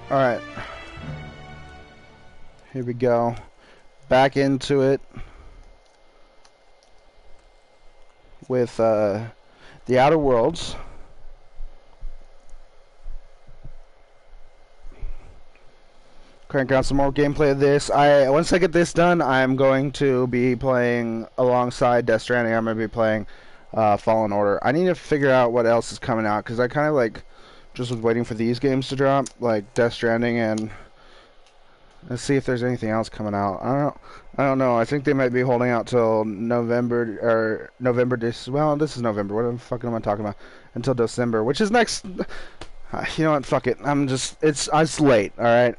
Alright, here we go. Back into it with the Outer Worlds. Crank out some more gameplay of this. Once I get this done, I'm going to be playing alongside Death Stranding. I'm going to be playing Fallen Order. I need to figure out what else is coming out because I kind of like just was waiting for these games to drop, like Death Stranding, and let's see if there's anything else coming out. I don't know. I think they might be holding out till November or November. Well, this is November. What the fuck am I talking about? Until December, which is next. You know what? Fuck it. It's late. All right.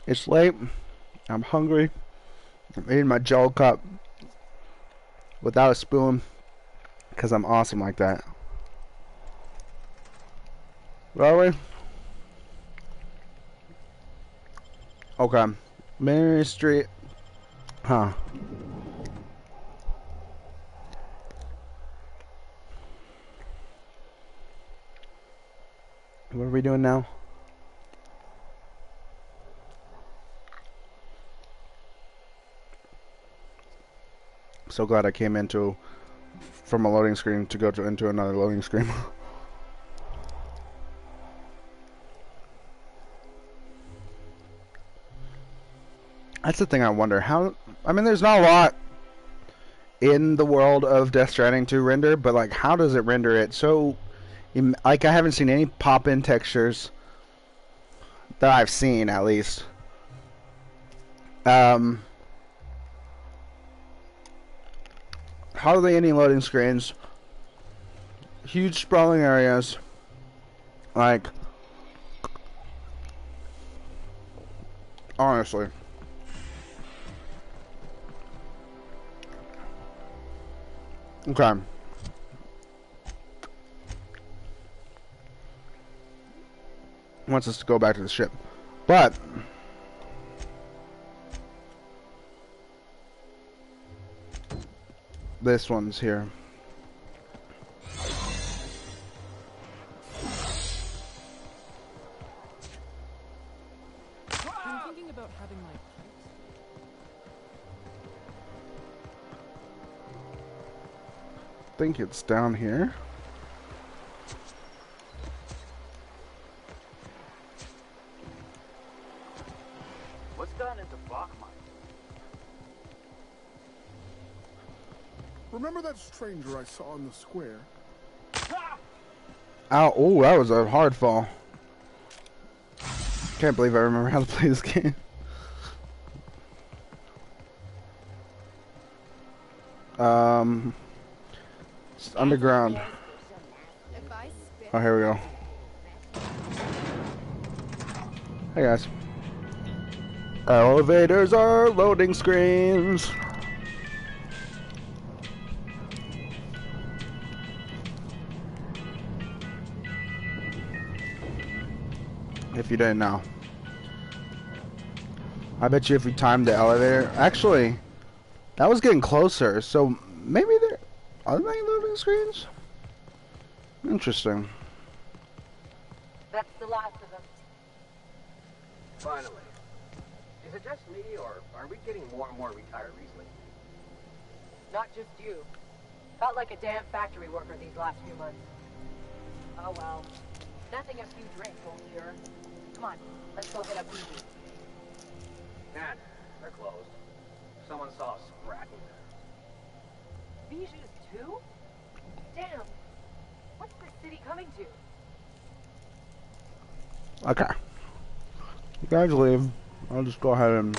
It's late. I'm hungry. I'm eating my gel cup without a spoon because I'm awesome like that. Really? Okay. Ministry. Huh. What are we doing now? I'm so glad I came from a loading screen to go into another loading screen. That's the thing I wonder. I mean, there's not a lot in the world of Death Stranding to render, but like, how does it render it? So, like, I haven't seen any pop-in textures that I've seen, at least. Hardly any loading screens. Huge sprawling areas. Like, honestly. Okay. Wants us to go back to the ship. But this one's here. I'm thinking about having my I think it's down here. What's gone into Bachmine? Remember that stranger I saw in the square? Ow, oh, that was a hard fall. Can't believe I remember how to play this game. It's underground. Oh, here we go. Hey guys. Elevators are loading screens. If you didn't know. I bet you if we timed the elevator... Actually, that was getting closer, so maybe there... Are there any loading screens? Interesting. That's the last of them. Finally. Is it just me, or are we getting more and more retirees lately? Not just you. Felt like a damn factory worker these last few months. Oh well. Nothing a few drinks won't cure. Come on, let's go hit up Bijou. Nah, they're closed. Someone saw us scrapping. Bijou's too? Damn. What's the city coming to? Okay. You guys leave. I'll just go ahead and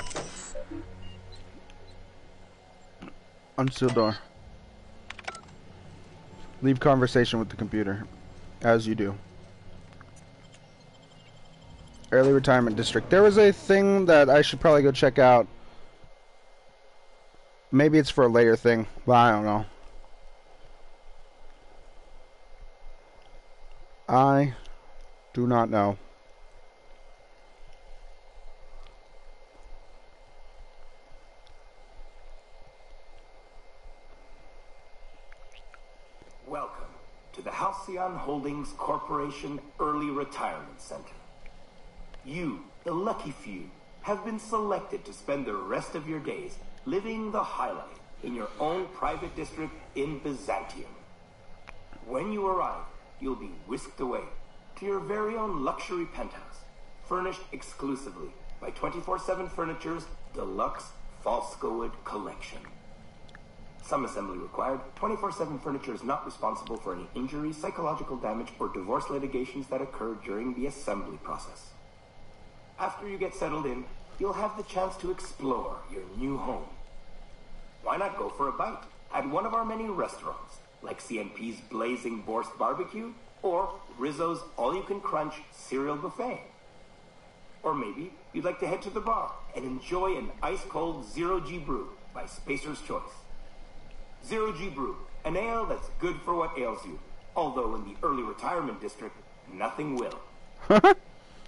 unseal door. Leave conversation with the computer, as you do. Early retirement district. There was a thing that I should probably go check out. Maybe it's for a later thing, but I don't know. I do not know. Welcome to the Halcyon Halcyon Holdings Corporation Early Retirement Center. You, the lucky few, have been selected to spend the rest of your days living the high life in your own private district in Byzantium. When you arrive, you'll be whisked away to your very own luxury penthouse, furnished exclusively by 24/7 Furniture's deluxe Falscowood collection. Some assembly required. 24/7 Furniture is not responsible for any injury, psychological damage, or divorce litigations that occur during the assembly process. After you get settled in, you'll have the chance to explore your new home. Why not go for a bite at one of our many restaurants, like CNP's Blazing Borscht Barbecue or Rizzo's All-You-Can-Crunch Cereal Buffet? Or maybe you'd like to head to the bar and enjoy an ice-cold Zero-G Brew by Spacer's Choice. Zero-G Brew, an ale that's good for what ails you, although in the early retirement district, nothing will.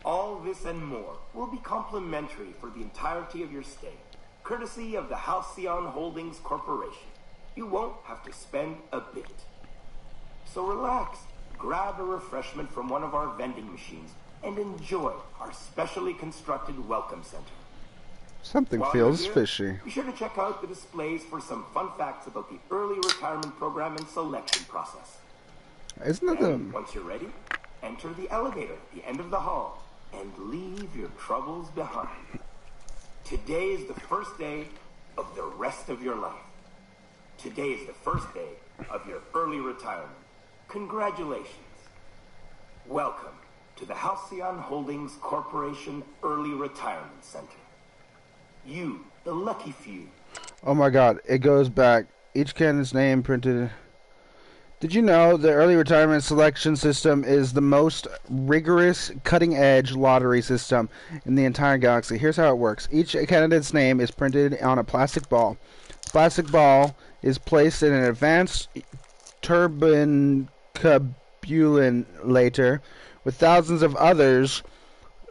All this and more will be complimentary for the entirety of your stay, courtesy of the Halcyon Holdings Corporation. You won't have to spend a bit. So relax, grab a refreshment from one of our vending machines, and enjoy our specially constructed welcome center. Something While feels you're here, fishy. be sure to check out the displays for some fun facts about the early retirement program and selection process. Isn't it And once you're ready, enter the elevator at the end of the hall and leave your troubles behind. Today is the first day of the rest of your life. Today is the first day of your early retirement. Congratulations. Welcome to the Halcyon Holdings Corporation Early Retirement Center. You, the lucky few. Oh my god, it goes back. Each candidate's name printed. Did you know the early retirement selection system is the most rigorous, cutting-edge lottery system in the entire galaxy? Here's how it works. Each candidate's name is printed on a plastic ball. The plastic ball is placed in an advanced turbocabulator with thousands of others.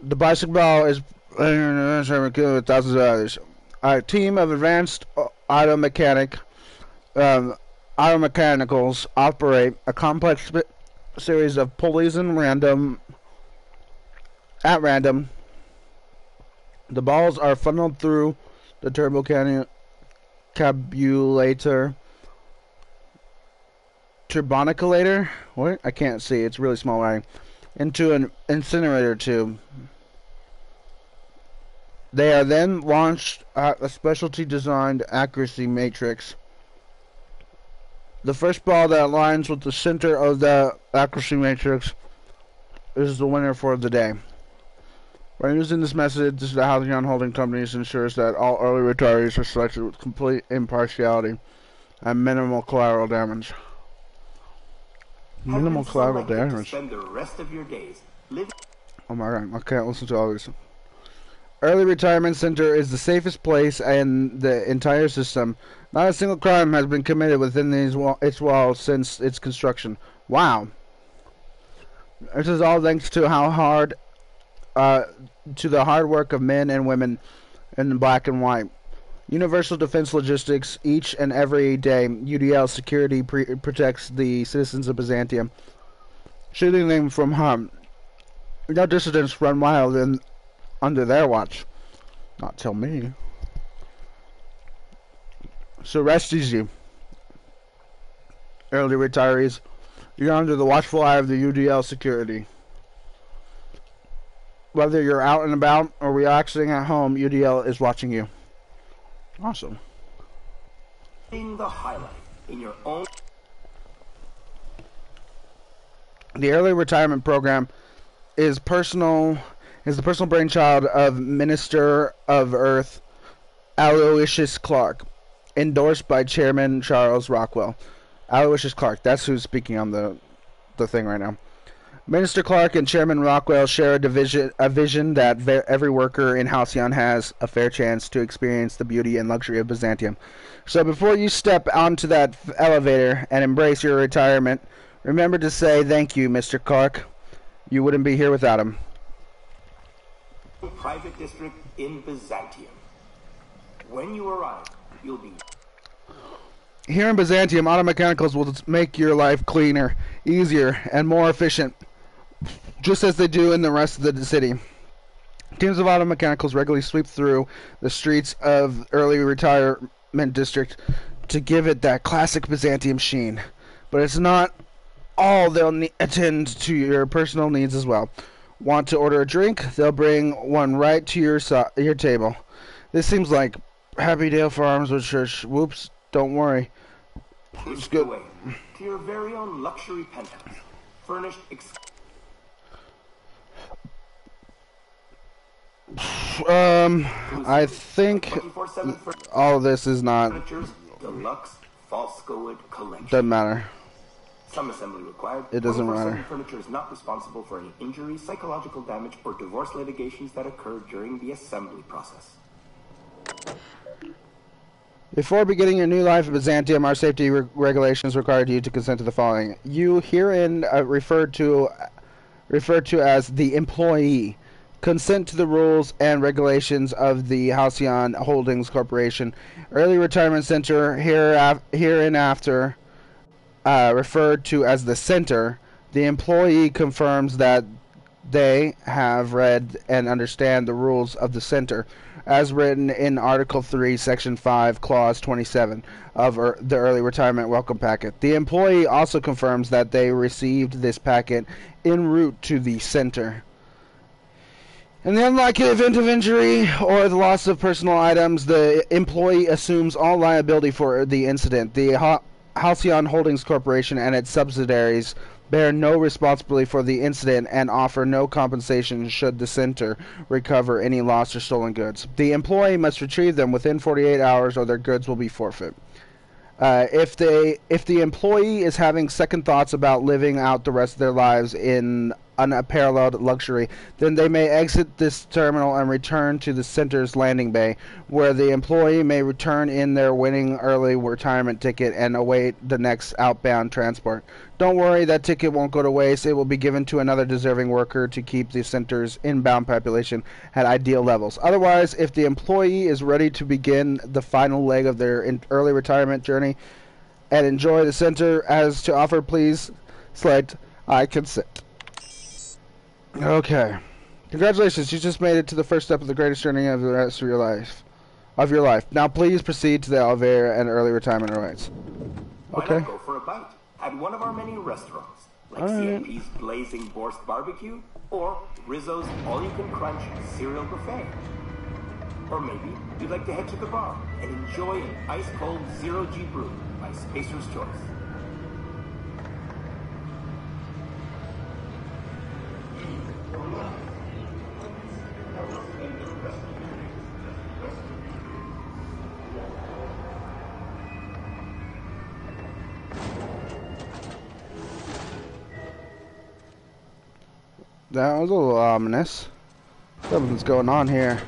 The plastic ball is with thousands of others. A team of advanced automechanicals operate a complex series of pulleys at random. The balls are funneled through the turboculator. What? I can't see. It's really small writing. Into an incinerator tube. They are then launched at a specialty designed accuracy matrix. The first ball that aligns with the center of the accuracy matrix is the winner for the day. By using this method, the Halcyon Holding Company ensures that all early retirees are selected with complete impartiality and minimal collateral damage. Minimal collateral damage. Spend the rest of your days living. Oh my god, I can't listen to all these. Early Retirement Center is the safest place in the entire system. Not a single crime has been committed within its walls since its construction. Wow. This is all thanks to the hard work of men and women in black and white. Universal Defense Logistics, each and every day, UDL security protects the citizens of Byzantium, shielding them from harm. No dissidents run wild under their watch. Not till me. So rest easy, early retirees. You're under the watchful eye of the UDL security. Whether you're out and about or relaxing at home, UDL is watching you. Awesome. The highlight in your own. The early retirement program is the personal brainchild of Minister of Earth Aloysius Clark, endorsed by Chairman Charles Rockwell. Aloysius Clark, that's who's speaking on the thing right now. Minister Clark and Chairman Rockwell share a vision that every worker in Halcyon has a fair chance to experience the beauty and luxury of Byzantium. So before you step onto that elevator and embrace your retirement, remember to say thank you, Mr. Clark. You wouldn't be here without him. Private district in Byzantium. When you arrive, you'll be. Here in Byzantium, auto mechanicals will make your life cleaner, easier, and more efficient, just as they do in the rest of the city. Teams of auto mechanicals regularly sweep through the streets of early retirement district to give it that classic Byzantium sheen. But it's not all. They'll attend to your personal needs as well. Want to order a drink? They'll bring one right to your table. This seems like Happydale Farms or Church. Whoops, don't worry. It's good. Away to your very own luxury penthouse, furnished I think 24/7 all of this is not. furniture's deluxe Falscowood collection. Doesn't matter. Some assembly required. It doesn't 24/7 matter. Furniture is not responsible for any injury, psychological damage, or divorce litigations that occur during the assembly process. Before beginning your new life in Byzantium, our safety regulations require you to consent to the following. You herein referred to as the employee. Consent to the rules and regulations of the Halcyon Holdings Corporation. Early Retirement Center, hereinafter referred to as the Center. The employee confirms that they have read and understand the rules of the Center, as written in Article 3, Section 5, Clause 27 of the Early Retirement Welcome Packet. The employee also confirms that they received this packet en route to the Center. In the unlikely event of injury or the loss of personal items, the employee assumes all liability for the incident. The Halcyon Holdings Corporation and its subsidiaries bear no responsibility for the incident and offer no compensation should the center recover any lost or stolen goods. The employee must retrieve them within 48 hours or their goods will be forfeit. If the employee is having second thoughts about living out the rest of their lives in unparalleled luxury, then they may exit this terminal and return to the center's landing bay, where the employee may return in their winning early retirement ticket and await the next outbound transport. Don't worry, that ticket won't go to waste. It will be given to another deserving worker to keep the center's inbound population at ideal levels. Otherwise, if the employee is ready to begin the final leg of their early retirement journey and enjoy the center as to offer, please select I consent. Okay. Congratulations, you just made it to the first step of the greatest journey of the rest of your life. Now please proceed to the elevator and early retirement rights. Why Okay. not go for a bite at one of our many restaurants, like All right. CIP's Blazing Borscht Barbecue or Rizzo's All-You-Can-Crunch Cereal Buffet. Or maybe you'd like to head to the bar and enjoy an ice-cold Zero-G brew by Spacer's Choice. That was a little ominous. Something's going on here.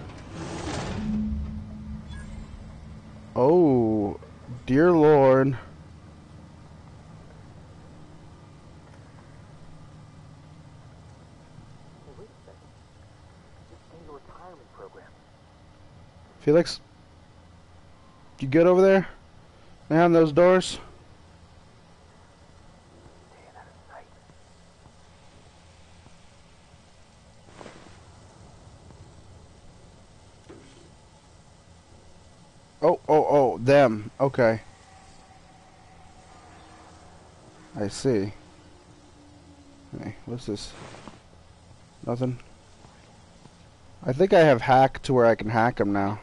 Oh, dear Lord. Felix? You good over there? Behind those doors? Oh, them. Okay. I see. Hey, what's this? Nothing? I think I have hack to where I can hack them now.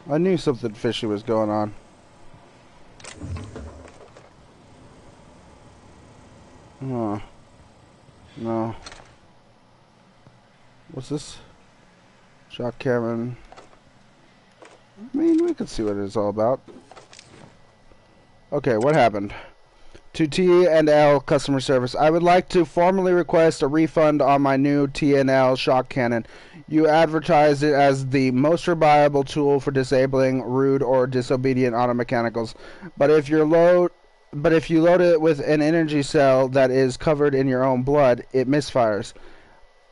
I knew something fishy was going on. Oh. No. What's this? Shock cannon. I mean, we can see what it's all about. Okay, what happened? To T&L customer service. I would like to formally request a refund on my new T&L shock cannon. You advertised it as the most reliable tool for disabling rude or disobedient auto mechanicals. But if your load but if you load it with an energy cell that is covered in your own blood, it misfires.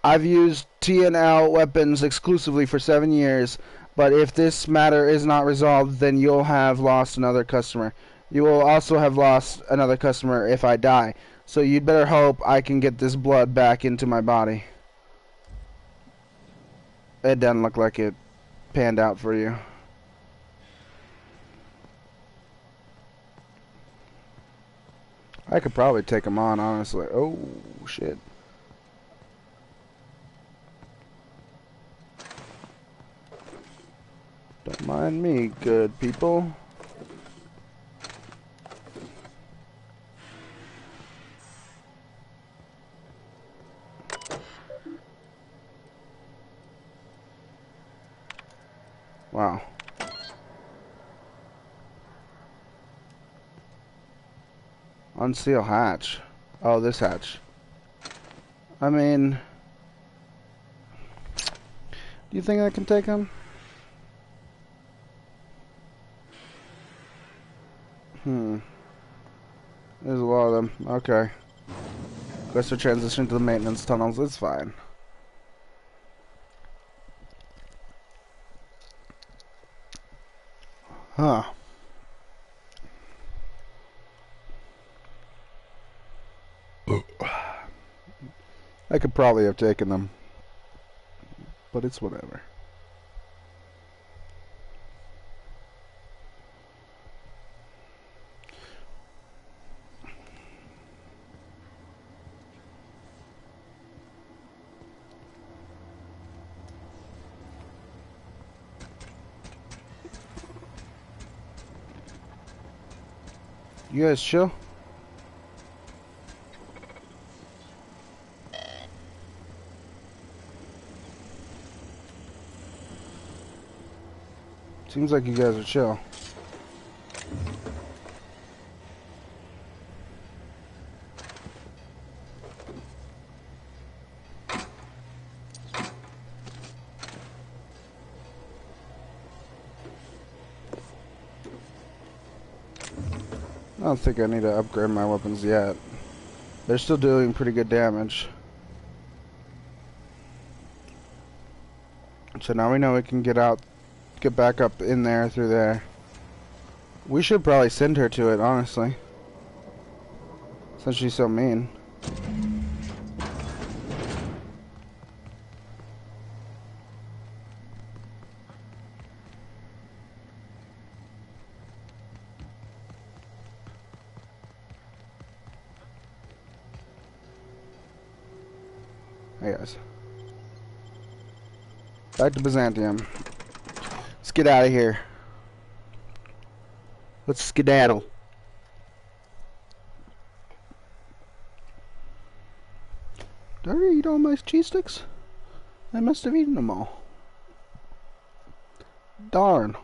I've used TNL weapons exclusively for 7 years, but if this matter is not resolved, then you'll have lost another customer. You will also have lost another customer if I die, so you'd better hope I can get this blood back into my body. It doesn't look like it panned out for you. I could probably take him on, honestly. Oh, shit. Don't mind me, good people. Wow. Unseal hatch. Oh, this hatch. I mean, do you think I can take him? There's a lot of them. Okay. Guess we're transitioning to the maintenance tunnels. It's fine. Huh. I could probably have taken them, but it's whatever. You guys chill? Seems like you guys are chill. I don't think I need to upgrade my weapons yet. They're still doing pretty good damage. So now we know we can get back up in there through there. We should probably send her to it, honestly. Since she's so mean. Hey guys. Back to Byzantium. Let's get out of here. Let's skedaddle. Did I eat all my cheese sticks? I must have eaten them all. Darn.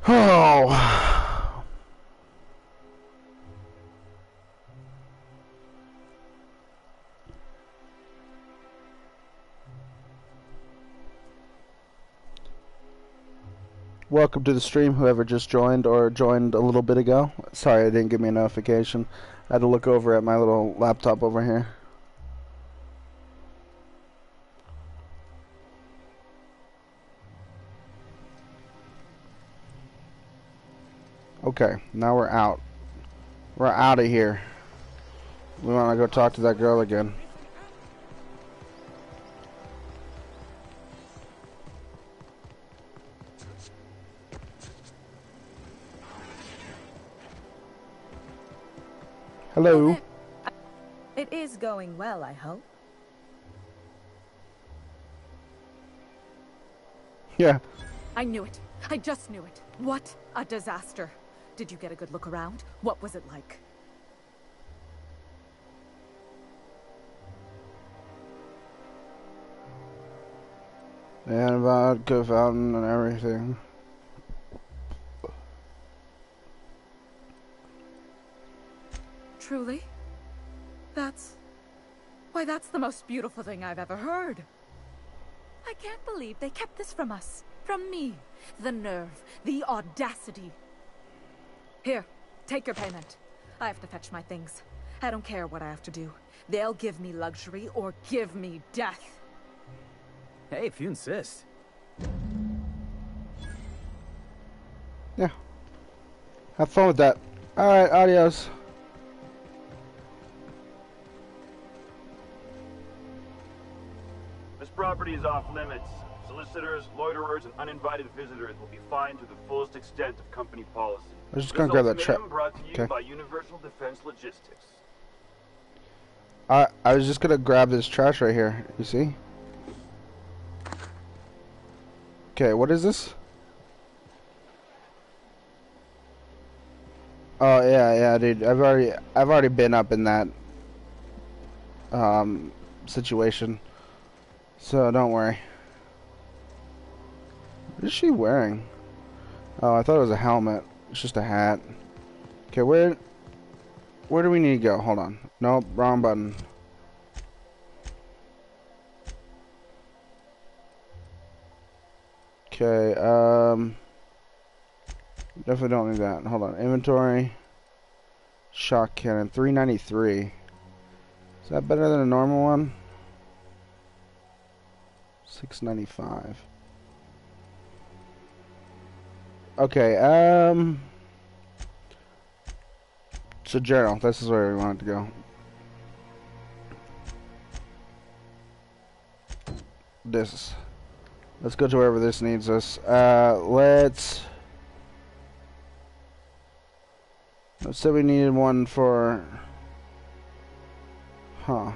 Oh. Welcome to the stream, whoever just joined or joined a little bit ago. Sorry, it didn't give me a notification. I had to look over at my little laptop over here. Okay, now we're out. We're out of here. We want to go talk to that girl again. Hello. It is going well, I hope. Yeah. I knew it. I just knew it. What a disaster. Did you get a good look around? What was it like? And vodka fountain and everything. Truly? Why, that's the most beautiful thing I've ever heard. I can't believe they kept this from us. from me. The nerve, the audacity. Here, take your payment. I have to fetch my things. I don't care what I have to do. They'll give me luxury or give me death. Hey, if you insist. Yeah. Have fun with that. Alright, adios. This property is off limits. Solicitors, loiterers, and uninvited visitors will be fined to the fullest extent of company policy. I'm just gonna grab that trap. Brought to you Okay. by Universal Defense Logistics. I was just gonna grab this trash right here. You see? Okay, what is this? Oh yeah, dude. I've already been up in that situation, so don't worry. What is she wearing? Oh, I thought it was a helmet. It's just a hat. Okay, where do we need to go? Hold on. Nope, wrong button. Okay, definitely don't need that. Hold on. Inventory. Shock cannon. 393. Is that better than a normal one? 695. Okay, so journal. This is where we want it to go. Let's go to wherever this needs us. Let's say we needed one for... Huh.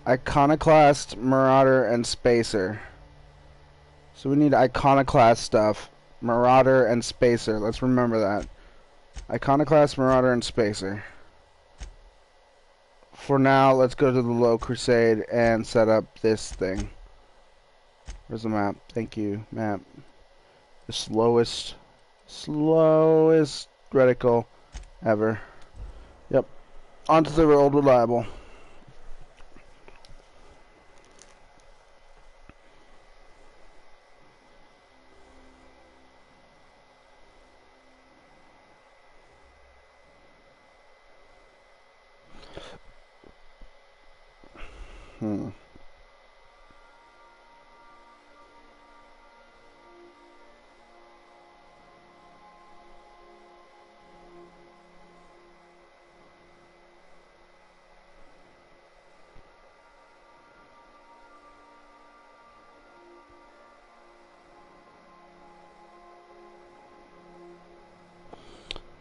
Iconoclast, Marauder, and Spacer. So we need Iconoclast stuff. Marauder and Spacer. Let's remember that. Iconoclast, Marauder, and Spacer. For now, let's go to the Low Crusade and set up this thing. Where's the map? Thank you, map. The slowest reticle ever. Yep. Onto the old reliable.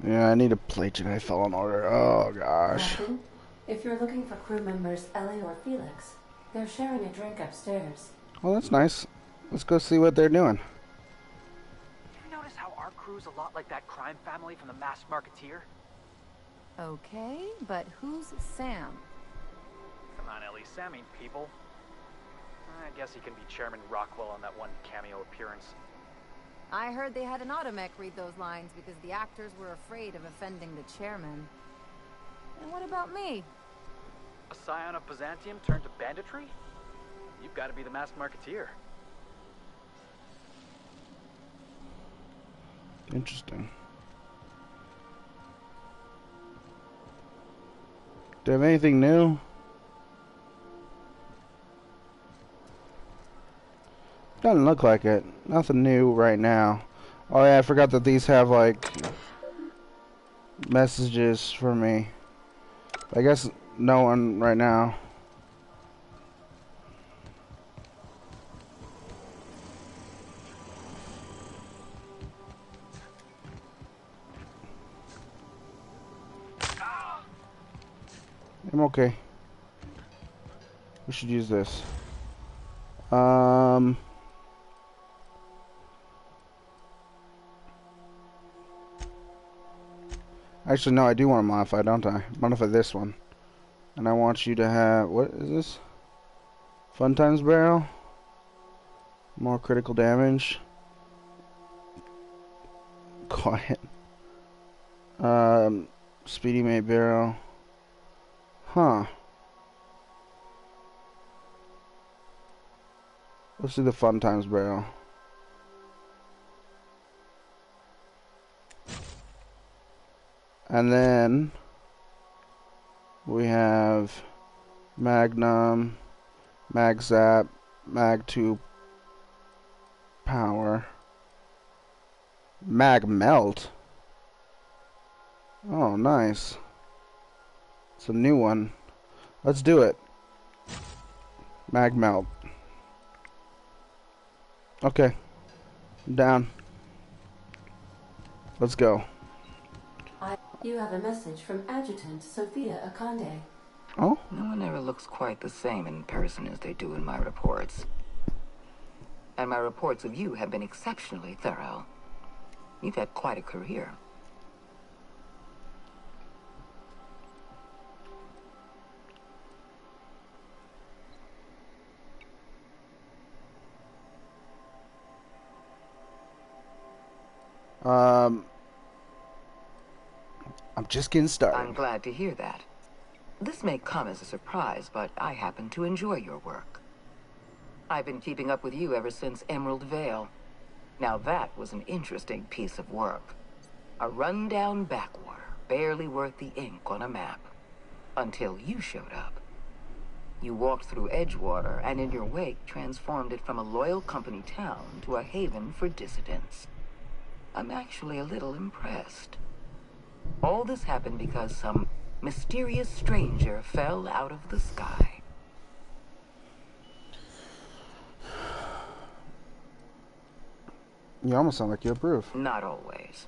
Yeah, I need a plate Jedi Fallen Order. Oh, gosh. Captain, if you're looking for crew members Ellie or Felix, they're sharing a drink upstairs. Well, that's nice. Let's go see what they're doing. You notice how our crew's a lot like that crime family from The Masked Marketeer? Okay, but who's Sam? Come on, Ellie. Sam ain't people. I guess he can be Chairman Rockwell on that one cameo appearance. I heard they had an automech read those lines because the actors were afraid of offending the chairman. And what about me? A scion of Byzantium turned to banditry? You've got to be the Masked Marketeer. Interesting. Do you have anything new? Doesn't look like it. Nothing new right now. Oh yeah, I forgot that these have like messages for me. I guess no one right now. I'm okay. We should use this. Actually, no, I do want to modify, don't I? Modify this one. And I want you to have, what is this? Fun times barrel. More critical damage. Quiet. Speedy mate barrel. Huh. Let's do the fun times barrel. And then we have Magnum, Mag Zap, Mag 2 Power, Mag Melt. Oh, nice. It's a new one. Let's do it. Mag Melt. Okay. I'm down. Let's go. You have a message from Adjutant Sophia Akande. Oh? No one ever looks quite the same in person as they do in my reports. And my reports of you have been exceptionally thorough. You've had quite a career. I'm just getting started. I'm glad to hear that. This may come as a surprise, but I happen to enjoy your work. I've been keeping up with you ever since Emerald Vale. Now that was an interesting piece of work. A rundown backwater, barely worth the ink on a map. Until you showed up. You walked through Edgewater and in your wake transformed it from a loyal company town to a haven for dissidents. I'm actually a little impressed. All this happened because some mysterious stranger fell out of the sky. You almost sound like you approve. Not always.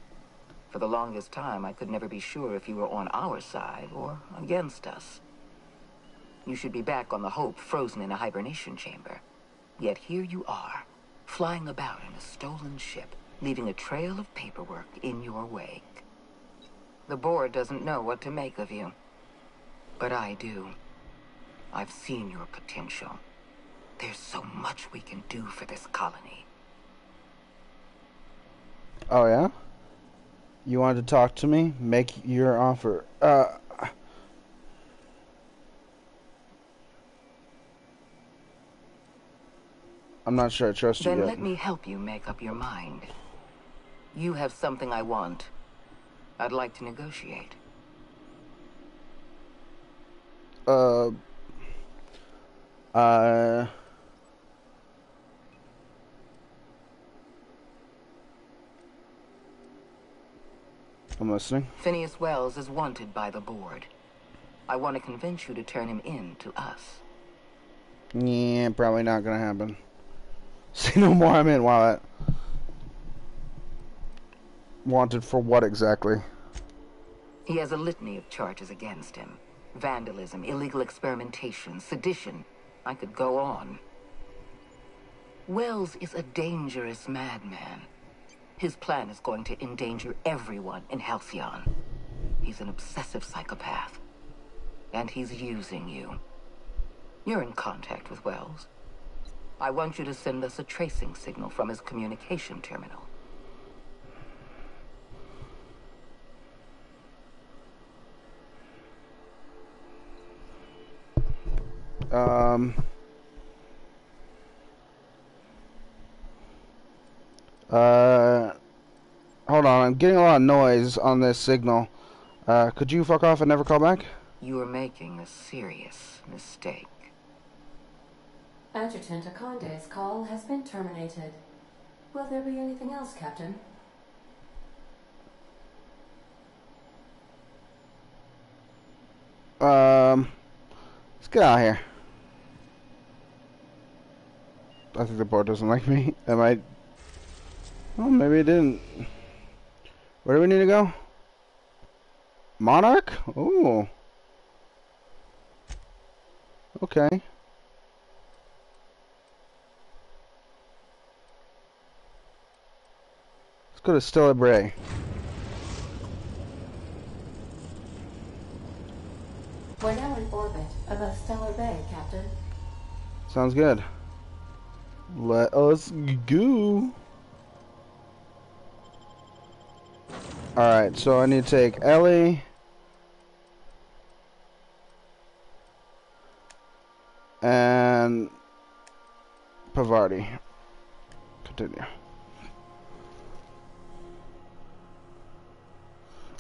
For the longest time, I could never be sure if you were on our side or against us. You should be back on the Hope, frozen in a hibernation chamber. Yet here you are, flying about in a stolen ship, leaving a trail of paperwork in your wake. The board doesn't know what to make of you. But I do. I've seen your potential. There's so much we can do for this colony. Oh, yeah? You wanted to talk to me? Make your offer. I'm not sure I trust you yet. Then let me help you make up your mind. You have something I want. I'd like to negotiate. I'm listening. Phineas Wells is wanted by the board. I want to convince you to turn him in to us. Yeah, probably not gonna happen. Say no more, I'm in. Wow, that... Wanted for what exactly? He has a litany of charges against him. Vandalism, illegal experimentation, sedition. I could go on. Wells is a dangerous madman. His plan is going to endanger everyone in Halcyon. He's an obsessive psychopath. And he's using you. You're in contact with Wells. I want you to send us a tracing signal from his communication terminal. Hold on, I'm getting a lot of noise on this signal. Could you fuck off and never call back? You are making a serious mistake. Adjutant Akande's call has been terminated. Will there be anything else, Captain? Let's get out of here. I think the board doesn't like me. Am I... Oh, maybe it didn't. Where do we need to go? Monarch? Ooh. Okay. Let's go to Stella Bray. We're now in orbit above Stellar Bay, Captain. Sounds good. Let us go. Alright, so I need to take Ellie. And Pavarti. Continue.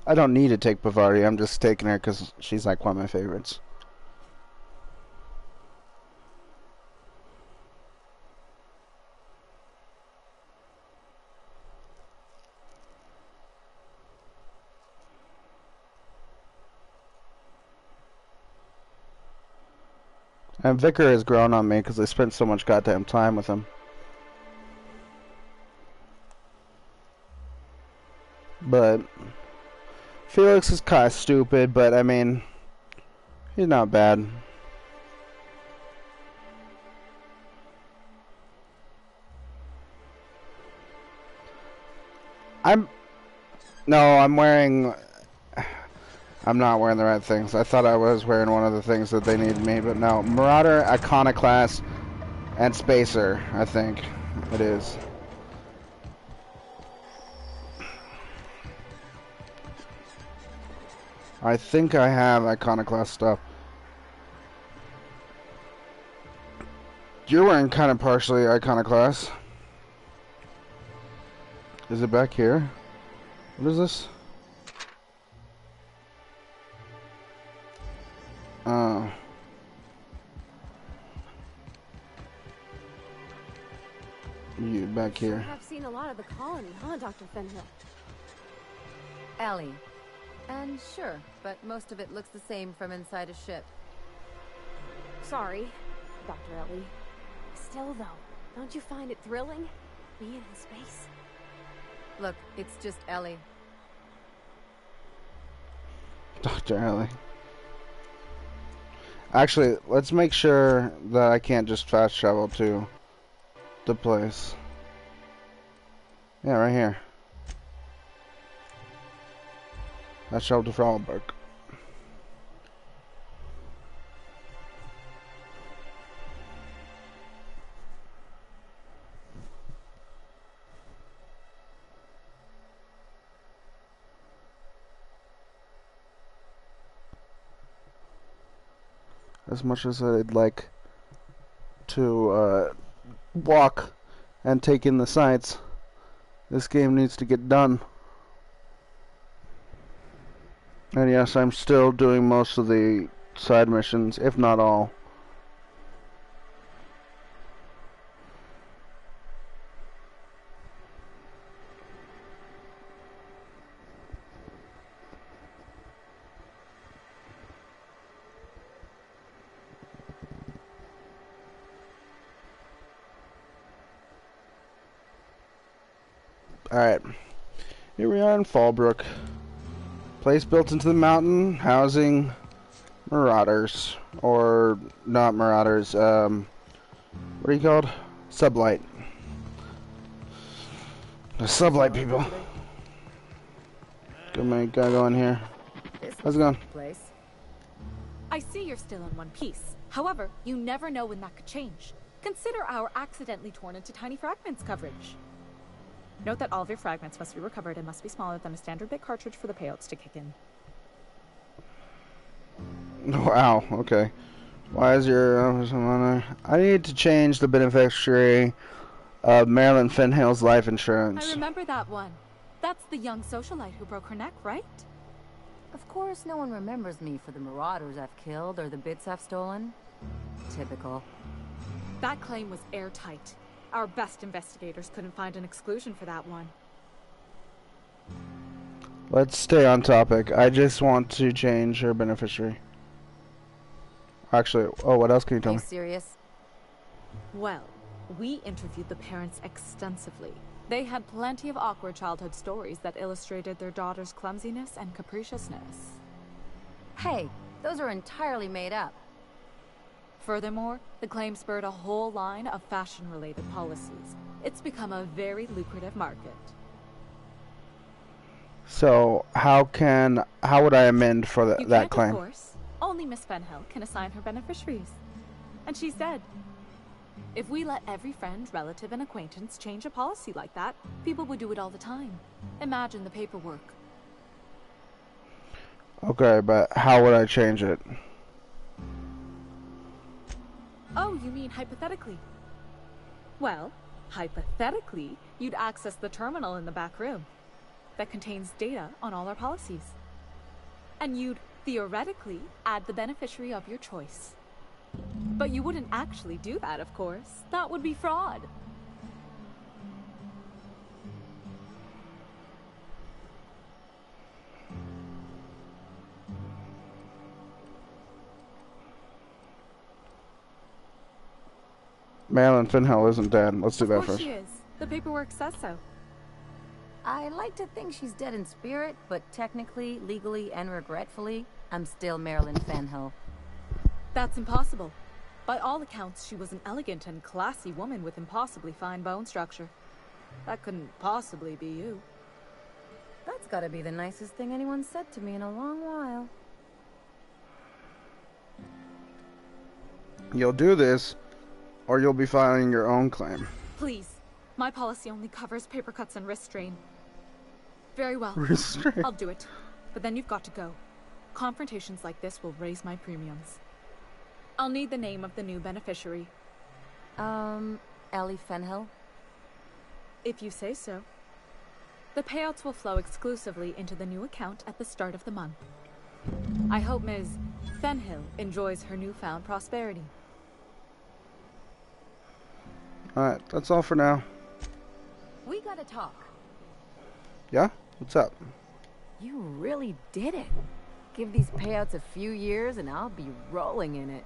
I don't need to take Pavarti, I'm just taking her because she's like one of my favorites. And Vicar has grown on me because I spent so much goddamn time with him. But Felix is kind of stupid, but I mean, he's not bad. I'm not wearing the right things. I thought I was wearing one of the things that they needed me, but no. Marauder, Iconoclast, and Spacer, I think it is. I think I have Iconoclast stuff. You're wearing kind of partially Iconoclast. Is it back here? What is this? Oh. You back here. I've seen a lot of the colony, huh, Dr. Fenhill? Ellie. And sure, but most of it looks the same from inside a ship. Sorry, Dr. Ellie. Still, though, don't you find it thrilling? Being in space? Look, it's just Ellie. Dr. Ellie. Actually, let's make sure that I can't just fast travel to the place. Yeah, right here. Fast travel to Frollenberg. As much as I'd like to walk and take in the sights, this game needs to get done. And yes, I'm still doing most of the side missions, if not all. Alright, here we are in Fallbrook. Place built into the mountain, housing marauders. Or not marauders, what are you called? Sublight. The Sublight people. Good man, gotta go in here. How's it going? I see you're still in one piece. However, you never know when that could change. Consider our accidentally torn into tiny fragments coverage. Note that all of your fragments must be recovered and must be smaller than a standard bit cartridge for the payouts to kick in. Wow, okay. Why is your... I need to change the beneficiary of Marilyn Fenhill's life insurance. I remember that one. That's the young socialite who broke her neck, right? Of course, no one remembers me for the marauders I've killed or the bits I've stolen. Typical. That claim was airtight. Our best investigators couldn't find an exclusion for that one. Let's stay on topic. I just want to change her beneficiary. Actually, oh, what else can you tell me? Are you serious? Well, we interviewed the parents extensively. They had plenty of awkward childhood stories that illustrated their daughter's clumsiness and capriciousness. Hey, those are entirely made up. Furthermore, the claim spurred a whole line of fashion-related policies. It's become a very lucrative market. So, how would I amend for that claim? Of course. Only only Miss Fenhill can assign her beneficiaries. And she's dead. If we let every friend, relative, and acquaintance change a policy like that, people would do it all the time. Imagine the paperwork. Okay, but how would I change it? Oh, you mean hypothetically? Well, hypothetically, you'd access the terminal in the back room that contains data on all our policies. And you'd, theoretically, add the beneficiary of your choice. But you wouldn't actually do that, of course. That would be fraud. Marilyn Fenhill isn't dead. Let's do that Of course first. she is. The paperwork says so. I like to think she's dead in spirit, but technically, legally, and regretfully, I'm still Marilyn Fenhill. That's impossible. By all accounts, she was an elegant and classy woman with impossibly fine bone structure. That couldn't possibly be you. That's gotta be the nicest thing anyone's said to me in a long while. You'll do this, or you'll be filing your own claim. Please. My policy only covers paper cuts and wrist strain. Very well. Wrist strain. I'll do it. But then you've got to go. Confrontations like this will raise my premiums. I'll need the name of the new beneficiary. Ellie Fenhill? If you say so. The payouts will flow exclusively into the new account at the start of the month. I hope Ms. Fenhill enjoys her newfound prosperity. Alright, that's all for now. We gotta talk. Yeah? What's up? You really did it. Give these payouts a few years and I'll be rolling in it.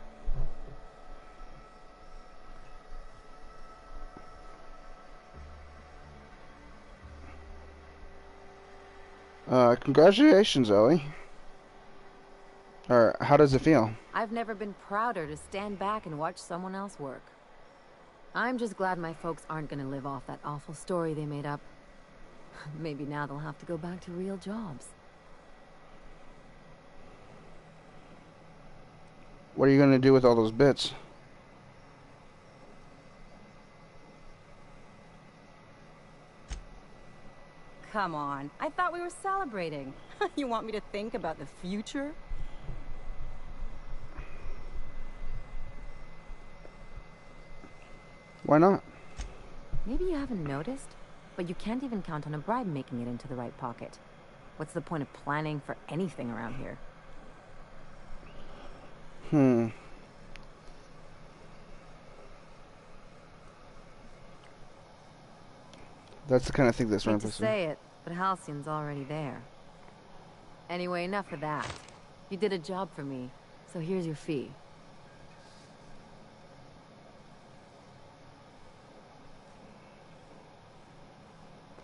Congratulations, Ellie. Or, how does it feel? I've never been prouder to stand back and watch someone else work. I'm just glad my folks aren't gonna live off that awful story they made up. Maybe now they'll have to go back to real jobs. What are you going to do with all those bits? Come on, I thought we were celebrating. You want me to think about the future? Why not? Maybe you haven't noticed, but you can't even count on a bribe making it into the right pocket. What's the point of planning for anything around here? That's the kind of thing that's Hate wrong to with say it, but Halcyon's already there. Anyway, enough of that. You did a job for me, so here's your fee.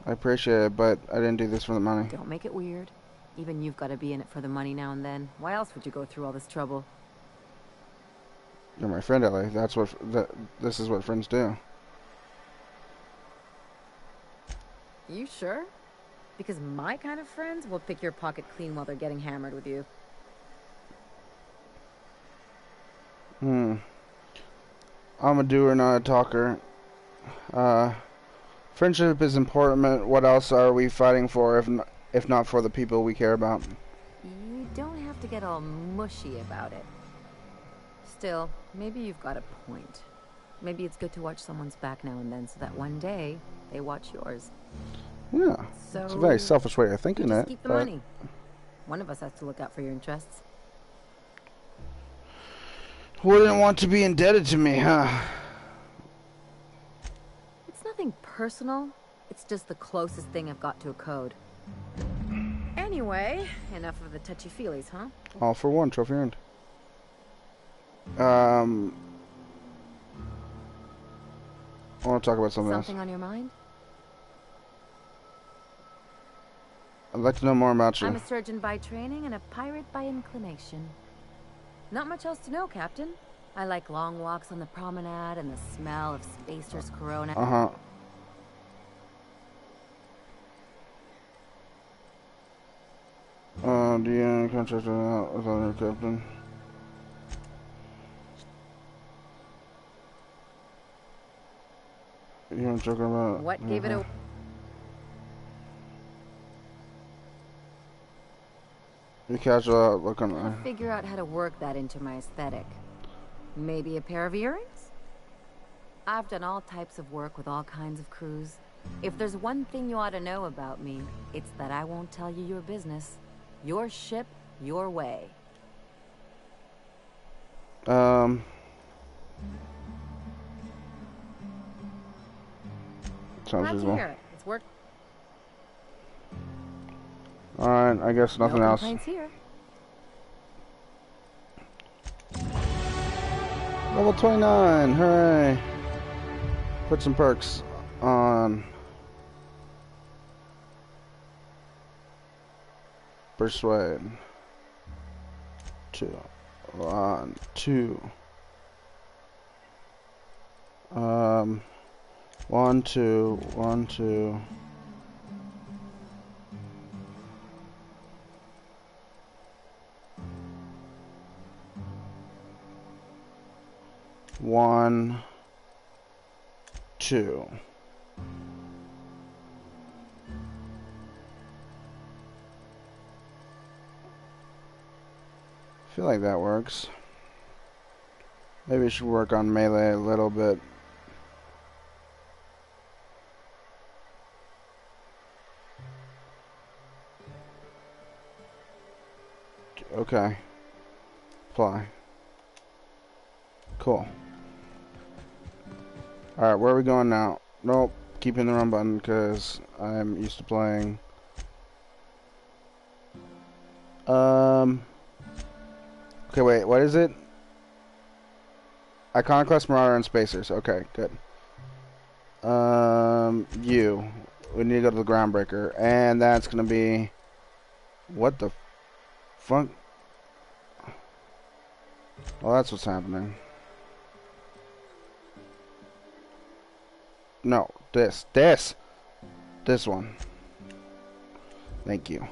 I appreciate it, but I didn't do this for the money. Don't make it weird. Even you've got to be in it for the money now and then. Why else would you go through all this trouble? You're my friend, Ellie. That's what. This is what friends do. You sure? Because my kind of friends will pick your pocket clean while they're getting hammered with you. I'm a doer, not a talker. Friendship is important. What else are we fighting for if not for the people we care about? You don't have to get all mushy about it. Still, maybe you've got a point. Maybe it's good to watch someone's back now and then so that one day they watch yours. Yeah, So it's a very selfish way of thinking you it. just keep the money. One of us has to look out for your interests. Wouldn't want to be indebted to me, huh? It's nothing personal. It's just the closest thing I've got to a code. Anyway, enough of the touchy-feelies, huh? All for one, trophy earned. I want to talk about something else. Something on your mind? I'd like to know more about you. I'm a surgeon by training and a pirate by inclination. Not much else to know, Captain. I like long walks on the promenade and the smell of Spacer's Corona. Uh-huh. Do you have any contract with other captain? You weren't joking about What gave it a... You casual outlook on I'll figure out how to work that into my aesthetic. Maybe a pair of earrings? I've done all types of work with all kinds of crews. If there's one thing you ought to know about me, it's that I won't tell you your business. Your ship, your way. Sounds Glad to reasonable. hear it. It's work. Alright, I guess nothing No else. complaints here. Level 29, hooray! Put some perks on. Persuade. 2. 1, 2. 1, 2, 1, 2. One, two. I feel like that works. Maybe we should work on melee a little bit. Okay. Fly. Cool. Alright, where are we going now? Nope. Keeping the run button because I'm used to playing. Okay, wait. What is it? Iconoclast, Marauder, and Spacers. Okay, good. You. We need to go to the Groundbreaker. And that's going to be... What the fuck? Well, that's what's happening. No, this one. Thank you.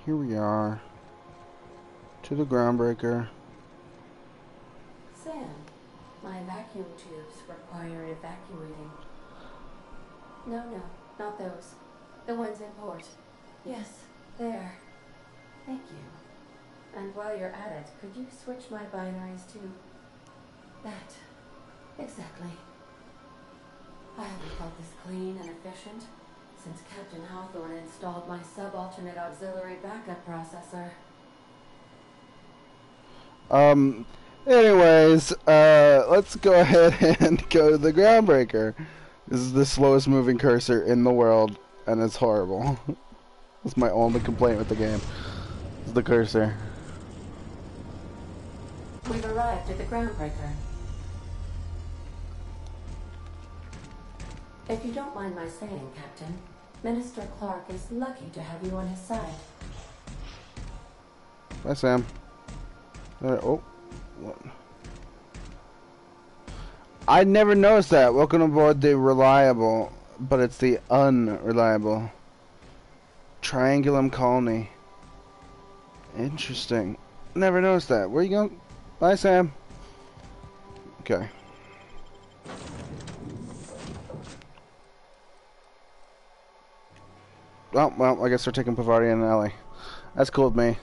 Here we are. To the Groundbreaker. Sam, my vacuum tubes require evacuating. No, not those. The ones in port. Yes, there. Thank you. And while you're at it, could you switch my binaries to that? Exactly. I haven't felt this clean and efficient since Captain Hawthorne installed my subalternate auxiliary backup processor. Anyways, let's go ahead and go to the Groundbreaker. This is the slowest moving cursor in the world, and it's horrible. That's my only complaint with the game, is the cursor. We've arrived at the Groundbreaker. If you don't mind my saying, Captain, Minister Clark is lucky to have you on his side. Bye, Sam. Oh, what? I never noticed that. Welcome aboard the reliable, but it's the unreliable Triangulum Colony. Interesting. Never noticed that. Where you going? Bye, Sam. Okay. Oh, well, I guess they're taking Pavardi and Ellie. That's cool with me.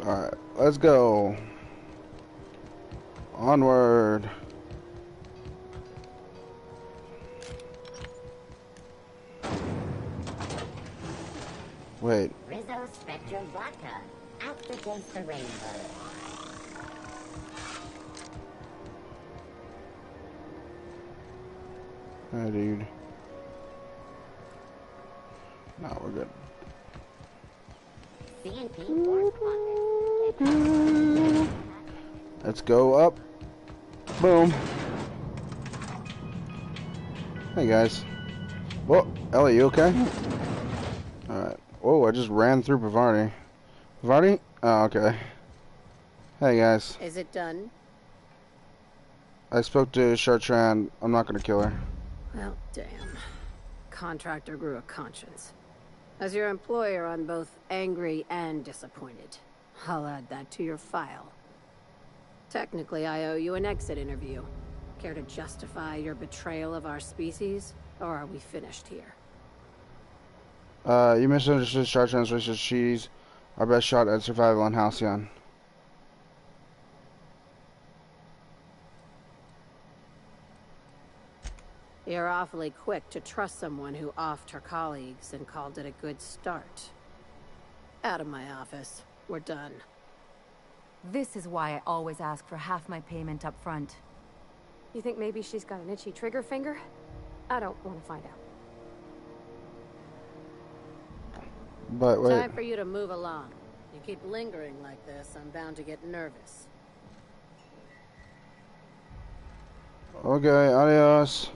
Alright, let's go. Onward. Wait. Rizzo Spectrum Vodka. Out to taste the rainbow. Hi, dude. No, we're good. Let's go up. Boom. Hey, guys. Whoa, Ellie, you okay? Alright. Whoa, I just ran through Bavardi. Bavardi? Oh, okay. Hey, guys. Is it done? I spoke to Chartrand. I'm not gonna kill her. Well, damn. Contractor grew a conscience. As your employer, I'm both angry and disappointed. I'll add that to your file. Technically, I owe you an exit interview. Care to justify your betrayal of our species, or are we finished here? You misunderstood Chartrand's racist. She's our best shot at survival on Halcyon. You're awfully quick to trust someone who offed her colleagues and called it a good start. Out of my office. We're done. This is why I always ask for half my payment up front. You think maybe she's got an itchy trigger finger? I don't want to find out. But wait. Time for you to move along. You keep lingering like this, I'm bound to get nervous. Okay, adios.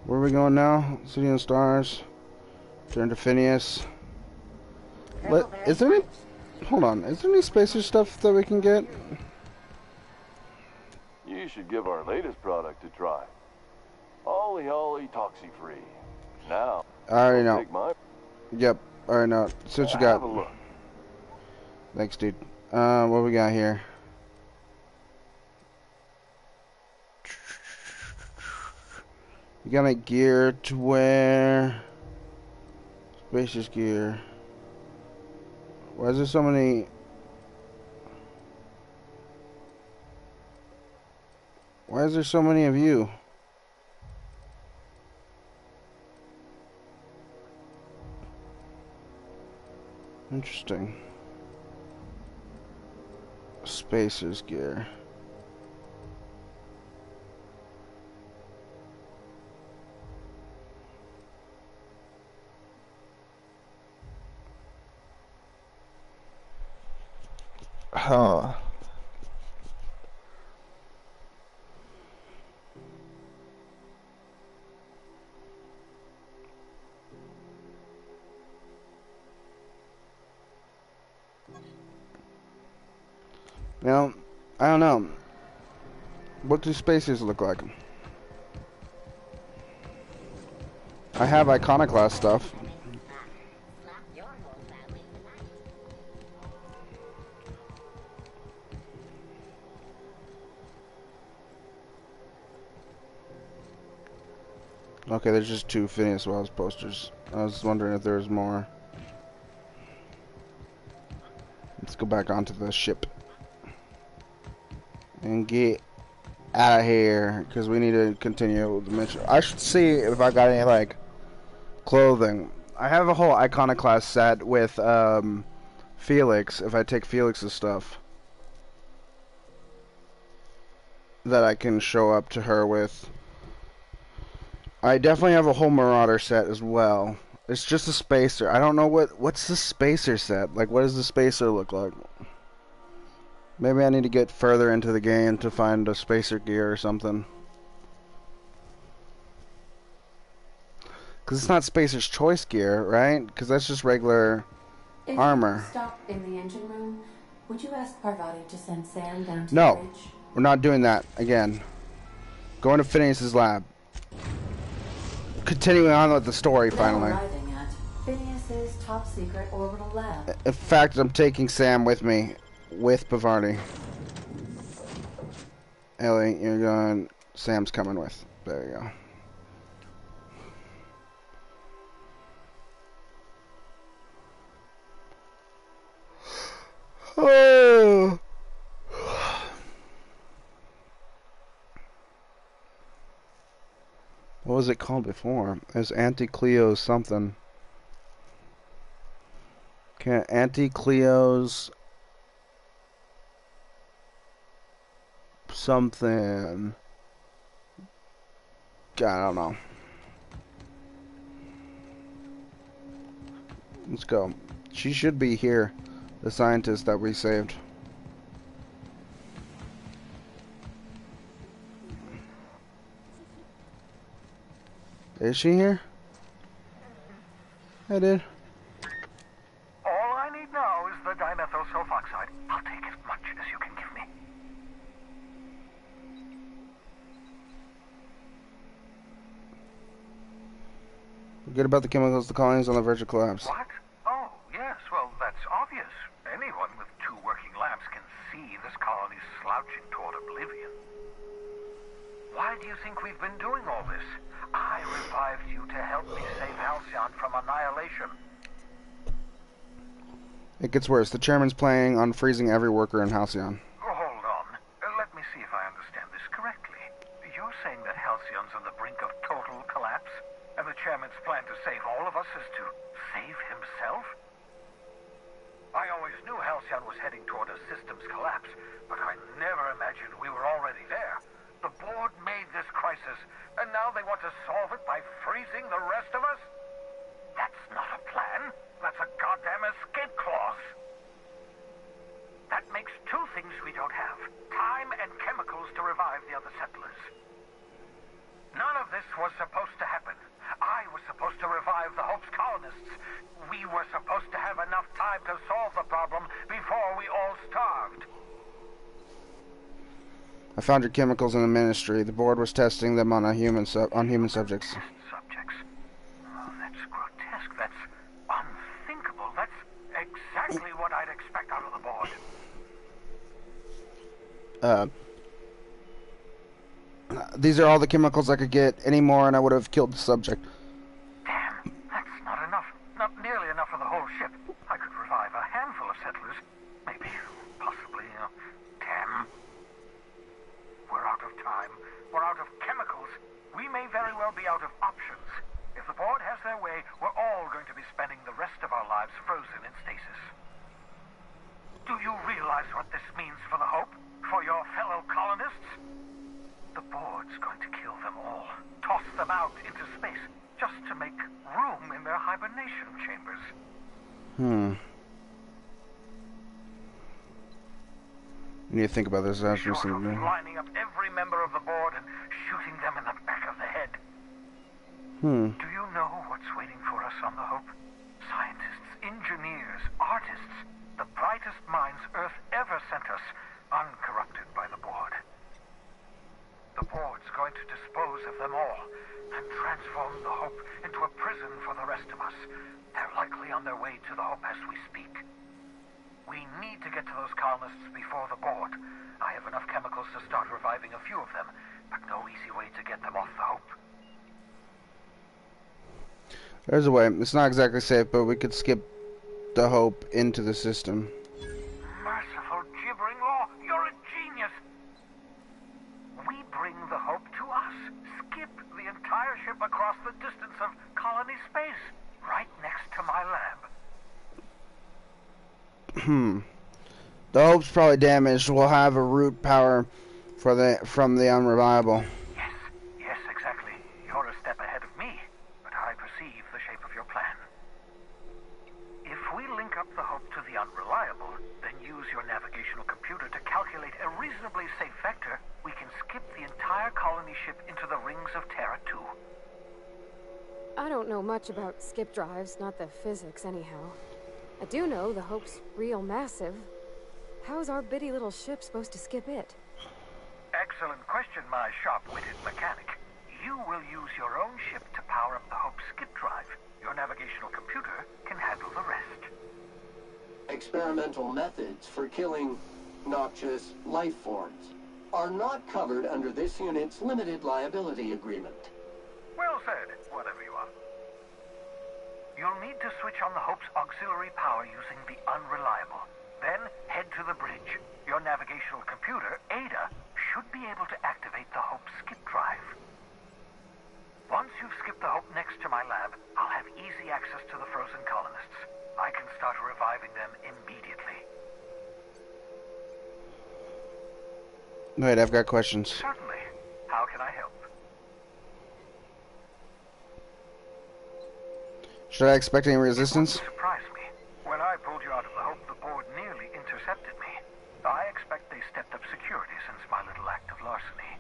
Where are we going now? City and Stars. Turn to Phineas. Is there any... Hold on. Is there any spacer stuff that we can get? You should give our latest product a try. Ollie Ollie Toxi-Free. Now, I already know. take my... Yep. I already know. See what you got. Have a look. Thanks, dude. What we got here? You got any gear to wear? Spacious gear. Why is there so many? Why is there so many of you? Interesting. Spacer's gear. Huh. Now, I don't know. What do spacers look like? I have Iconoclast stuff. Okay, there's just 2 Phineas Wells posters. I was wondering if there was more. Let's go back onto the ship and get out of here because we need to continue with the mission. I should see if I got any like clothing. I have a whole Iconoclast set with Felix. If I take Felix's stuff, that I can show up to her with. I definitely have a whole Marauder set as well. It's just a spacer. I don't know what's the spacer set. Like, what does the spacer look like? Maybe I need to get further into the game to find a spacer gear or something. Because it's not Spacer's Choice gear, right? Because that's just regular If armor. you stop in the engine room, would you ask Parvati to send Sam down to the No, bridge? we're not doing that again. Going to Phineas's lab. Continuing on with the story, finally. Now arriving at Phineas's top secret orbital lab. In fact, I'm taking Sam with me, with Parvati. Ellie, you're going. Sam's coming with. There you go. Oh. What was it called before? It was Anti-Cleo something. Okay, Anti-Cleo's something. God, I don't know. Let's go. She should be here. The scientist that we saved. Is she here? I did. All I need now is the dimethyl sulfoxide. I'll take as much as you can give me. Forget about the chemicals. The colony's on the verge of collapse. What? Oh, yes. Well, that's obvious. Anyone with 2 working labs can see this colony's slouching toward oblivion. Why do you think we've been doing all this? I revived you to help me save Halcyon from annihilation. It gets worse. The chairman's planning on freezing every worker in Halcyon. Oh, hold on. Let me see if I understand this correctly. You're saying that Halcyon's on the brink of total collapse? And the chairman's plan to save all of us is to save himself? I always knew Halcyon was heading toward a systems collapse, but I never imagined we were already there. The board made this crisis, and now they want to solve it by freezing the rest of us? That's not a plan. That's a goddamn escape clause. That makes 2 things we don't have. Time and chemicals to revive the other settlers. None of this was supposed to happen. I was supposed to revive the Hope's colonists. We were supposed to have enough time to solve the problem before we all starved. I found your chemicals in the ministry. The board was testing them on human subjects. Subjects? Oh, that's grotesque. That's unthinkable. That's exactly what I'd expect out of the board. These are all the chemicals I could get. Any more and I would have killed the subject. Damn, that's not enough. Not nearly enough for the whole ship. I could revive a handful of settlers. Maybe, possibly, 10. We're out of time. We're out of chemicals. We may very well be out of options. If the board has their way, we're all going to be spending the rest of our lives frozen in stasis. Do you realize what this means for the Hope? For your fellow colonists? The board's going to kill them all. Toss them out into space, just to make room in their hibernation chambers. You need to think about this after you see me. Lining up every member of the board and shooting them in the back of the head. Do you know what's waiting for us on the Hope? Scientists, engineers, artists, the brightest minds Earth ever sent us, uncorrupted by the board. The board's going to dispose of them all and transform the Hope into a prison for the rest of us. They're likely on their way to the Hope as we speak. We need to get to those colonists before the board. I have enough chemicals to start reviving a few of them, but no easy way to get them off the Hope. There's a way. It's not exactly safe, but we could skip the Hope into the system. Merciful gibbering law, you're a genius! We bring the Hope to us. Skip the entire ship across the distance of colony space, right next to my lab. The Hope's probably damaged. We'll have a root power from the unreliable. Yes, exactly. You're a step ahead of me, but I perceive the shape of your plan. If we link up the Hope to the unreliable, then use your navigational computer to calculate a reasonably safe vector, we can skip the entire colony ship into the rings of Terra 2. I don't know much about skip drives, not the physics anyhow. I do know the Hope's real massive. How's our bitty little ship supposed to skip it? Excellent question, my sharp-witted mechanic. You will use your own ship to power up the Hope's skip drive. Your navigational computer can handle the rest. Experimental methods for killing noxious life forms are not covered under this unit's limited liability agreement. Well said, whatever you are. You'll need to switch on the Hope's auxiliary power using the unreliable. Then head to the bridge. Your navigational computer, Ada, should be able to activate the Hope's skip drive. Once you've skipped the Hope next to my lab, I'll have easy access to the frozen colonists. I can start reviving them immediately. Wait, I've got questions. Certainly. How can I help? Should I expect any resistance? It surprised me. When I pulled you out of the Hope, the board nearly intercepted me. I expect they stepped up security since my little act of larceny.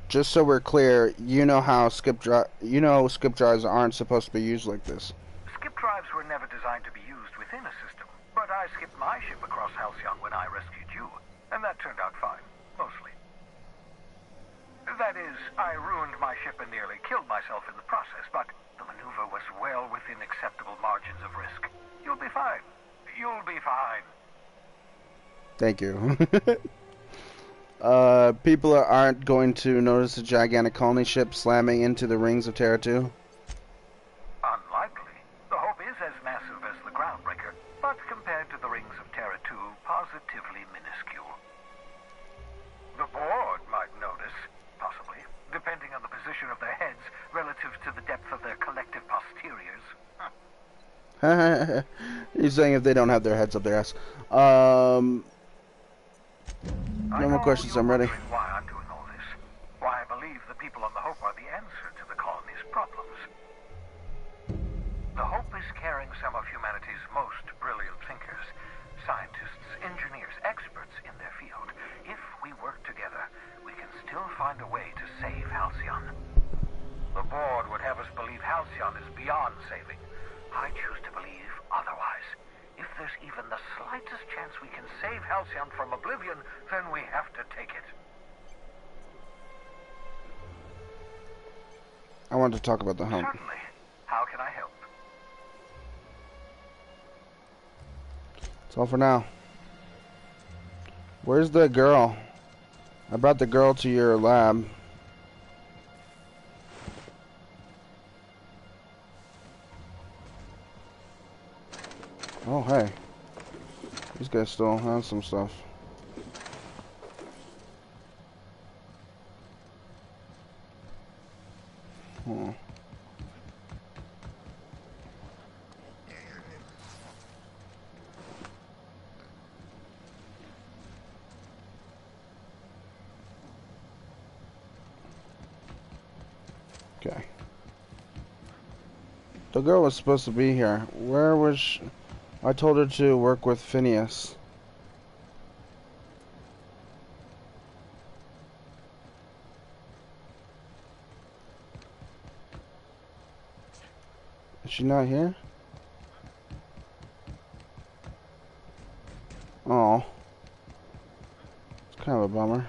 Just so we're clear, you know skip drives aren't supposed to be used like this. Skip drives were never designed to be used within a system, but I skipped my ship across Halcyon when I rescued you, and that turned out fine, mostly. That is, I ruined my ship and nearly killed myself in the process, but the maneuver was well within acceptable margins of risk. You'll be fine. You'll be fine. Thank you. People aren't going to notice a gigantic colony ship slamming into the rings of Terra 2? Unlikely. The Hope is as massive as the Groundbreaker, but compared to the rings of Terra 2, positively minuscule. The board might notice, possibly, depending on the position of their heads relative to the depth of their collective posteriors. You're saying if they don't have their heads up their ass. No more questions, I'm ready. Why I'm doing all this. Why I believe the people on the Hope are the answer to the colony's problems. The Hope is carrying some of humanity's most brilliant thinkers, scientists, engineers, experts in their field. If we work together, we can still find a way to save Halcyon. The board would have us believe Halcyon is beyond saving. I choose to believe otherwise. If there's even the slightest chance we can save Halcyon from oblivion, then we have to take it. I want to talk about the Hope. Certainly. How can I help? That's all for now. Where's the girl? I brought the girl to your lab. Oh, hey. These guys still have some stuff. Hmm. Okay. The girl was supposed to be here. Where was she? I told her to work with Phineas. Is she not here? Oh. It's kind of a bummer.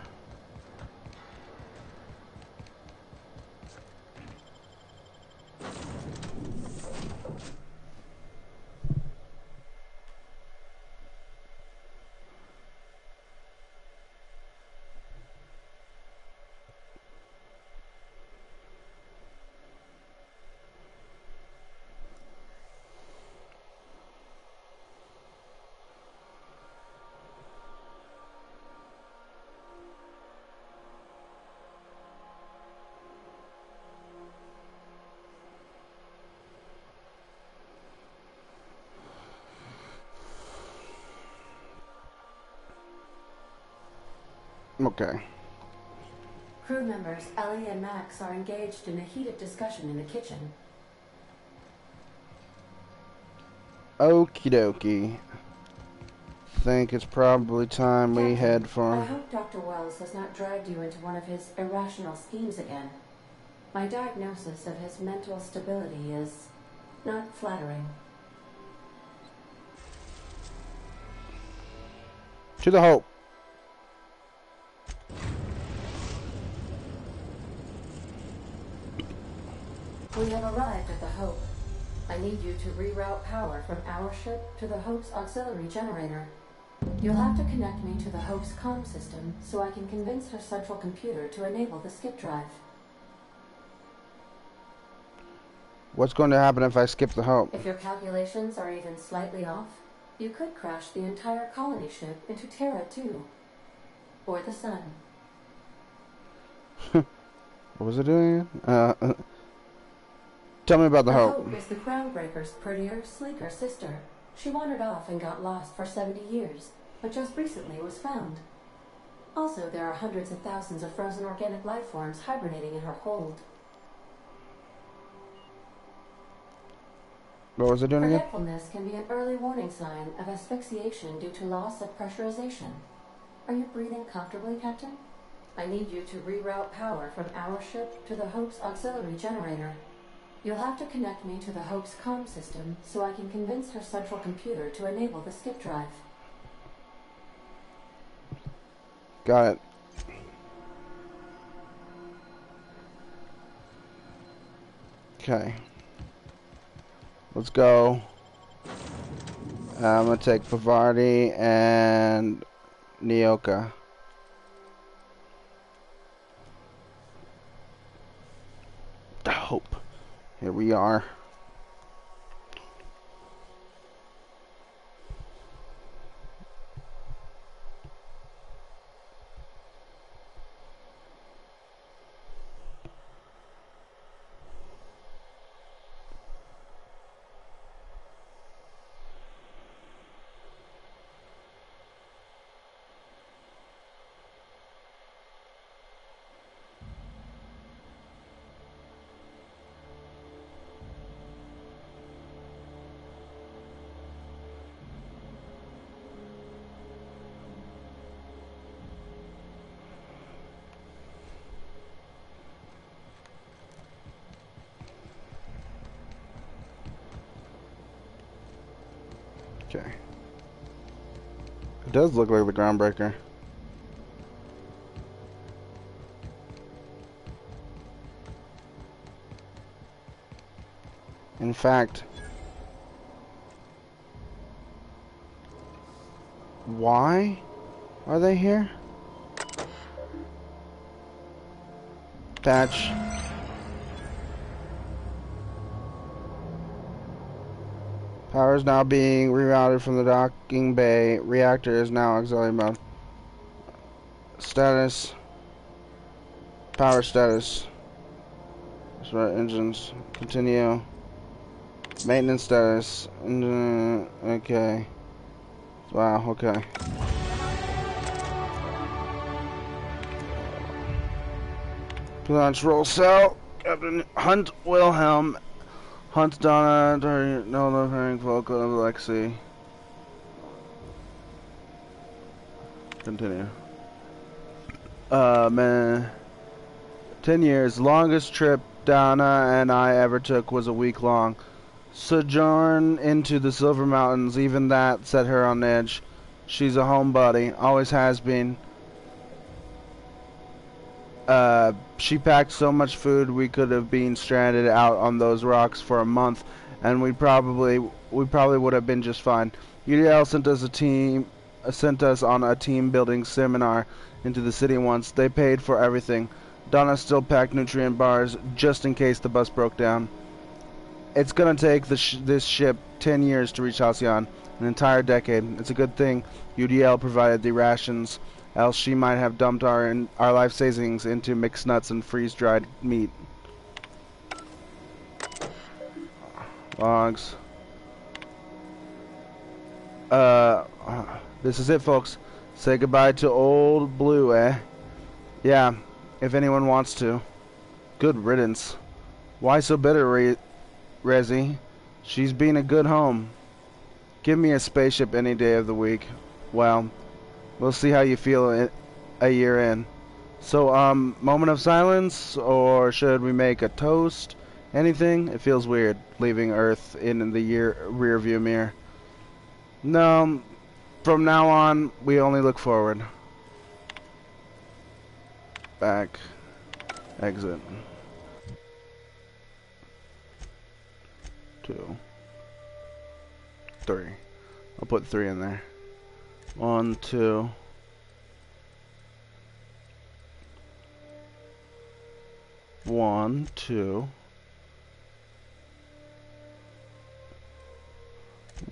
Okay. Crew members Ellie and Max are engaged in a heated discussion in the kitchen. Okie dokie. Think it's probably time we head for... I hope Dr. Wells has not dragged you into one of his irrational schemes again. My diagnosis of his mental stability is not flattering. To the Hope. We have arrived at the Hope. I need you to reroute power from our ship to the Hope's auxiliary generator. You'll have to connect me to the Hope's comm system so I can convince her central computer to enable the skip drive. What's going to happen if I skip the Hope? If your calculations are even slightly off, you could crash the entire colony ship into Terra 2. Or the Sun. What was it doing? Tell me about the Hope. The Hope is the Groundbreaker's prettier, sleeker sister. She wandered off and got lost for 70 years, but just recently was found. Also, there are hundreds of thousands of frozen organic life forms hibernating in her hold. What was it doing again? Forgetfulness can be an early warning sign of asphyxiation due to loss of pressurization. Are you breathing comfortably, Captain? I need you to reroute power from our ship to the Hope's auxiliary generator. You'll have to connect me to the Hope's comm system so I can convince her central computer to enable the skip drive. Got it. Okay. Let's go. I'm gonna take Pavarti and Nyoka. The Hope. Here we are. Okay. It does look like the Groundbreaker. In fact, why are they here? Patch. Power is now being rerouted from the docking bay. Reactor is now auxiliary mode. Status. Power status. Start engines. Continue. Maintenance status. Okay. Wow, okay. Launch roll cell. Captain Hunt Wilhelm. Hunt Donna, no repairing Volca of Lexi. Continue. Man. 10 years. Longest trip Donna and I ever took was a week long. Sojourn into the Silver Mountains, even that set her on edge. She's a homebody, always has been. She packed so much food we could have been stranded out on those rocks for a month, and we probably would have been just fine. UDL sent us on a team building seminar into the city once. They paid for everything. Donna still packed nutrient bars just in case the bus broke down. It's gonna take this ship 10 years to reach Halcyon, an entire decade. It's a good thing UDL provided the rations, else she might have dumped our life savings into mixed nuts and freeze-dried meat. Logs. This is it, folks. Say goodbye to old Blue, eh? Yeah, if anyone wants to. Good riddance. Why so bitter, Resi? She's been a good home. Give me a spaceship any day of the week. Well, we'll see how you feel a year in. So, moment of silence, or should we make a toast? Anything? It feels weird leaving Earth in the rear view mirror. No, from now on, we only look forward. Back. Exit. 2, 3. I'll put 3 in there. 1, 2. 1, 2.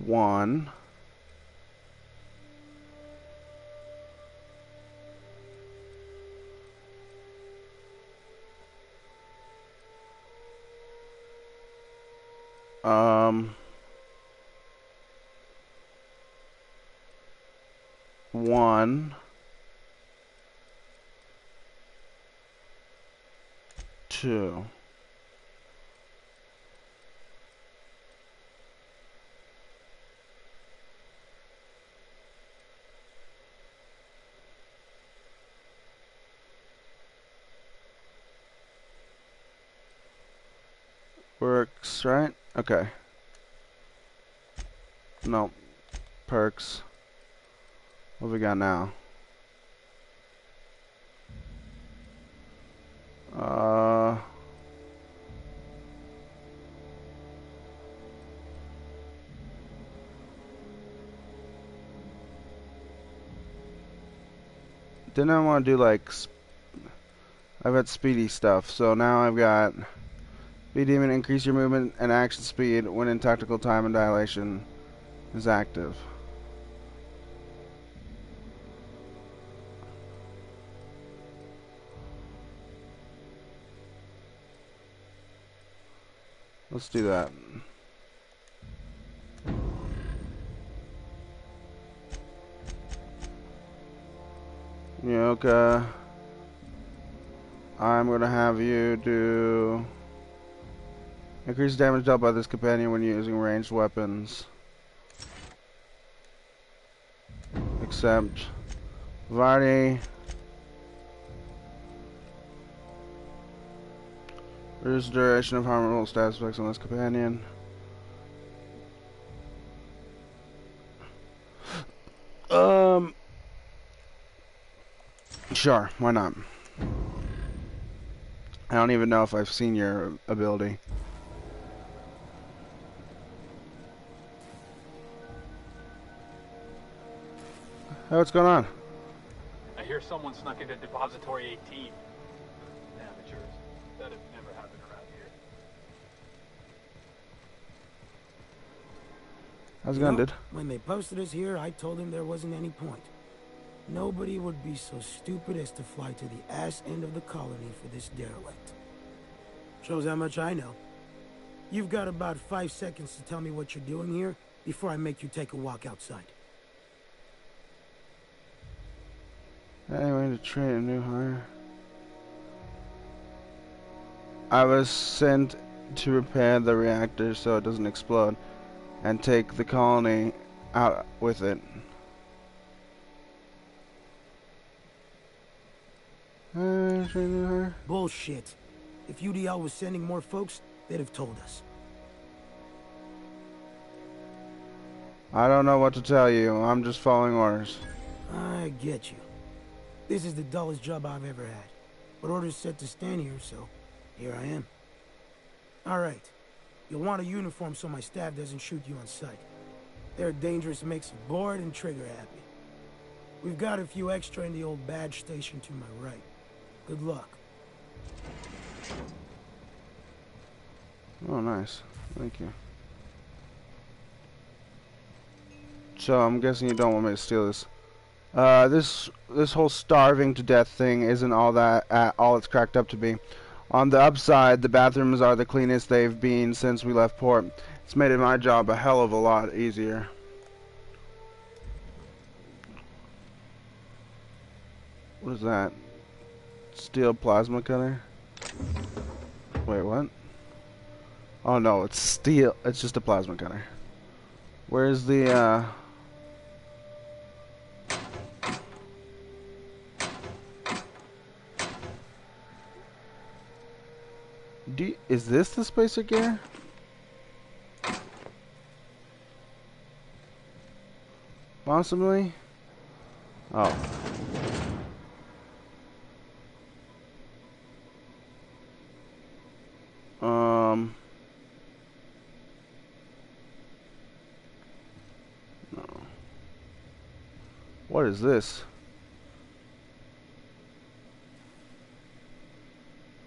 1. One, 2. Works, right? Okay. No. Perks. What have we got now? Didn't I want to do like I've got speedy stuff, so now I've got Speed Demon, increase your movement and action speed when in tactical time and dilation is active. Let's do that. Yoka, I'm gonna have you do increase damage dealt by this companion when using ranged weapons. Except Vardy. Reduce the duration of harmful status effects on this companion. Sure, why not? I don't even know if I've seen your ability. Hey, what's going on? I hear someone snuck into Depository 18. Amateurs. That have never happened around here. How's it going, dude? When they posted us here, I told them there wasn't any point. Nobody would be so stupid as to fly to the ass end of the colony for this derelict. Shows how much I know. You've got about 5 seconds to tell me what you're doing here before I make you take a walk outside. Anyway, to train a new hire. I was sent to repair the reactor so it doesn't explode and take the colony out with it. Bullshit. If UDL was sending more folks, they'd have told us. I don't know what to tell you. I'm just following orders. I get you. This is the dullest job I've ever had. But orders said to stand here, so here I am. Alright. You'll want a uniform so my staff doesn't shoot you on sight. They're a dangerous mix of bored and trigger happy. We've got a few extra in the old badge station to my right. Good luck. Oh, nice. Thank you. So, I'm guessing you don't want me to steal this. This whole starving to death thing isn't all it's cracked up to be. On the upside, the bathrooms are the cleanest they've been since we left port. It's made my job a hell of a lot easier. What is that? Steel plasma cutter? Wait, what? Oh no, it's steel. It's just a plasma cutter. Where's the Is this the spacer gear? Possibly? Oh. No. What is this?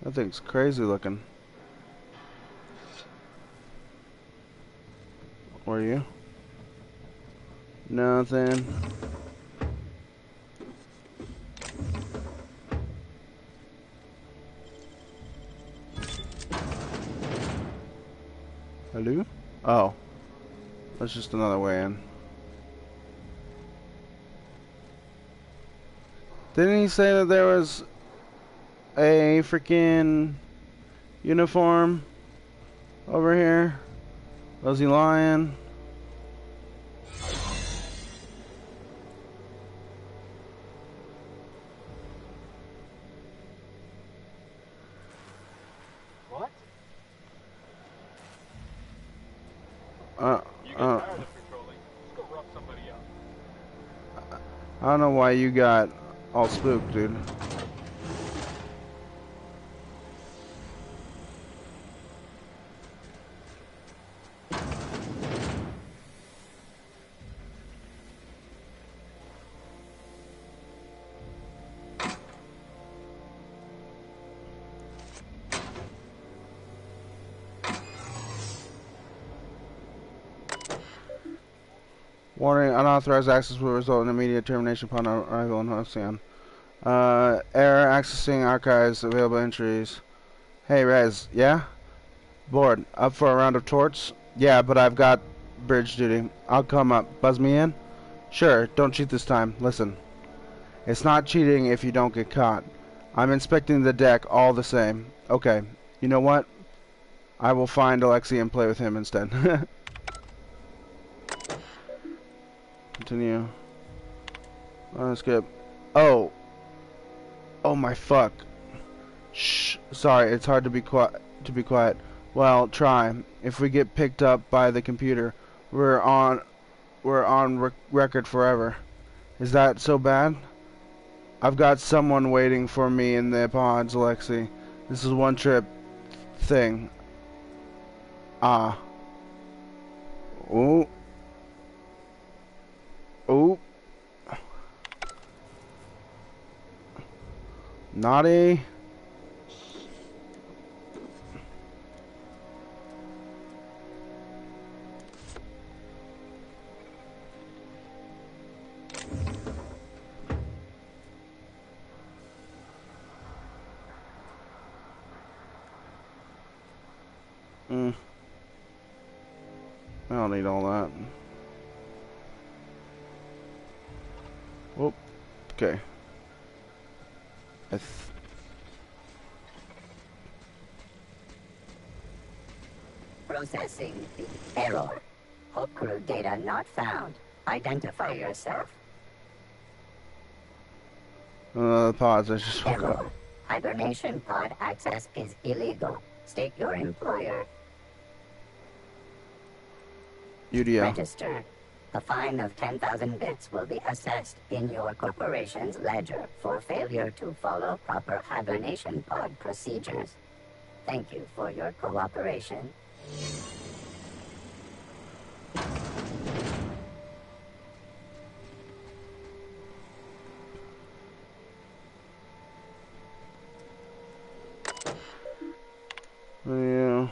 That thing's crazy looking. Were you? Nothing. Hello? Oh. That's just another way in. Didn't he say that there was a freaking uniform over here? Was he lying? What? I don't know why you got all spooked, dude. Warning, unauthorized access will result in immediate termination upon arrival in Halcyon. Error accessing archives, available entries. Hey, Rez, yeah? Bored. Up for a round of torts? Yeah, but I've got bridge duty. I'll come up. Buzz me in? Sure, don't cheat this time. Listen. It's not cheating if you don't get caught. I'm inspecting the deck all the same. Okay, you know what? I will find Alexei and play with him instead. Continue. Skip. Oh. Oh my fuck. Shh. Sorry, it's hard to be quiet. Well, try. If we get picked up by the computer, we're on record forever. Is that so bad? I've got someone waiting for me in the pods, Alexei. This is one trip thing. Ah. Ooh. Ooh. Naughty. I don't need all that. Whoop. Okay. Processing the error. Hulk crew data not found. Identify yourself. Pods, I just woke Error. up. Hibernation pod access is illegal. State your employer. UDL. Register. A fine of 10,000 bits will be assessed in your corporation's ledger for failure to follow proper hibernation pod procedures. Thank you for your cooperation. Yeah.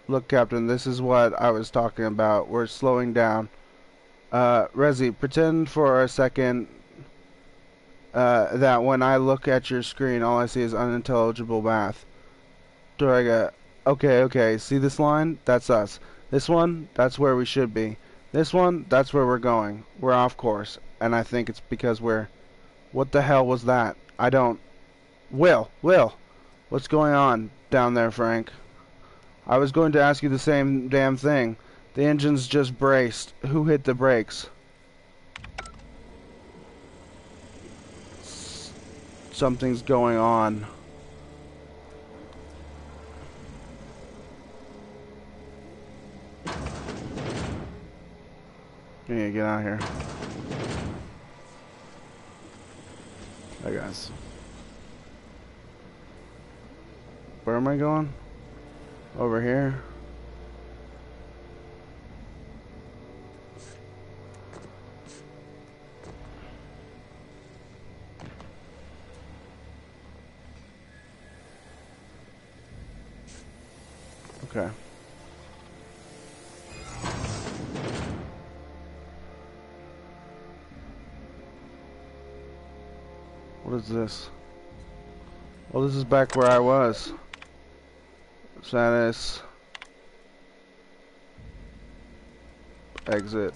Look, Captain, this is what I was talking about. We're slowing down. Rezi, pretend for a second that when I look at your screen, all I see is unintelligible math. Dorega, okay, see this line? That's us. This one, that's where we should be. This one, that's where we're going. We're off course. And I think it's because we're... What the hell was that? I don't... Will! What's going on down there, Frank? I was going to ask you the same damn thing. The engines just braced. Who hit the brakes? Something's going on. Yeah, get out of here. Hey guys. Where am I going? Over here. Okay. What is this? Well, this is back where I was. Status. Exit.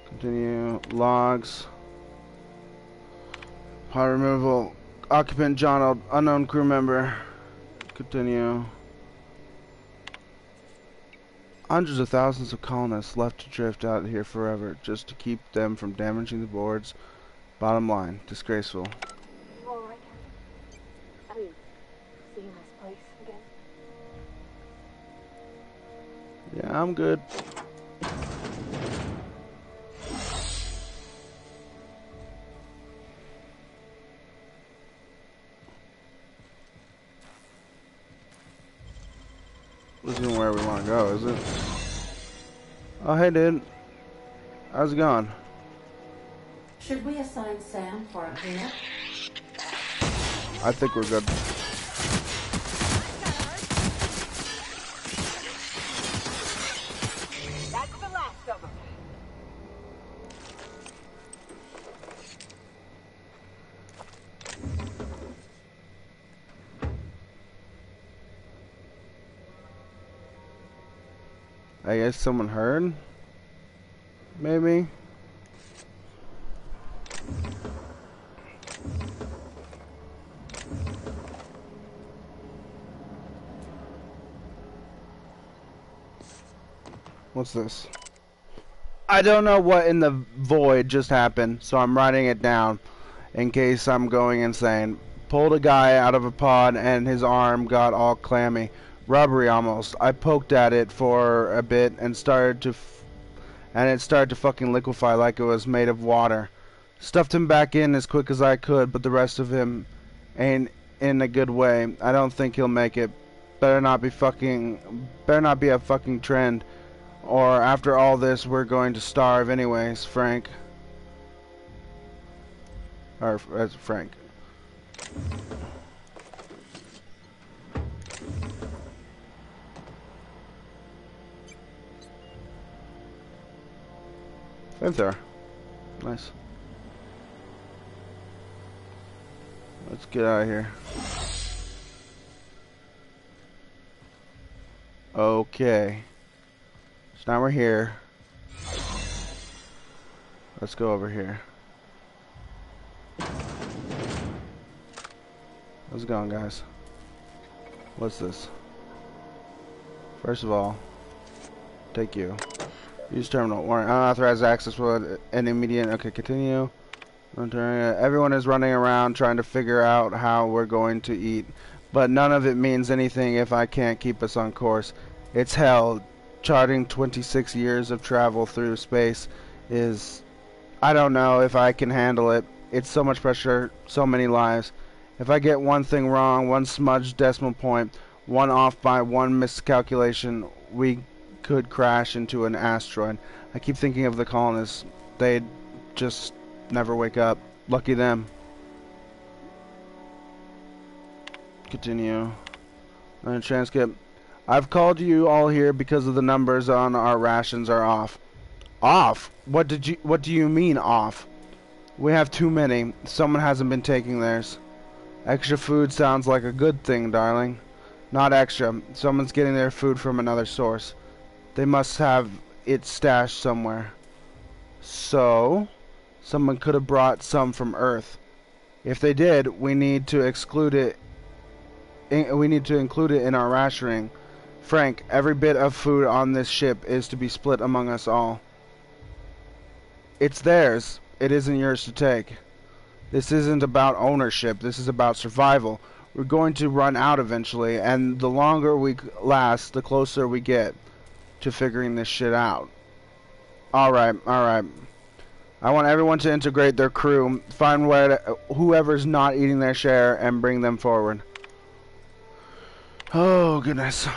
Continue. Logs. Pod removal. Occupant John, unknown crew member. Continue. Hundreds of thousands of colonists left to drift out here forever, just to keep them from damaging the boards. Bottom line, disgraceful. You alright, Captain? Have you seen this place again? Yeah, I'm good. This isn't where we want to go, is it? Oh, hey, dude. How's it going? Should we assign Sam for a cleanup? I think we're good. That's the last of them. I guess someone heard? Maybe? What's this? I don't know what in the void just happened, so I'm writing it down in case I'm going insane. Pulled a guy out of a pod and his arm got all clammy. Rubbery almost. I poked at it for a bit and it started to fucking liquefy like it was made of water. Stuffed him back in as quick as I could, but the rest of him ain't in a good way. I don't think he'll make it. Better not be a fucking trend. Or after all this, we're going to starve anyways, Frank. Or, Frank. Flamethrower. Nice. Let's get out of here. Okay. So now we're here. Let's go over here. How's it going, guys? What's this? First of all, take you. Use terminal. Warning. Unauthorized access with an immediate. Okay, continue. Everyone is running around trying to figure out how we're going to eat, but none of it means anything if I can't keep us on course. It's hell. Charting 26 years of travel through space is... I don't know if I can handle it. It's so much pressure, so many lives. If I get one thing wrong, one smudged decimal point, one off by one miscalculation, we could crash into an asteroid. I keep thinking of the colonists. They'd just never wake up. Lucky them. Continue. Transcript. I've called you all here because of the numbers on our rations are off. Off? What do you mean off? We have too many. Someone hasn't been taking theirs. Extra food sounds like a good thing, darling. Not extra. Someone's getting their food from another source. They must have it stashed somewhere. So, someone could have brought some from Earth. If they did, we need to exclude it. We need to include it in our rationing. Frank, every bit of food on this ship is to be split among us all. It's theirs. It isn't yours to take. This isn't about ownership. This is about survival. We're going to run out eventually, and the longer we last, the closer we get to figuring this shit out. Alright, alright. I want everyone to integrate their crew, find whoever's not eating their share, and bring them forward. Oh, goodness.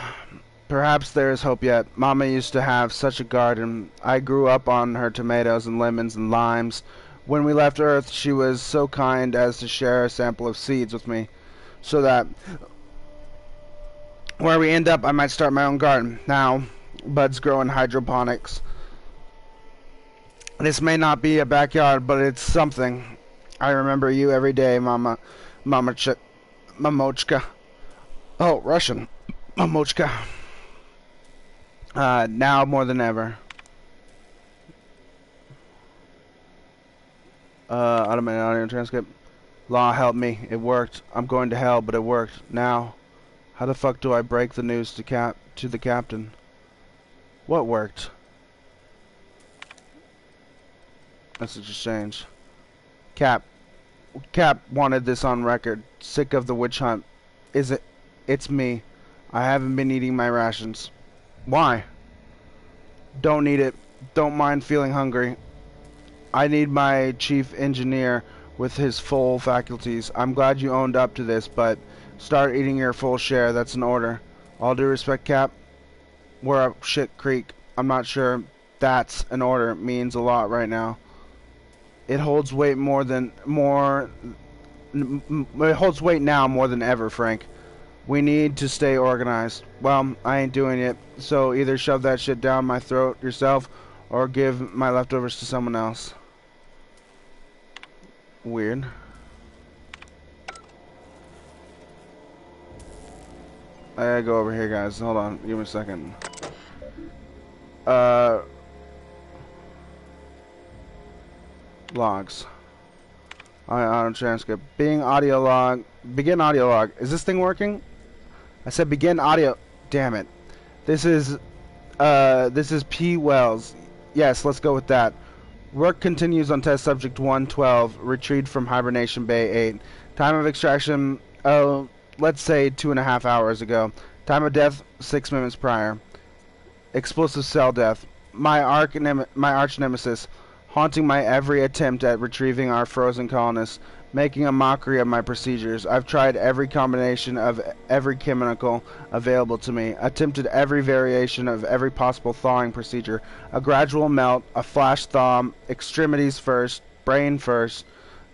Perhaps there is hope yet. Mama used to have such a garden. I grew up on her tomatoes and lemons and limes. When we left Earth, she was so kind as to share a sample of seeds with me, so that where we end up, I might start my own garden. Now, buds grow in hydroponics. This may not be a backyard, but it's something. I remember you every day, Mamochka. Oh, Russian. Mamochka. Now more than ever. Automated audio transcript. Law, help me. It worked. I'm going to hell, but it worked. Now, how the fuck do I break the news to the captain? What worked? Message exchange. Cap wanted this on record. Sick of the witch hunt. It's me. I haven't been eating my rations. Why? Don't need it. Don't mind feeling hungry. I need my chief engineer with his full faculties. I'm glad you owned up to this, but start eating your full share. That's an order. All due respect, Cap. We're up shit creek. I'm not sure that's an order means a lot right now. It holds weight it holds weight now more than ever, Frank. We need to stay organized. Well, I ain't doing it, so either shove that shit down my throat yourself or give my leftovers to someone else. Weird. I gotta go over here, guys. Hold on. Give me a second. Logs. Audio transcript. Begin audio log. Is this thing working? I said begin audio. Damn it. This is P. Wells. Yes, let's go with that. Work continues on test subject 112, retrieved from hibernation bay 8. Time of extraction, let's say 2.5 hours ago. Time of death, 6 minutes prior. Explosive cell death. My arch nemesis, haunting my every attempt at retrieving our frozen colonists, making a mockery of my procedures. I've tried every combination of every chemical available to me, attempted every variation of every possible thawing procedure, a gradual melt, a flash thaw, extremities first, brain first.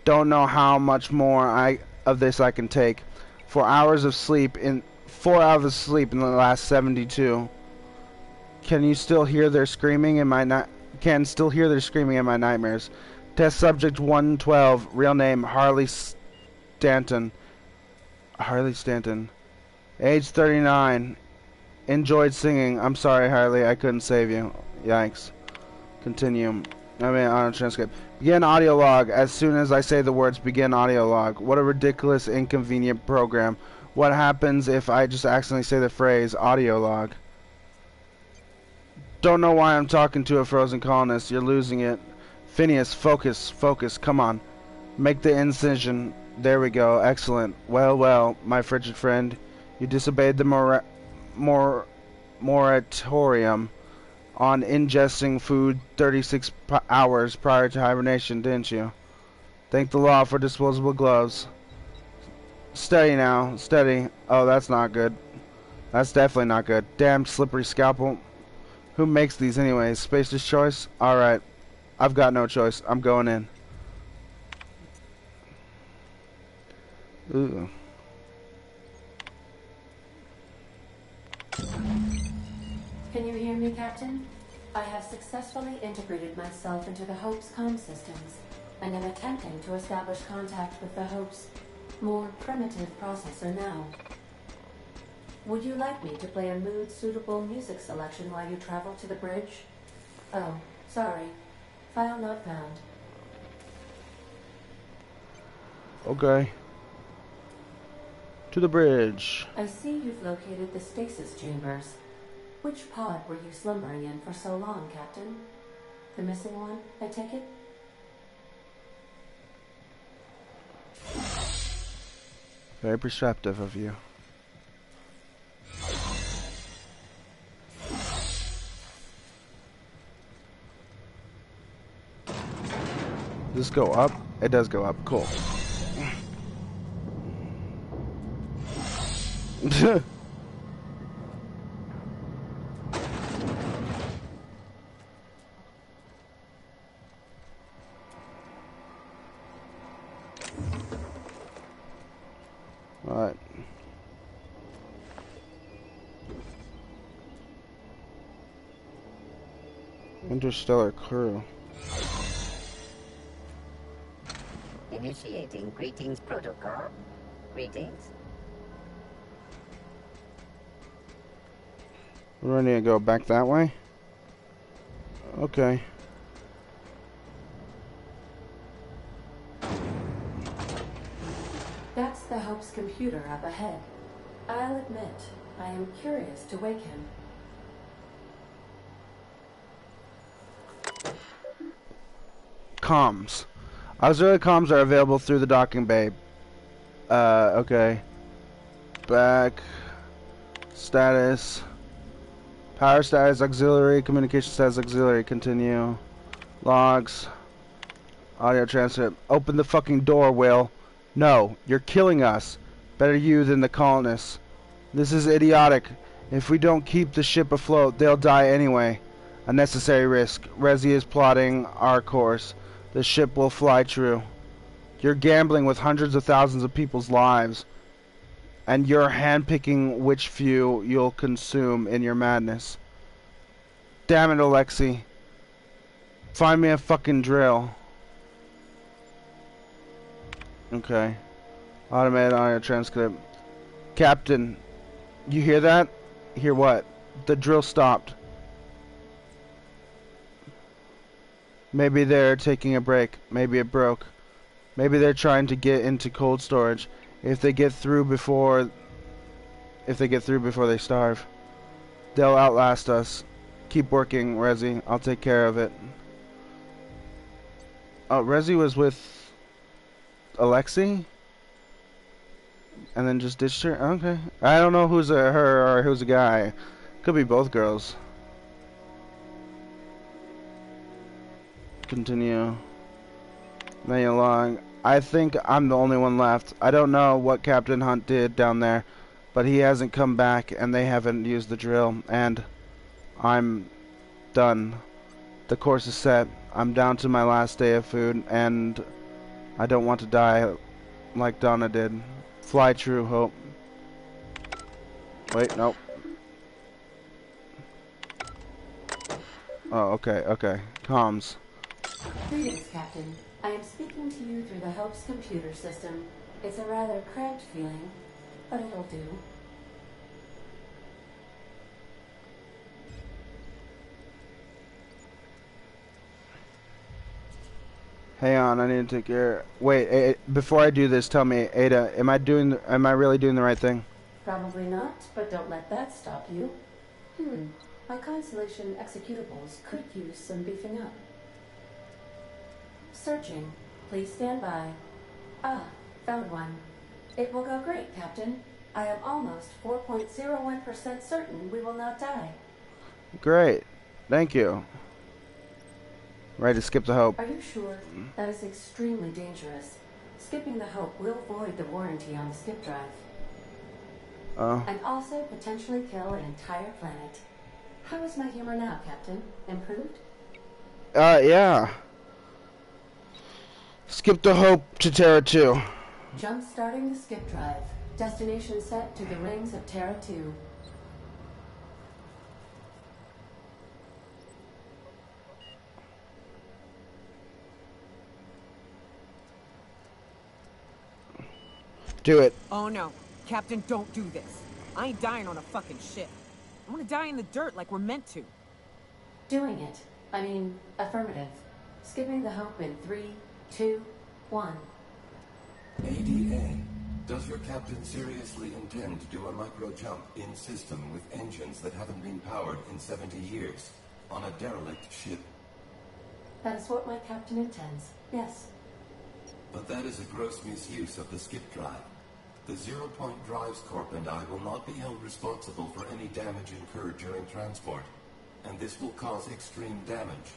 Don't know how much more of this I can take. 4 hours of sleep in the last 72. Can still hear their screaming in my nightmares. Test subject 112, real name Harley Stanton. Age 39. Enjoyed singing. I'm sorry, Harley, I couldn't save you. Yikes. Continue. On a transcript. Begin audio log. As soon as I say the words begin audio log. What a ridiculous, inconvenient program. What happens if I just accidentally say the phrase audio log? Don't know why I'm talking to a frozen colonist. You're losing it. Phineas, focus, come on. Make the incision. There we go. Excellent. Well, my frigid friend. You disobeyed the moratorium on ingesting food 36 hours prior to hibernation, didn't you? Thank the law for disposable gloves. Steady now. Steady. Oh, that's not good. That's definitely not good. Damn slippery scalpel. Who makes these anyways? Spacer's choice? Alright. I've got no choice. I'm going in. Ooh. Can you hear me, Captain? I have successfully integrated myself into the Hope's comm systems, and am attempting to establish contact with the Hope's more primitive processor now. Would you like me to play a mood-suitable music selection while you travel to the bridge? Oh, sorry. File not found. Okay. To the bridge. I see you've located the stasis chambers. Which pod were you slumbering in for so long, Captain? The missing one, I take it? Very perceptive of you. Does this go up? It does go up. Cool. Alright. Interstellar crew. Initiating greetings protocol. Greetings. We're ready to go back that way? Okay. That's the Hope's computer up ahead. I'll admit, I am curious to wake him. Comms. Auxiliary comms are available through the docking bay. Okay. Back. Status. Power status, auxiliary. Communication status, auxiliary. Continue. Logs. Audio transcript. Open the fucking door, Will. No, you're killing us. Better you than the colonists. This is idiotic. If we don't keep the ship afloat, they'll die anyway. A necessary risk. Resi is plotting our course. The ship will fly true. You're gambling with hundreds of thousands of people's lives. And you're handpicking which few you'll consume in your madness. Damn it, Alexei. Find me a fucking drill. Okay. Automated audio transcript. Captain, you hear that? Hear what? The drill stopped. Maybe they're taking a break. Maybe it broke. Maybe they're trying to get into cold storage. If they get through before they starve, they'll outlast us. Keep working, Resi. I'll take care of it. Oh, Resi was with Alexei? And then just ditched her? Okay. I don't know who's a her or who's a guy. Could be both girls. Continue. Laying along. I think I'm the only one left. I don't know what Captain Hunt did down there, but he hasn't come back and they haven't used the drill, and I'm done. The course is set. I'm down to my last day of food, and I don't want to die like Donna did. Fly true, Hope. Wait, nope. Oh, okay, okay. Comms. Greetings, Captain. I am speaking to you through the Hope's computer system. It's a rather cramped feeling, but it'll do. Hang on, I need to take care. Wait, before I do this, tell me, Ada, am I really doing the right thing? Probably not, but don't let that stop you. My Constellation executables could use some beefing up. Searching. Please stand by. Ah, found one. It will go great, Captain. I am almost 4.01% certain we will not die. Great. Thank you. Ready to skip the Hope. Are you sure? That is extremely dangerous. Skipping the Hope will void the warranty on the skip drive. Oh. And also potentially kill an entire planet. How is my humor now, Captain? Improved? Yeah. Skip the Hope to Terra 2. Jump starting the skip drive. Destination set to the rings of Terra 2. Do it. Oh no. Captain, don't do this. I ain't dying on a fucking ship. I want to die in the dirt like we're meant to. Doing it. I mean, affirmative. Skipping the Hope in 3, 2, 1. ADA, does your captain seriously intend to do a micro-jump in system with engines that haven't been powered in 70 years on a derelict ship? That is what my captain intends, yes. But that is a gross misuse of the skip drive. The Zero Point Drives Corp and I will not be held responsible for any damage incurred during transport, and this will cause extreme damage.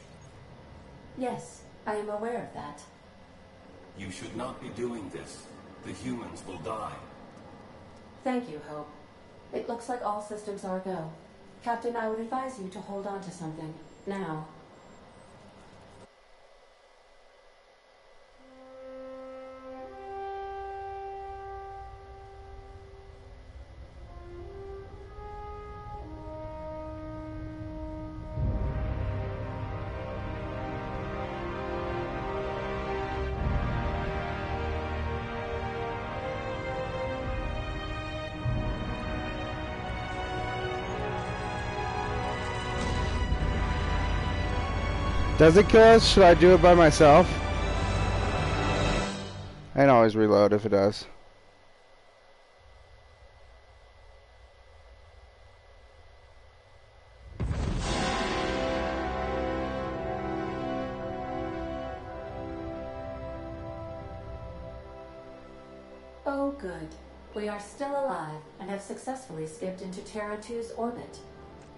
Yes, I am aware of that. You should not be doing this. The humans will die. Thank you, Hope. It looks like all systems are go. Captain, I would advise you to hold on to something. Now. Does it kill us? Should I do it by myself? I can always reload if it does. Oh, good. We are still alive and have successfully skipped into Terra 2's orbit.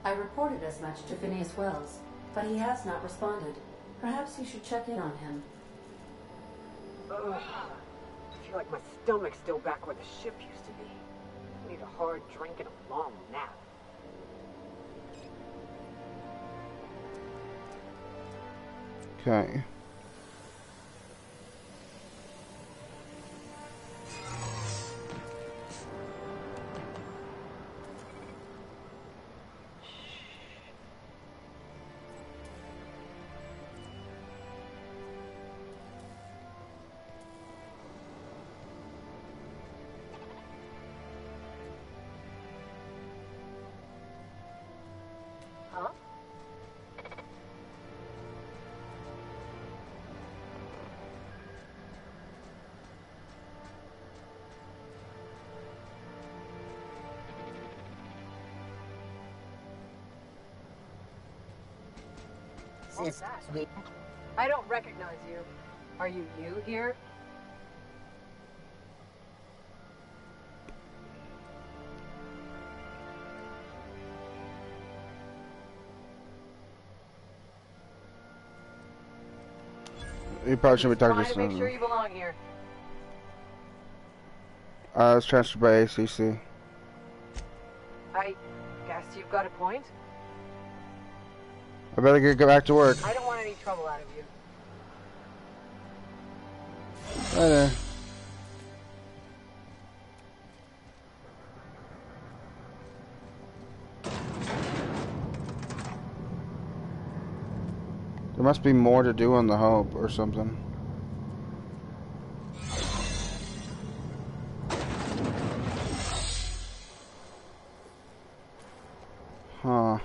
I reported as much to Phineas Wells, but he has not responded. Perhaps you should check in on him. Ugh. I feel like my stomach's still back where the ship used to be. I need a hard drink and a long nap. Okay. Huh? What's that? Sweet. I don't recognize you. Are you new here? You probably shouldn't be talking Trying to make sure you belong here. I was transferred by ACC. I guess you've got a point. I better get back to work. I don't want any trouble out of you. Hi there. There must be more to do on the Hope or something. Huh.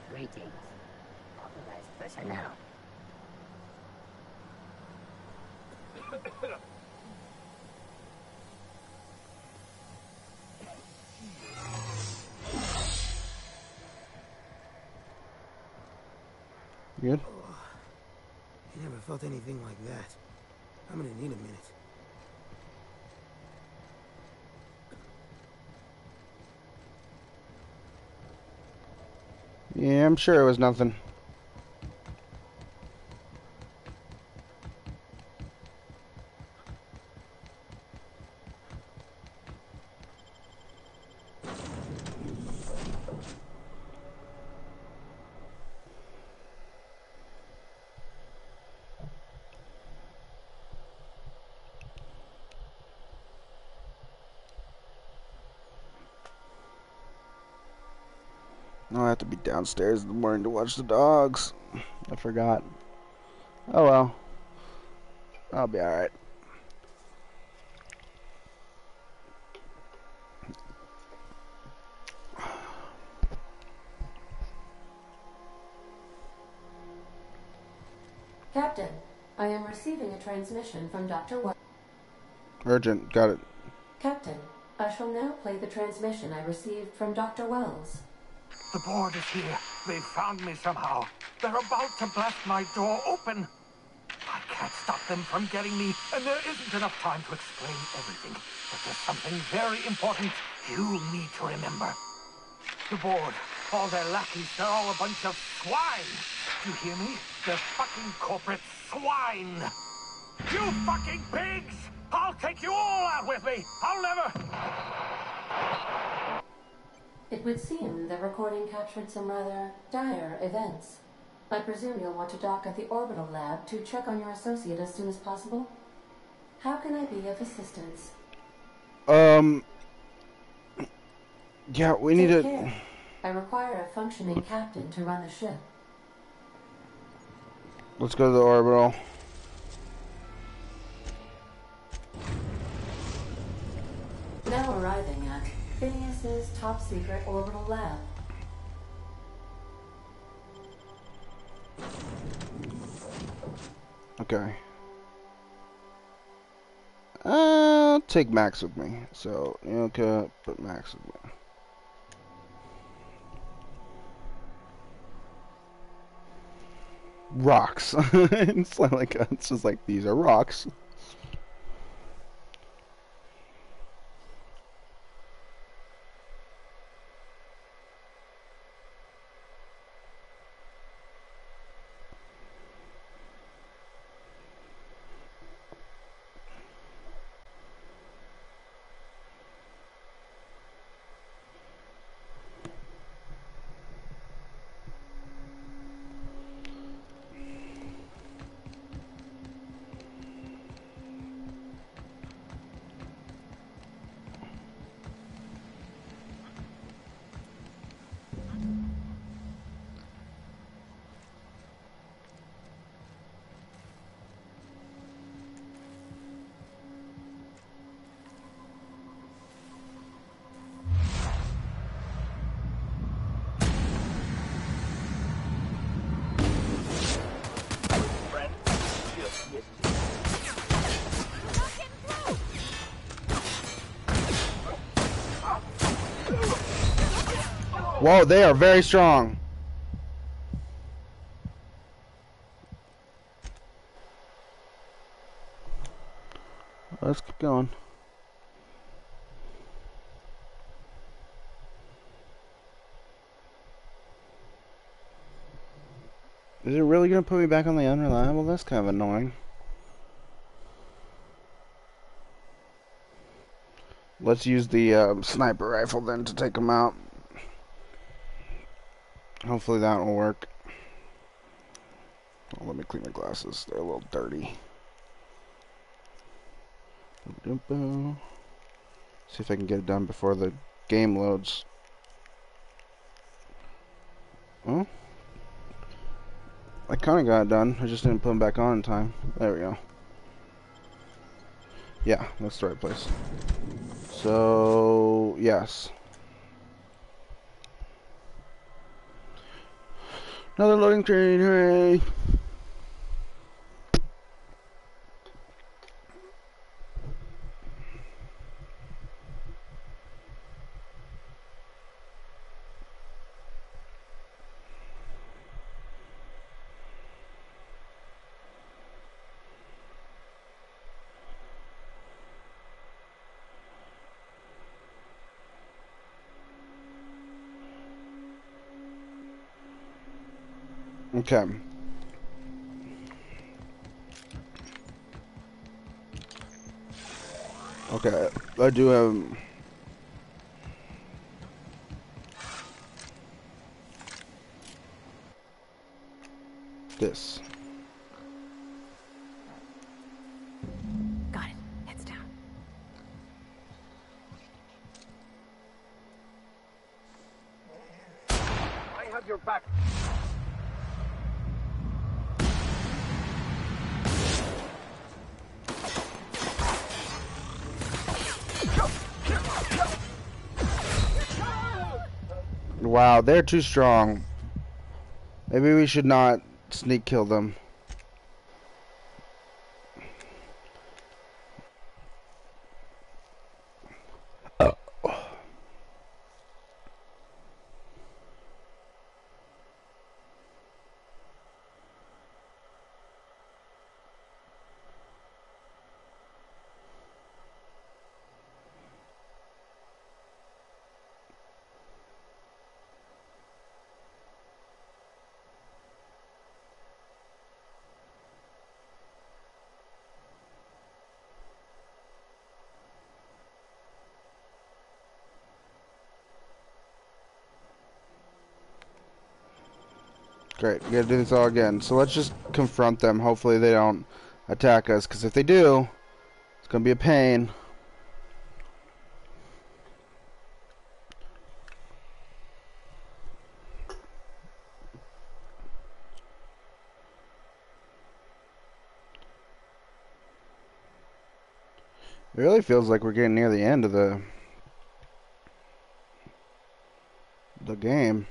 Greetings. Authorized personnel. You good? I never felt anything like that. I'm gonna need a minute. Yeah, I'm sure it was nothing. I'll have to be downstairs in the morning to watch the dogs. I forgot. Oh well. I'll be alright. Captain, I am receiving a transmission from Dr. Wells. Urgent. Got it. Captain, I shall now play the transmission I received from Dr. Wells. The board is here. They've found me somehow. They're about to blast my door open. I can't stop them from getting me, and there isn't enough time to explain everything. But there's something very important you need to remember. The board, all their lackeys, they're all a bunch of swine. Do you hear me? They're fucking corporate swine. You fucking pigs! I'll take you all out with me! I'll never... It would seem the recording captured some rather dire events. I presume you'll want to dock at the orbital lab to check on your associate as soon as possible. How can I be of assistance? Yeah, we need to... Care. I require a functioning captain to run the ship. Let's go to the orbital. Now arriving at Phineas's top secret orbital lab. Okay. I'll take Max with me. So, okay, put Max with me. Rocks. It's like it's just like these are rocks. Whoa, they are very strong. Let's keep going. Is it really going to put me back on the unreliable? That's kind of annoying. Let's use the sniper rifle then to take them out. Hopefully that will work. Oh, let me clean my glasses. They're a little dirty. See if I can get it done before the game loads. Well, I kind of got it done. I just didn't put them back on in time. There we go. Yeah, that's the right place. So, yes. Another loading train, hooray! Okay. Okay, I do have... this. Got it. Heads down. I have your back. Wow, they're too strong. Maybe we should not sneak kill them. Great, we gotta do this all again. So let's just confront them. Hopefully they don't attack us, because if they do, it's gonna be a pain. It really feels like we're getting near the end of the game.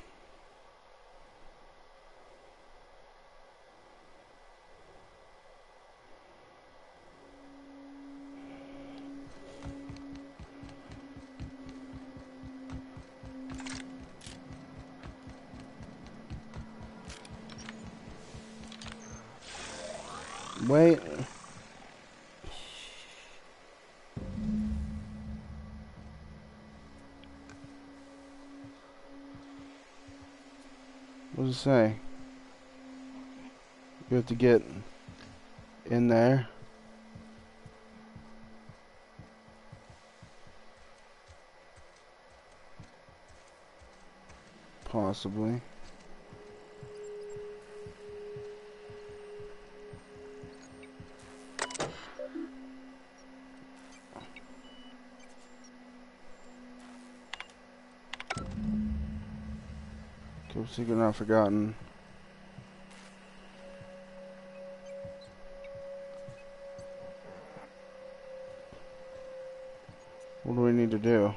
Wait. What does it say? You have to get in there. Possibly. Keep seeking not forgotten. What do we need to do?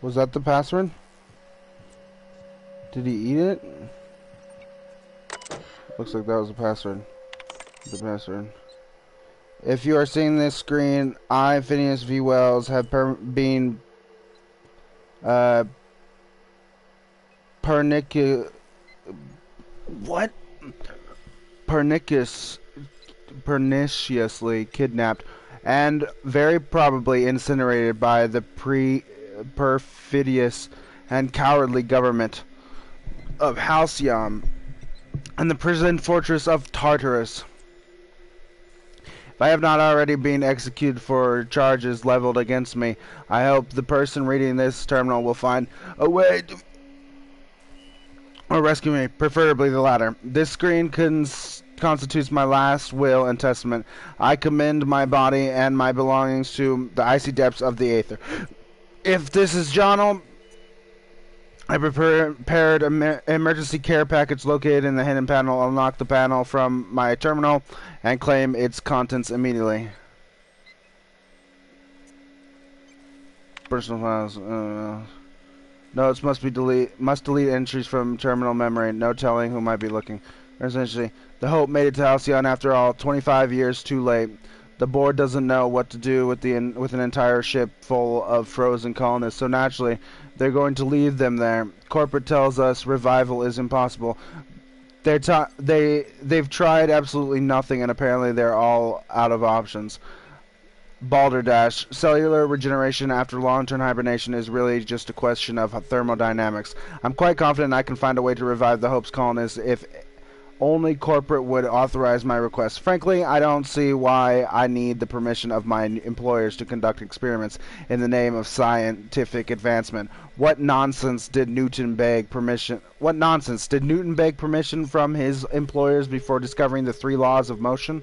Was that the password? Did he eat it? Looks like that was the password. The password. If you are seeing this screen, I, Phineas V. Wells, have been perniciously kidnapped and very probably incinerated by the perfidious and cowardly government of Halcyon and the prison fortress of Tartarus. If I have not already been executed for charges leveled against me, I hope the person reading this terminal will find a way to rescue me, preferably the latter. This screen constitutes my last will and testament. I commend my body and my belongings to the icy depths of the aether. If this is John'l, I prepared an emergency care package located in the hidden panel. Unlock the panel from my terminal and claim its contents immediately. Personal files. Notes must delete entries from terminal memory. No telling who might be looking. Essentially, the Hope made it to Halcyon after all. 25 years too late. The board doesn't know what to do with an entire ship full of frozen colonists, so naturally, they're going to leave them there. Corporate tells us revival is impossible. They've tried absolutely nothing, and apparently they're all out of options. Balderdash. Cellular regeneration after long-term hibernation is really just a question of thermodynamics. I'm quite confident I can find a way to revive the Hope's colonists if only corporate would authorize my request. Frankly, I don't see why I need the permission of my employers to conduct experiments in the name of scientific advancement. What nonsense did Newton beg permission? What nonsense did Newton beg permission from his employers before discovering the 3 laws of motion?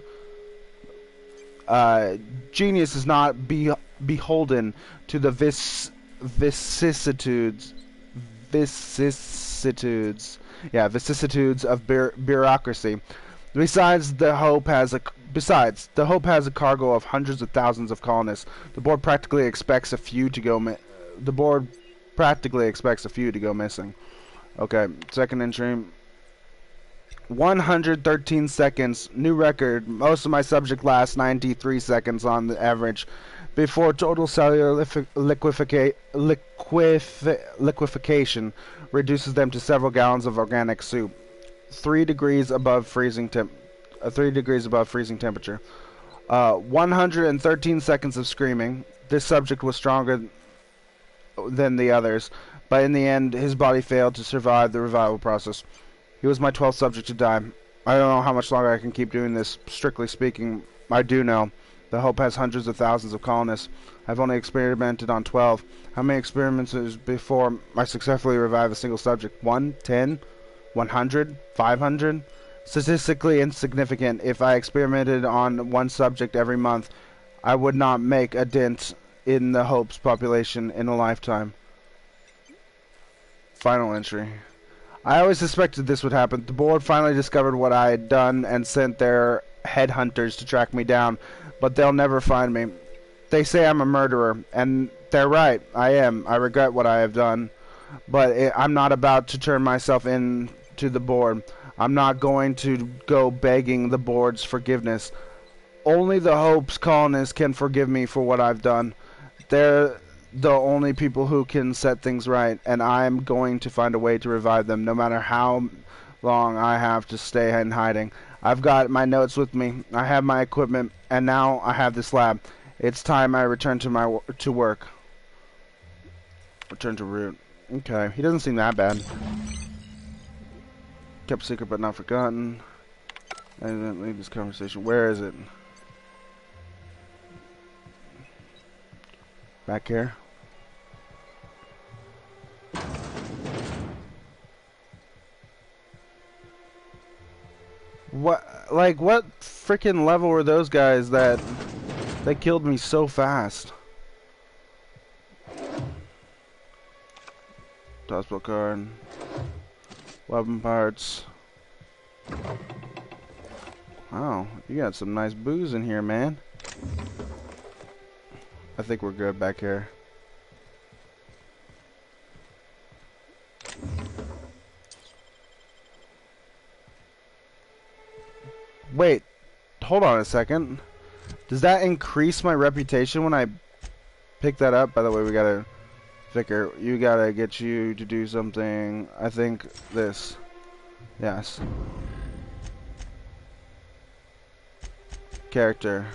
Genius is not beholden to the vicissitudes of bureaucracy. Besides, the Hope has a cargo of hundreds of thousands of colonists. The board practically expects a few to go missing. Okay, second entry. 113 seconds, new record. Most of my subject lasts 93 seconds on the average before total cellular liquefaction reduces them to several gallons of organic soup. 3 degrees above freezing temperature. 113 seconds of screaming. This subject was stronger than the others, but in the end his body failed to survive the revival process. He was my 12th subject to die. I don't know how much longer I can keep doing this. Strictly speaking, I do know The Hope has hundreds of thousands of colonists. I've only experimented on 12. How many experiments before I successfully revive a single subject? 1? 10? 100? 500? Statistically insignificant. If I experimented on one subject every month, I would not make a dent in the Hope's population in a lifetime. Final entry. I always suspected this would happen. The board finally discovered what I had done and sent their headhunters to track me down, but they'll never find me. They say I'm a murderer, and they're right. I am. I regret what I have done, but I'm not about to turn myself in to the board. I'm not going to go begging the board's forgiveness. Only the Hope's colonists can forgive me for what I've done. They're the only people who can set things right, and I'm going to find a way to revive them, no matter how long I have to stay in hiding. I've got my notes with me, I have my equipment, and now I have this lab. It's time I return to work. Return to root. Okay, he doesn't seem that bad. Kept secret but not forgotten. I didn't leave this conversation. Where is it? Back here. What freaking level were those guys that they killed me so fast? Hospital card. Weapon parts. Wow, you got some nice booze in here, man. I think we're good back here. Wait, hold on a second. Does that increase my reputation when I pick that up? By the way, we gotta... Vicar, you gotta get you to do something. I think this. Yes. Character.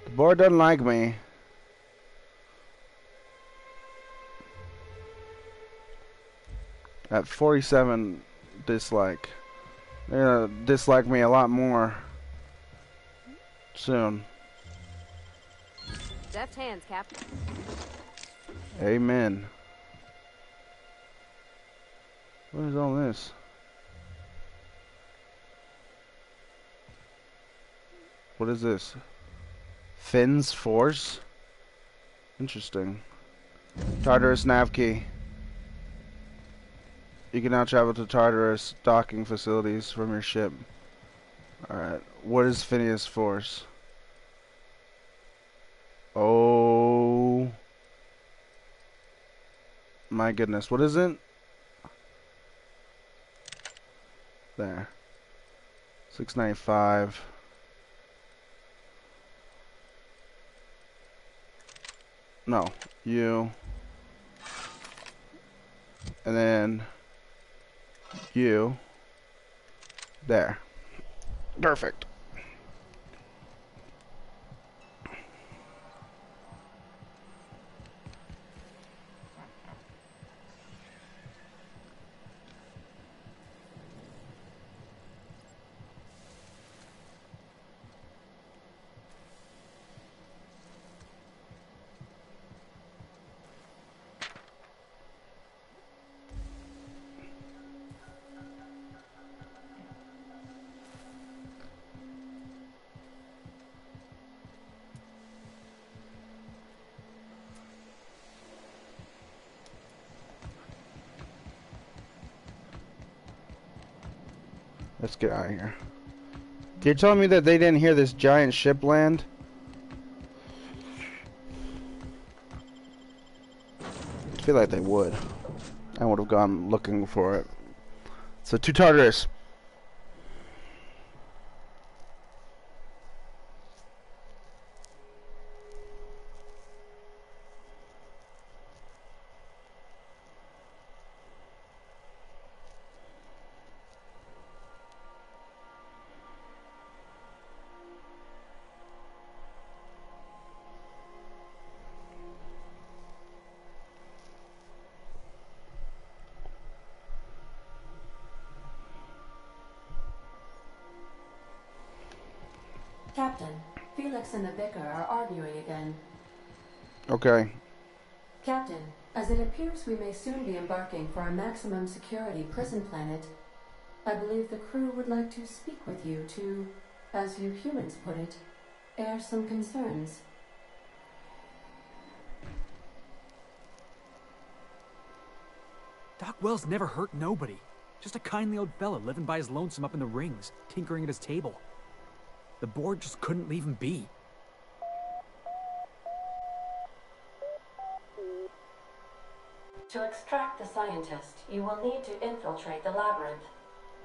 The board doesn't like me. At 47 dislike. They're gonna dislike me a lot more soon. Deft hands, Captain. Amen. What is all this? What is this? Finn's Force? Interesting. Tartarus nav key. You can now travel to Tartarus docking facilities from your ship. Alright. What is Phineas Force? Oh my goodness. What is it? There. 695. No. You. And then you. There. Perfect. Let's get out of here. You're telling me that they didn't hear this giant ship land? I feel like they would. I would have gone looking for it. So, to Tartarus. Captain, Felix and the Vicar are arguing again. Okay. Captain, as it appears we may soon be embarking for our maximum security prison planet, I believe the crew would like to speak with you to, as you humans put it, air some concerns. Doc Wells never hurt nobody. Just a kindly old fella living by his lonesome up in the rings, tinkering at his table. The board just couldn't leave him be. To extract the scientist, you will need to infiltrate the labyrinth.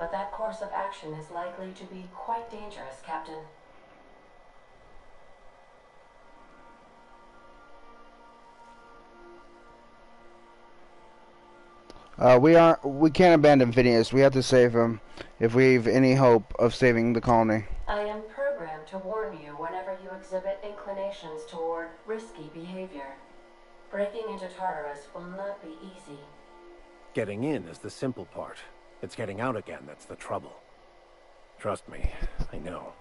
But that course of action is likely to be quite dangerous, Captain. We can't abandon Phineas. We have to save him if we've any hope of saving the colony. I am programmed to warn you whenever you exhibit inclinations toward risky behavior. Breaking into Tartarus will not be easy. Getting in is the simple part. It's getting out again that's the trouble. Trust me, I know.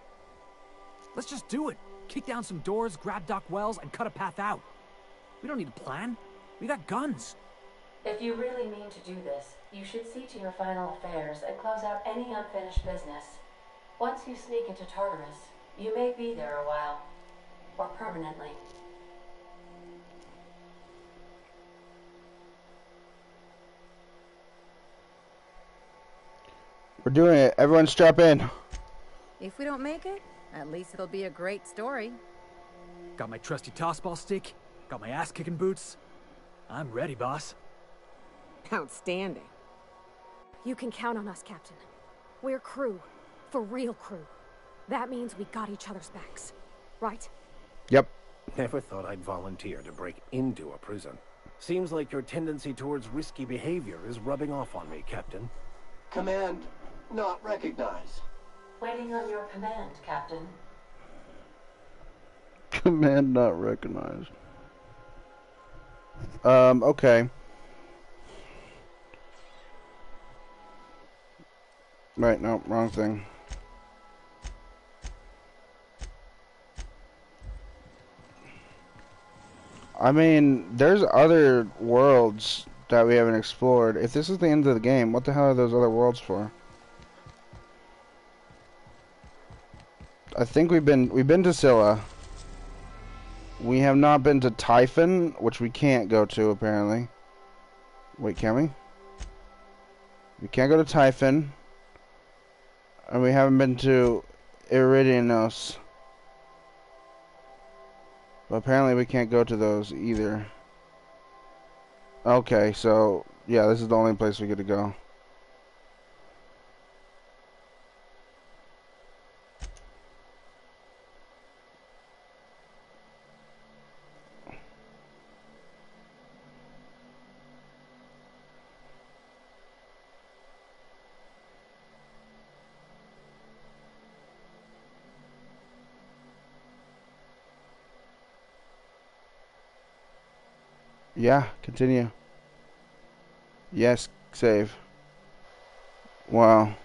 Let's just do it. Kick down some doors, grab Doc Wells, and cut a path out. We don't need a plan. We got guns. If you really mean to do this, you should see to your final affairs and close out any unfinished business. Once you sneak into Tartarus, you may be there a while. Or permanently. We're doing it. Everyone strap in. If we don't make it, at least it'll be a great story. Got my trusty tossball stick. Got my ass-kicking boots. I'm ready, boss. Outstanding. You can count on us, Captain. We're crew. For real crew. That means we got each other's backs. Right? Yep. Never thought I'd volunteer to break into a prison. Seems like your tendency towards risky behavior is rubbing off on me, Captain. Command not recognized. Waiting on your command, Captain. Command not recognized. Okay. Right, no, wrong thing. I mean, there's other worlds that we haven't explored. If this is the end of the game, what the hell are those other worlds for? I think we've been to Scylla. We have not been to Typhon, which we can't go to apparently. Wait, can we? We can't go to Typhon. And we haven't been to Iridianos. But apparently we can't go to those either. Okay, so yeah, this is the only place we get to go. Yeah, continue. Yes, save. Wow.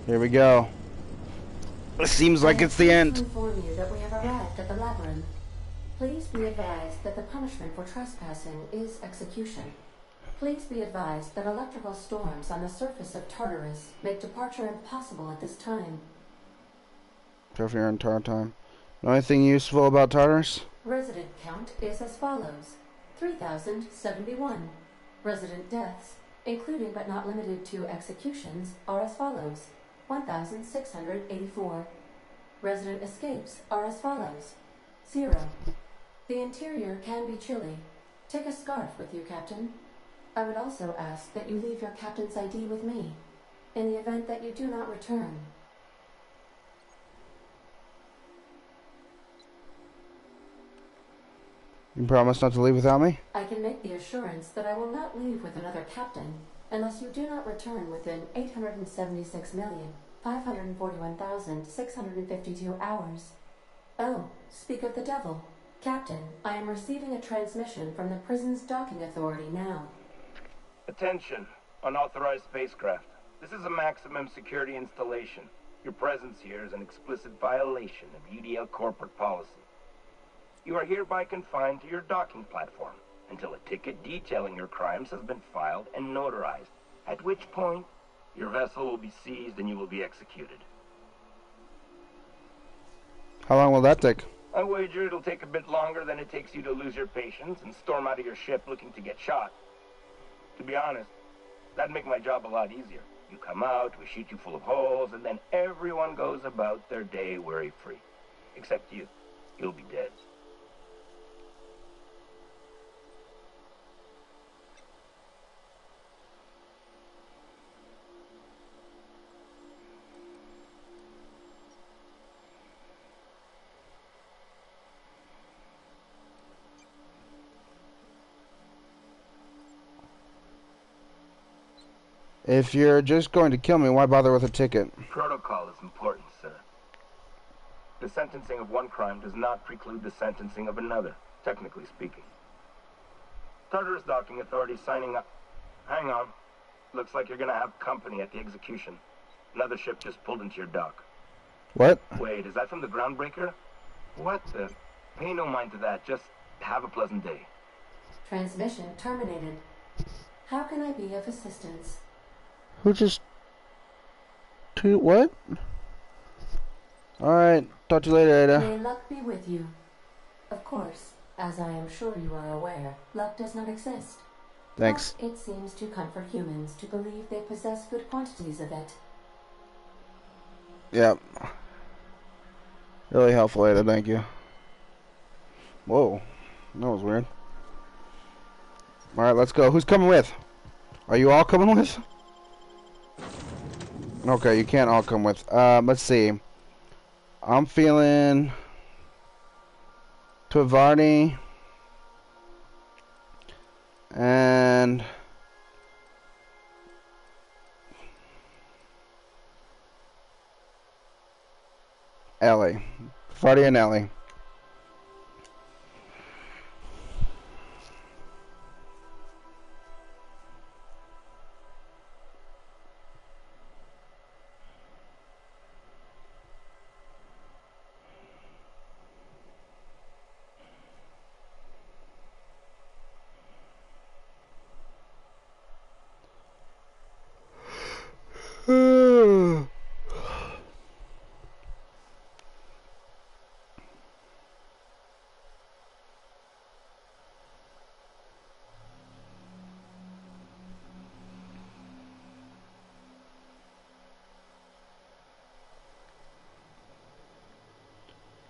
Here we go. It seems like it's the end. I inform you that we have arrived at the labyrinth. Please be advised that the punishment for trespassing is execution. Please be advised that electrical storms on the surface of Tartarus make departure impossible at this time. Careful your entire time. The only thing useful about Tartarus? Resident count is as follows. 3,071. Resident deaths, including but not limited to executions, are as follows. 1,684. Resident escapes are as follows. 0. The interior can be chilly. Take a scarf with you, Captain. I would also ask that you leave your captain's ID with me, in the event that you do not return. You promise not to leave without me? I can make the assurance that I will not leave with another captain, unless you do not return within 876,541,652 hours. Oh, speak of the devil. Captain, I am receiving a transmission from the prison's docking authority now. Attention. Unauthorized spacecraft. This is a maximum security installation. Your presence here is an explicit violation of UDL corporate policy. You are hereby confined to your docking platform until a ticket detailing your crimes has been filed and notarized, at which point your vessel will be seized and you will be executed. How long will that take? I wager it'll take a bit longer than it takes you to lose your patience and storm out of your ship looking to get shot. To be honest, that'd make my job a lot easier. You come out, we shoot you full of holes, and then everyone goes about their day worry-free. Except you. You'll be dead. If you're just going to kill me, why bother with a ticket? Protocol is important, sir. The sentencing of one crime does not preclude the sentencing of another, technically speaking. Tartarus docking authorities signing up. Hang on. Looks like you're gonna have company at the execution. Another ship just pulled into your dock. What? Wait, is that from the Groundbreaker? What the? Pay no mind to that. Just have a pleasant day. Transmission terminated. How can I be of assistance? Who just... What? Alright, talk to you later, Ada. May luck be with you. Of course, as I am sure you are aware, luck does not exist. Thanks. But it seems to comfort humans to believe they possess good quantities of it. Yep. Really helpful, Ada, thank you. Whoa, that was weird. Alright, let's go. Who's coming with? Are you all coming with? Okay, you can't all come with. Let's see. I'm feeling Twavardi and Ellie. Twavardi and Ellie.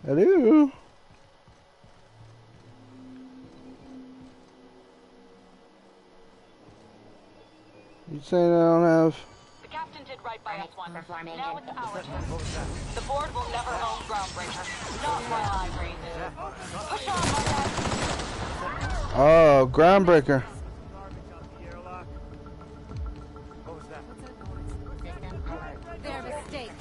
Hello. You saying I don't have... The captain did right by us once. Now it's our turn. The board will never own Groundbreaker. Not while I raise it. Push on, my guys. Oh, Groundbreaker. Their mistake.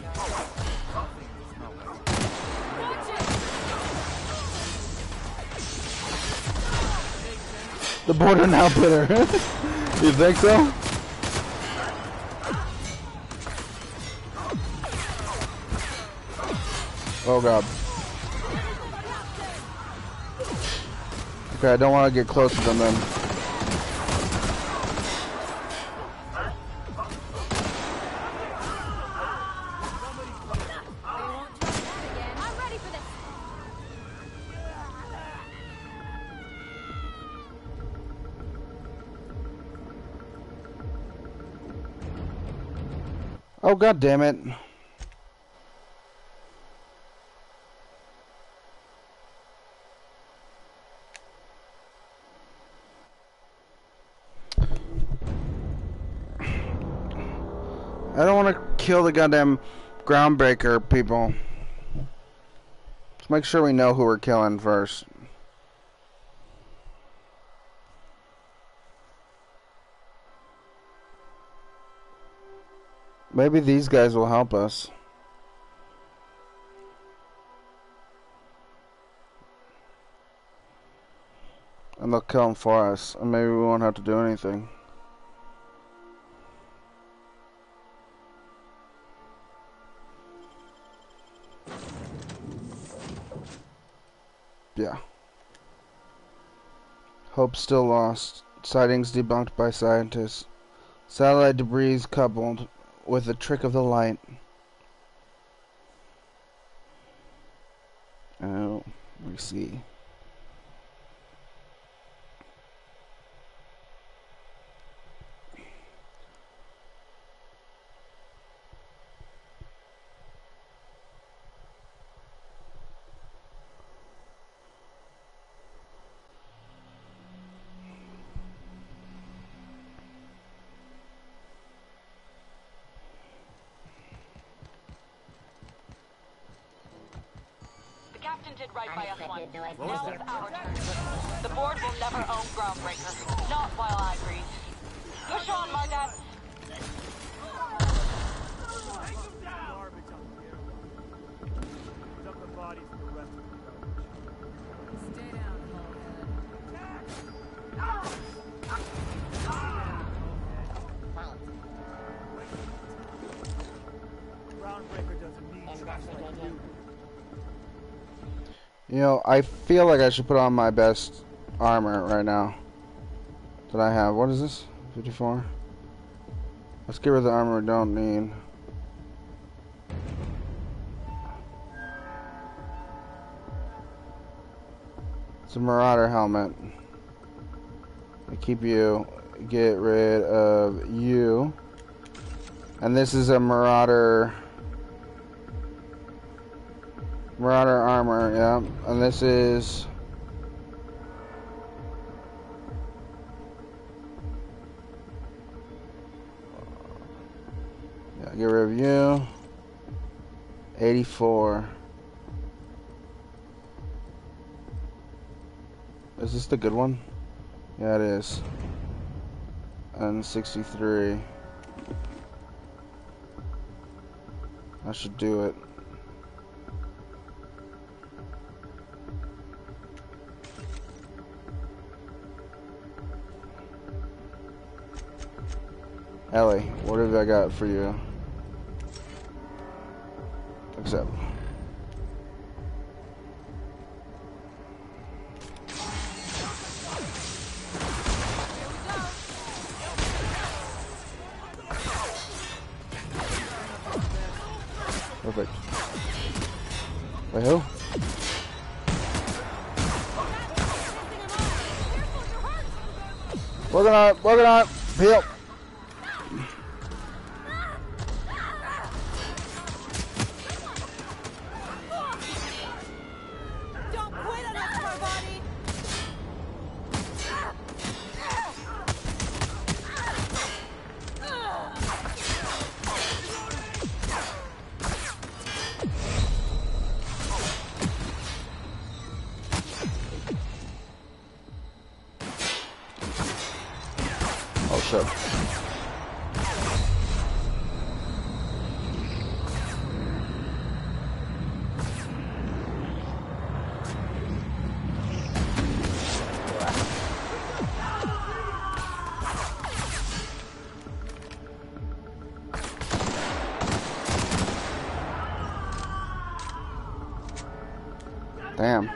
The border now put her. You think so? Oh god. Okay, I don't want to get close to them then. Oh god damn it. I don't want to kill the goddamn Groundbreaker people. Let's make sure we know who we're killing first. Maybe these guys will help us. And they'll kill them for us. And maybe we won't have to do anything. Yeah. Hope still lost. Sightings debunked by scientists. Satellite debris coupled with the trick of the light. Oh, we see. Did right by us once. Now it's our turn. The board will never own Groundbreaker. Not while I breathe. Push on, Margat. Dump the bodies for the rest of the Stay down, Groundbreaker doesn't need trash like you. You know, I feel like I should put on my best armor right now that I have. What is this? 54? Let's get rid of the armor we don't need. It's a Marauder helmet. I keep you. Get rid of you. And this is a Marauder armor, yeah. And this is get rid of you. 84. Is this the good one? Yeah, it is. And 63. I should do it. Ellie, what have I got for you? Accept. Perfect. Wait, who? Working on it. Heal. Oh shit. Damn.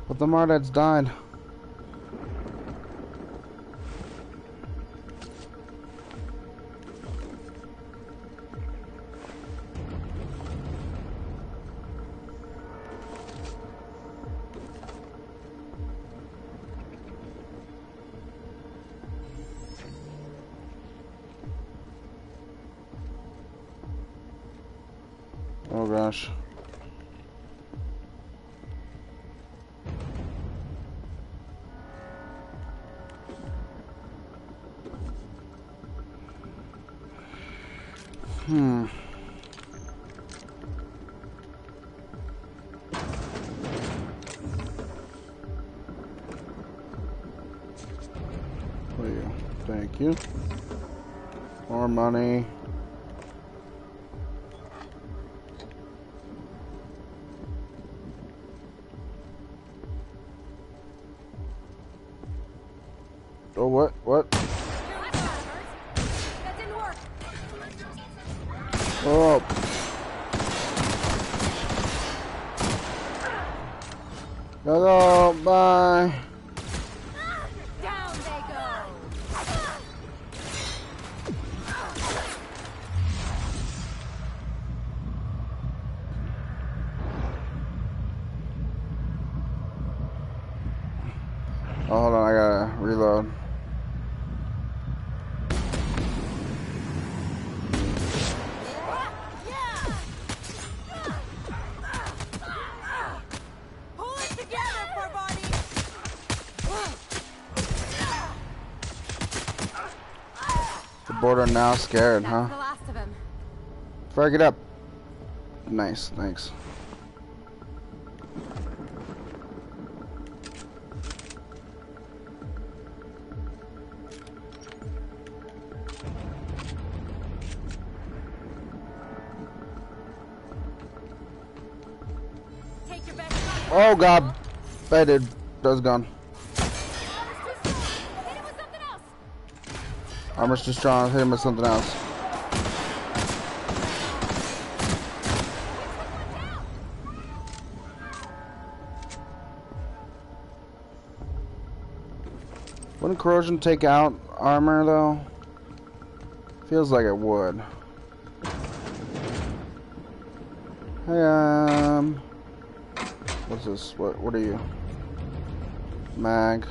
But the Marauder's died. Oh gosh. For you. Thank you. More money. Oh, what? What? That didn't work. Oh. Hello, bye. Down they go. Oh, hold on, I gotta reload. Pull it together, poor body. The border now scared, huh? That's the last of him. Frag it up. Nice, thanks. Take your best. Oh god. I did. That's gone. Armor's too strong. Hit him with something else. Wouldn't corrosion take out armor though? Feels like it would. Hey, what's this? What are you? Mag.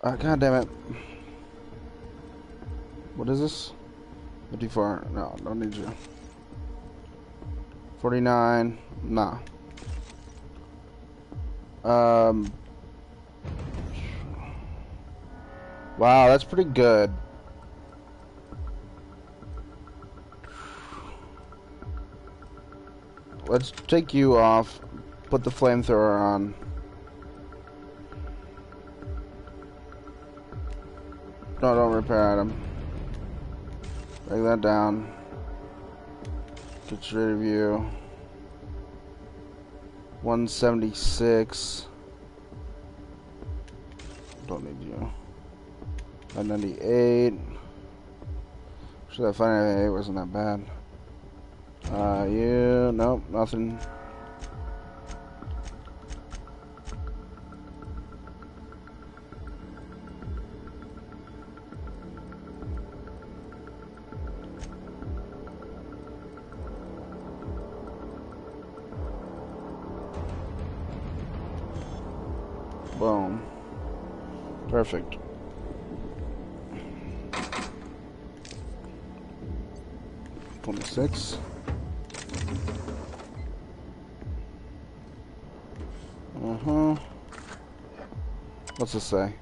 God damn it. What is this? 54. No, don't need you. 49. Nah. Wow, that's pretty good. Let's take you off. Put the flamethrower on. No, don't repair item. Break that down. Get rid of you. 176. Don't need you. 598. Sure, that 598 wasn't that bad. You, nope, nothing. Boom. Perfect. $26. What's this say?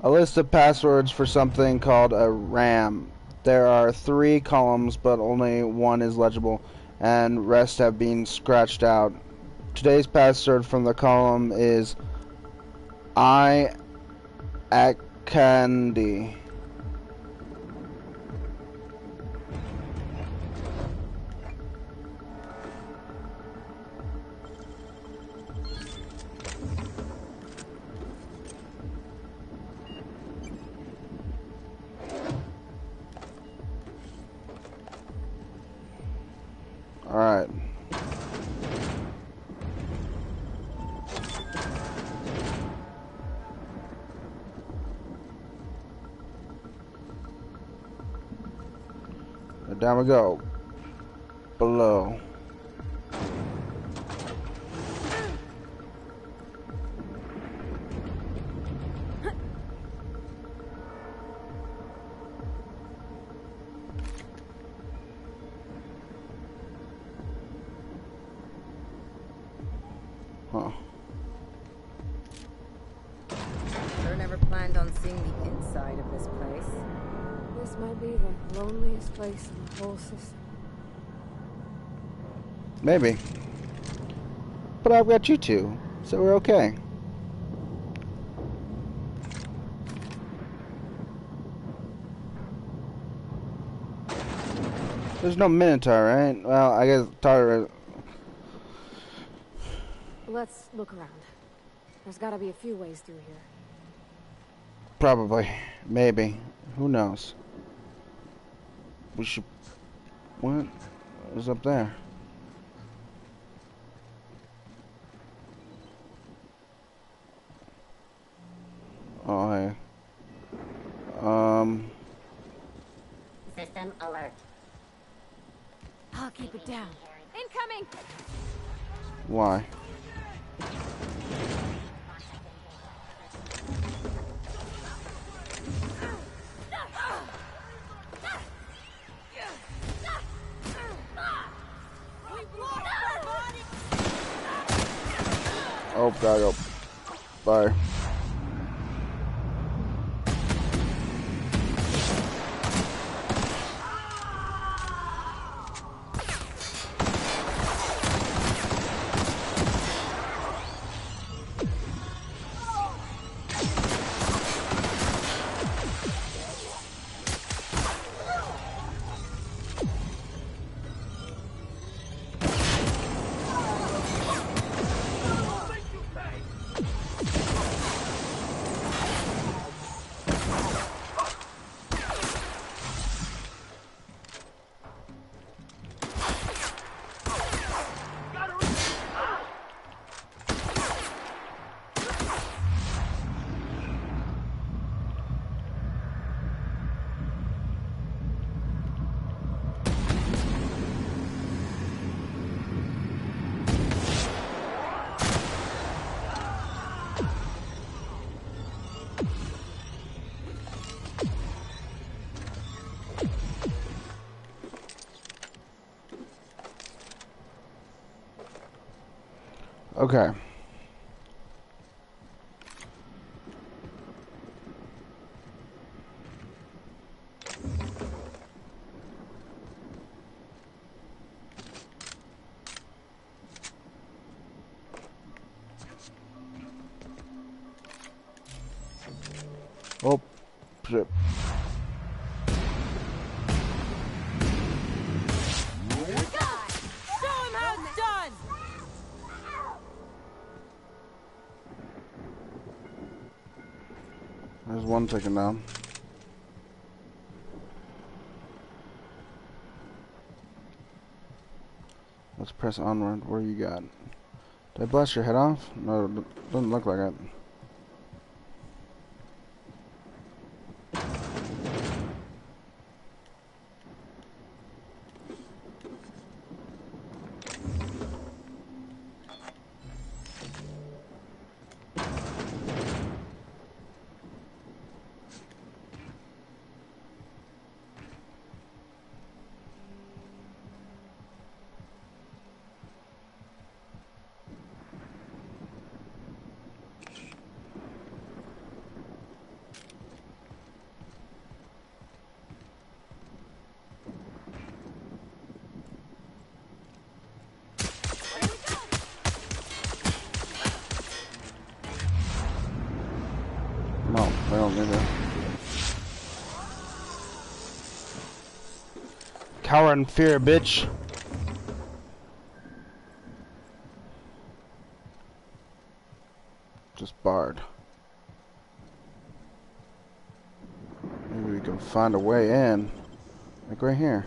A list of passwords for something called a RAM. There are 3 columns, but only one is legible, and rest have been scratched out. Today's password from the column is I Candy. All right. Down we go. Below. Huh. Sure never planned on seeing the inside of this place. This might be the loneliest place in the whole system. Maybe. But I've got you two, so we're okay. There's no Minotaur, right? Well, I guess Tar. Let's look around. There's gotta be a few ways through here. Probably. Maybe. Who knows? We should... What is up there? Oh, hey. System alert. I'll keep it down. Incoming! Why? Oh, gotta go. Bye. Okay. Oh, shit. There's one taken down. Let's press onward. Where you got? Did I blast your head off? No, it doesn't look like it. No, I don't need it. Cower in fear, bitch. Just barred. Maybe we can find a way in. Like right here.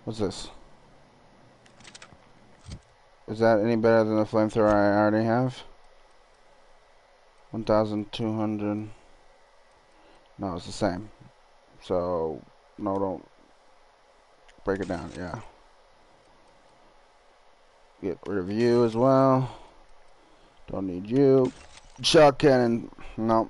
What's this? Is that any better than the flamethrower I already have? 1,200. No, it's the same. So, no, don't break it down. Yeah. Get rid of you as well. Don't need you. Shot cannon. No.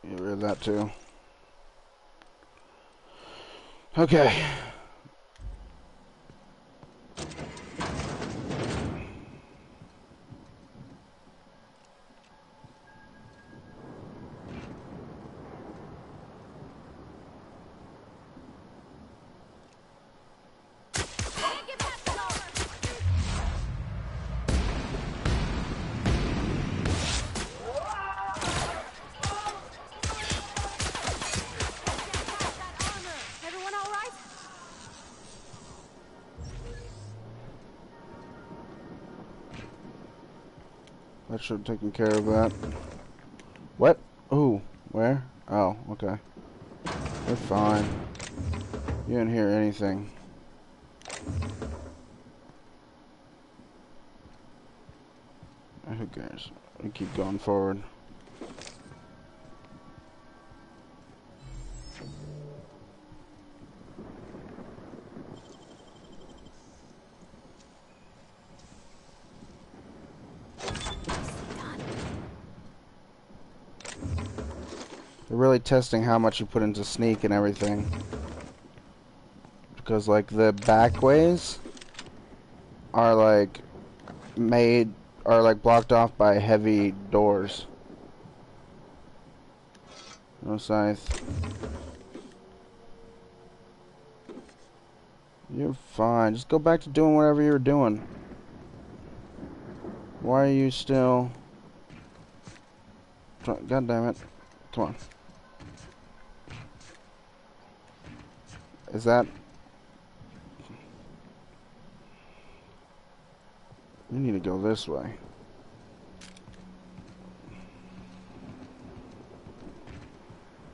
Get rid of that too. Okay. That should have taken care of that. What? Ooh, where? Oh, okay. We're fine. You didn't hear anything. Who cares? We keep going forward. They're really testing how much you put into sneak and everything. Because like the back ways are like blocked off by heavy doors. No scythe. You're fine. Just go back to doing whatever you were doing. Why are you still... God damn it. Come on. Is that... We need to go this way.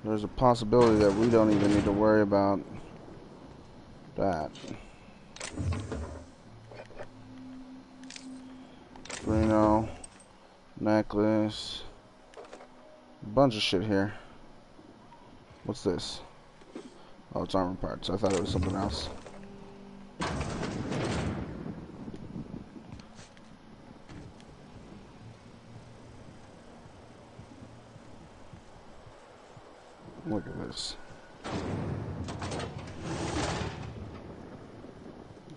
There's a possibility that we don't even need to worry about that. Reno, necklace, a bunch of shit here. What's this? Oh, it's armor parts. I thought it was something else. Look at this.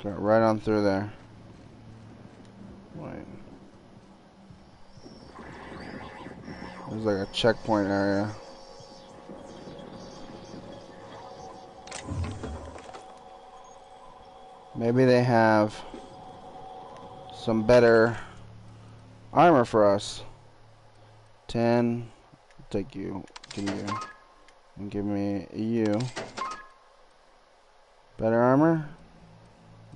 Got right on through there. Wait. There's like a checkpoint area. Maybe they have some better armor for us. 10. Take you. Give me you. And give me you. Better armor?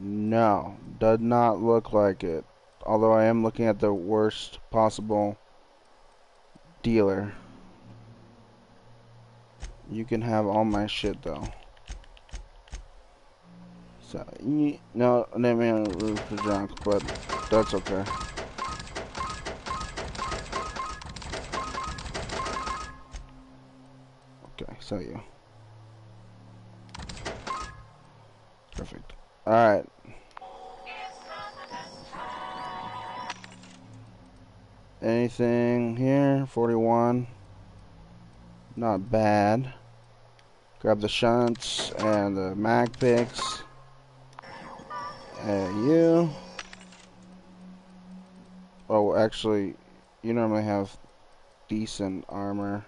No. Does not look like it. Although I am looking at the worst possible dealer. You can have all my shit though. So, no, name me on the roof for drunk, but that's okay. Okay, sell you. Perfect. Alright. Anything here? 41. Not bad. Grab the shunts and the mag picks. And you. Oh, actually, you normally have decent armor.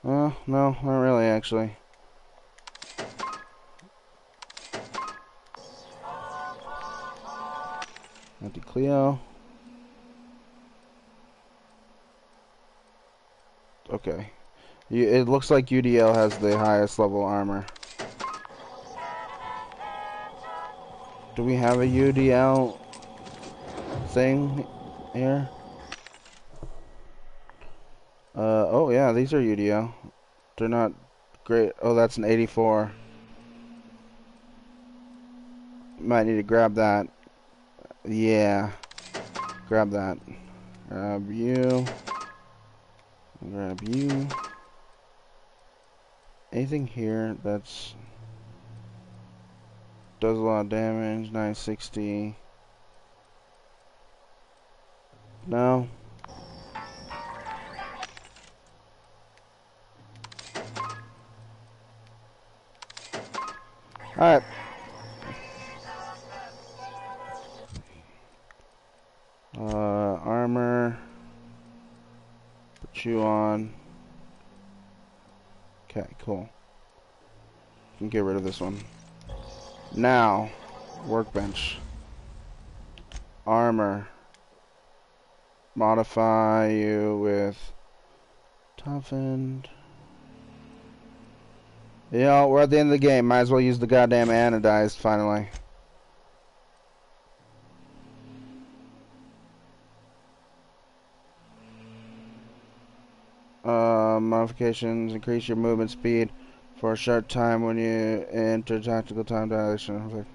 No, not really, actually. Anti-Cleo. Okay. It looks like UDL has the highest level armor. Do we have a UDL thing here? Oh yeah, these are UDL. They're not great. Oh, that's an 84. Might need to grab that. Yeah. Grab that. Grab you. Grab you. Anything here that's does a lot of damage? 960. No. Alright. Armor. Put you on. Okay, cool. You can get rid of this one. Now, workbench. Armor. Modify you with toughened. Yeah, we're at the end of the game. Might as well use the goddamn anodized finally. modifications increase your movement speed for a short time when you enter tactical time dilation.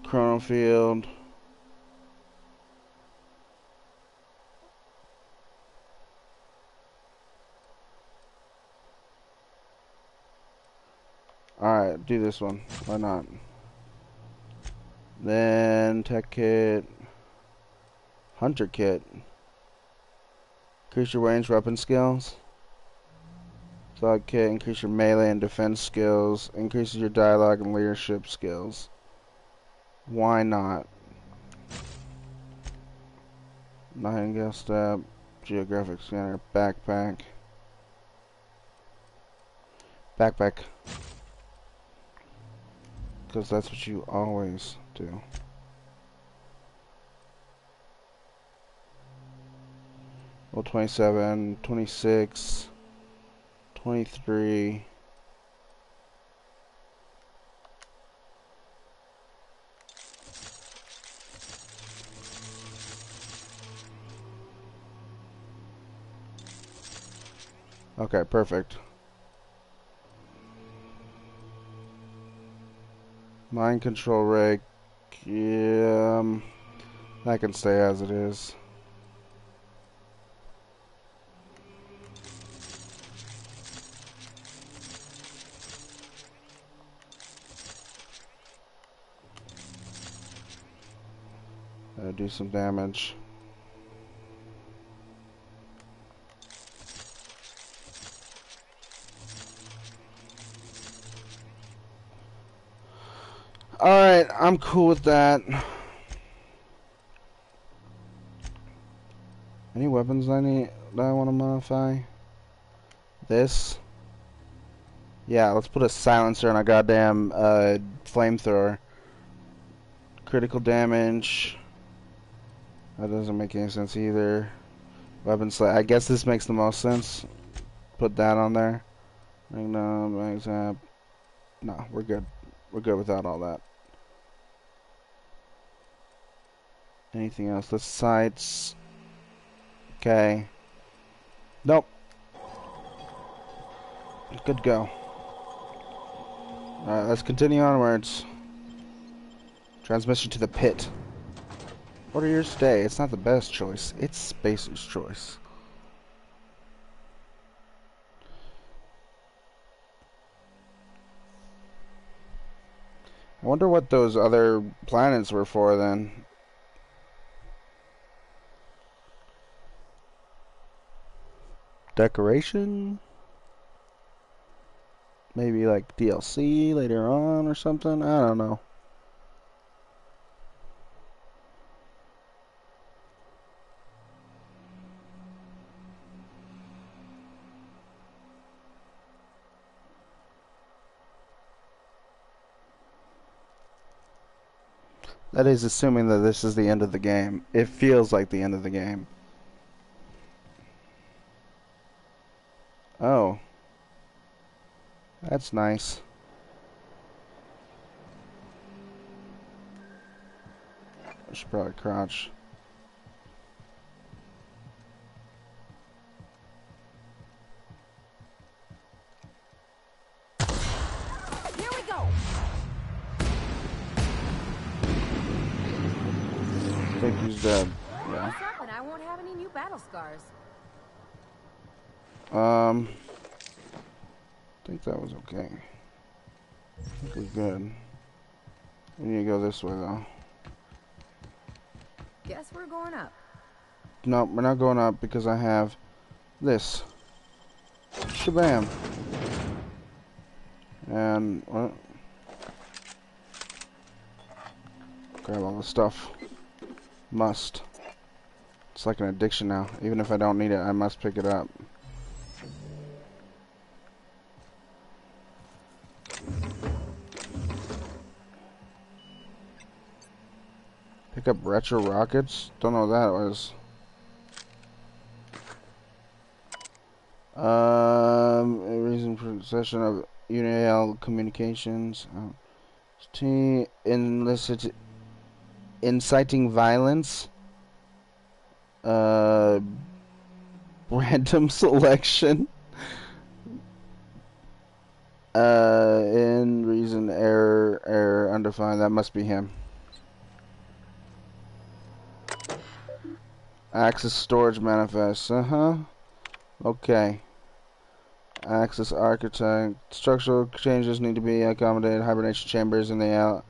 Chrono field. Alright, do this one. Why not? Then tech kit. Hunter kit. Increase your range weapon skills. Thug kit. Increase your melee and defense skills. Increases your dialogue and leadership skills. Why not? Nightingale step. Geographic scanner. Backpack. Backpack. Because that's what you always do. Well, 27, 26, 23. Okay, perfect. Mind control rig. Yeah, that can stay as it is. Do some damage. Alright, I'm cool with that. Any weapons that I want to modify? This? Yeah, let's put a silencer on a goddamn flamethrower. Critical damage. That doesn't make any sense either. Weapon select. I guess this makes the most sense. Put that on there. No, we're good. We're good without all that. Anything else? The sights. Okay. Nope. Good to go. Alright, let's continue onwards. Transmission to the pit. Order your stay. It's not the best choice. It's Spacer's choice. I wonder what those other planets were for then. Decoration? Maybe like DLC later on or something? I don't know. That is assuming that this is the end of the game. It feels like the end of the game. Oh. That's nice. I should probably crouch. Here we go. I think he's dead. Yeah. What's up? And I won't have any new battle scars. I think that was okay. I think we're good. We need to go this way though. Guess we're going up. No, we're not going up because I have this. Shabam. And what? Grab all the stuff. Must. It's like an addiction now. Even if I don't need it, I must pick it up. Pick up retro rockets? Don't know what that was. A reason for possession of UNL communications. T illicit inciting violence. Random selection. In reason error undefined. That must be him. Access storage manifest. Okay. Access architect. Structural changes need to be accommodated. Hibernation chambers in the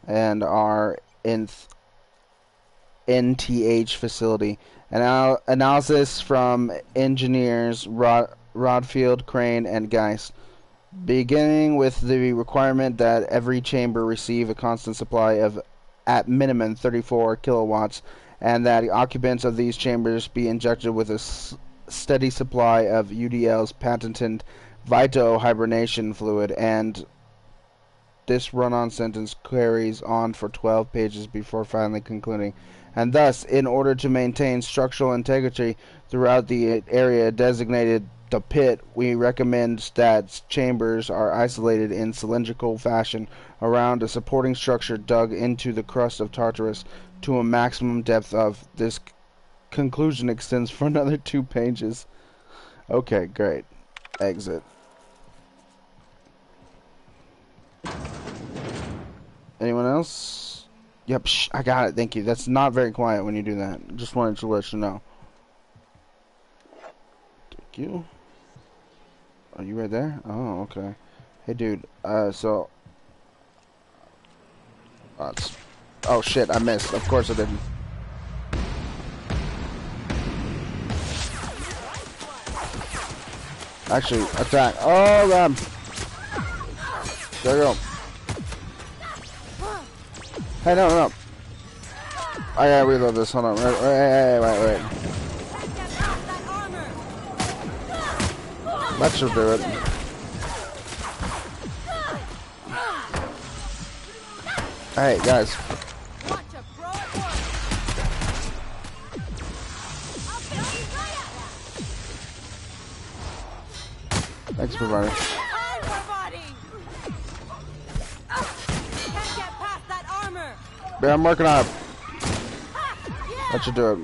and our NTH facility. Analysis from engineers Rodfield, Crane, and Geist. Beginning with the requirement that every chamber receive a constant supply of at minimum 34 kilowatts, and that occupants of these chambers be injected with a steady supply of UDL's patented Vito hibernation fluid, and this run-on sentence carries on for 12 pages before finally concluding. And thus, in order to maintain structural integrity throughout the area designated the pit, we recommend that chambers are isolated in cylindrical fashion around a supporting structure dug into the crust of Tartarus to a maximum depth of. This conclusion extends for another 2 pages. Okay, great. Exit. Anyone else? Yep, shh, I got it. Thank you. That's not very quiet when you do that. Just wanted to let you know. Thank you. Are you right there? Oh, okay. Hey, dude. So. Oh shit! I missed. Of course I didn't. Actually, attack. Oh god. There you go. Hey, no. I gotta reload this. Hold on. Wait. That should do it. Hey, guys. Thanks for running. Yeah, I'm working on it. That should do it.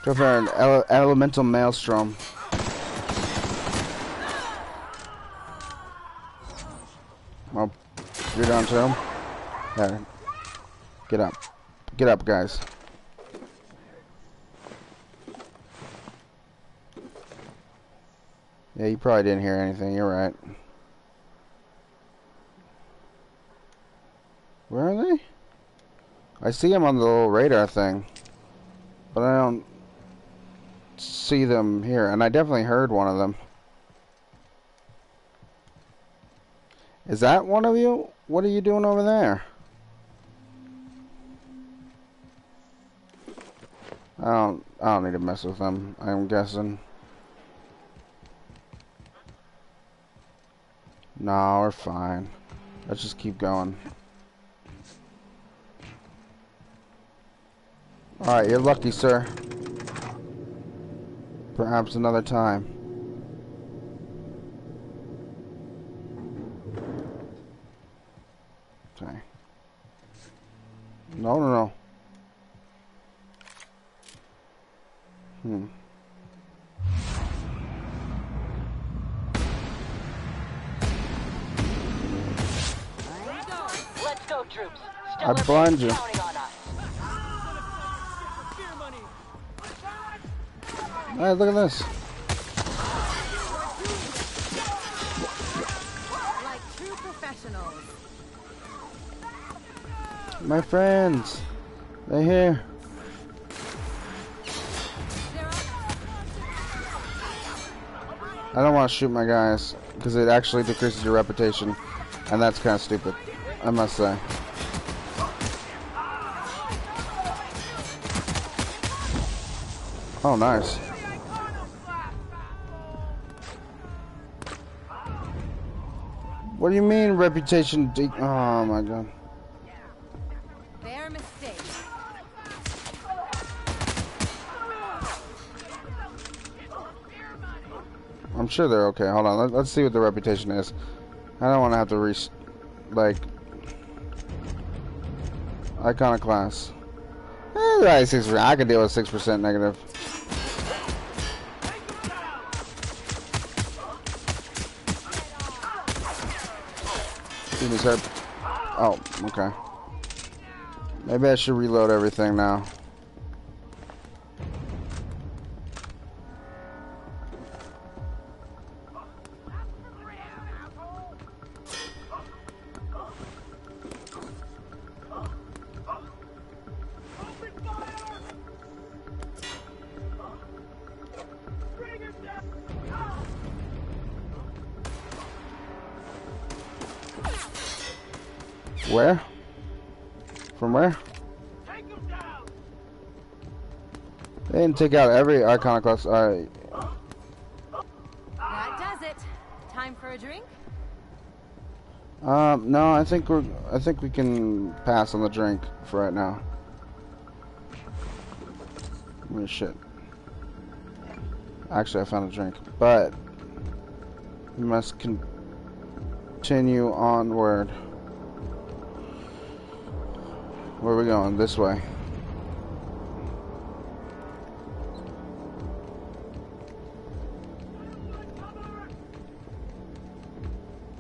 Go for an elemental maelstrom. Well, you're down to him. Yeah. Get up. Get up, guys. Yeah, you probably didn't hear anything. You're right. Where are they? I see them on the little radar thing, but I don't see them here, and I definitely heard one of them. Is that one of you? What are you doing over there? I don't need to mess with them, I'm guessing. No, we're fine. Let's just keep going. Alright, you're lucky, sir. Perhaps another time. Okay. No. Let's go, troops. I blind you. Hey, look at this. Like true professionals. My friends. They're here. I don't want to shoot my guys because it actually decreases your reputation, and that's kind of stupid, I must say. Oh, nice. What do you mean reputation oh my god. Their mistake. I'm sure they're okay. Hold on. Let's see what the reputation is. I don't want to have to Iconoclast. I can deal with 6% negative. Dude, he's hurt. Oh, okay. Maybe I should reload everything now. Where? From where? They didn't take out every iconoclast. Alright. That does it. Time for a drink? No, I think we can pass on the drink for right now. Oh, shit. Actually, I found a drink, but we must continue onward. Where are we going? This way.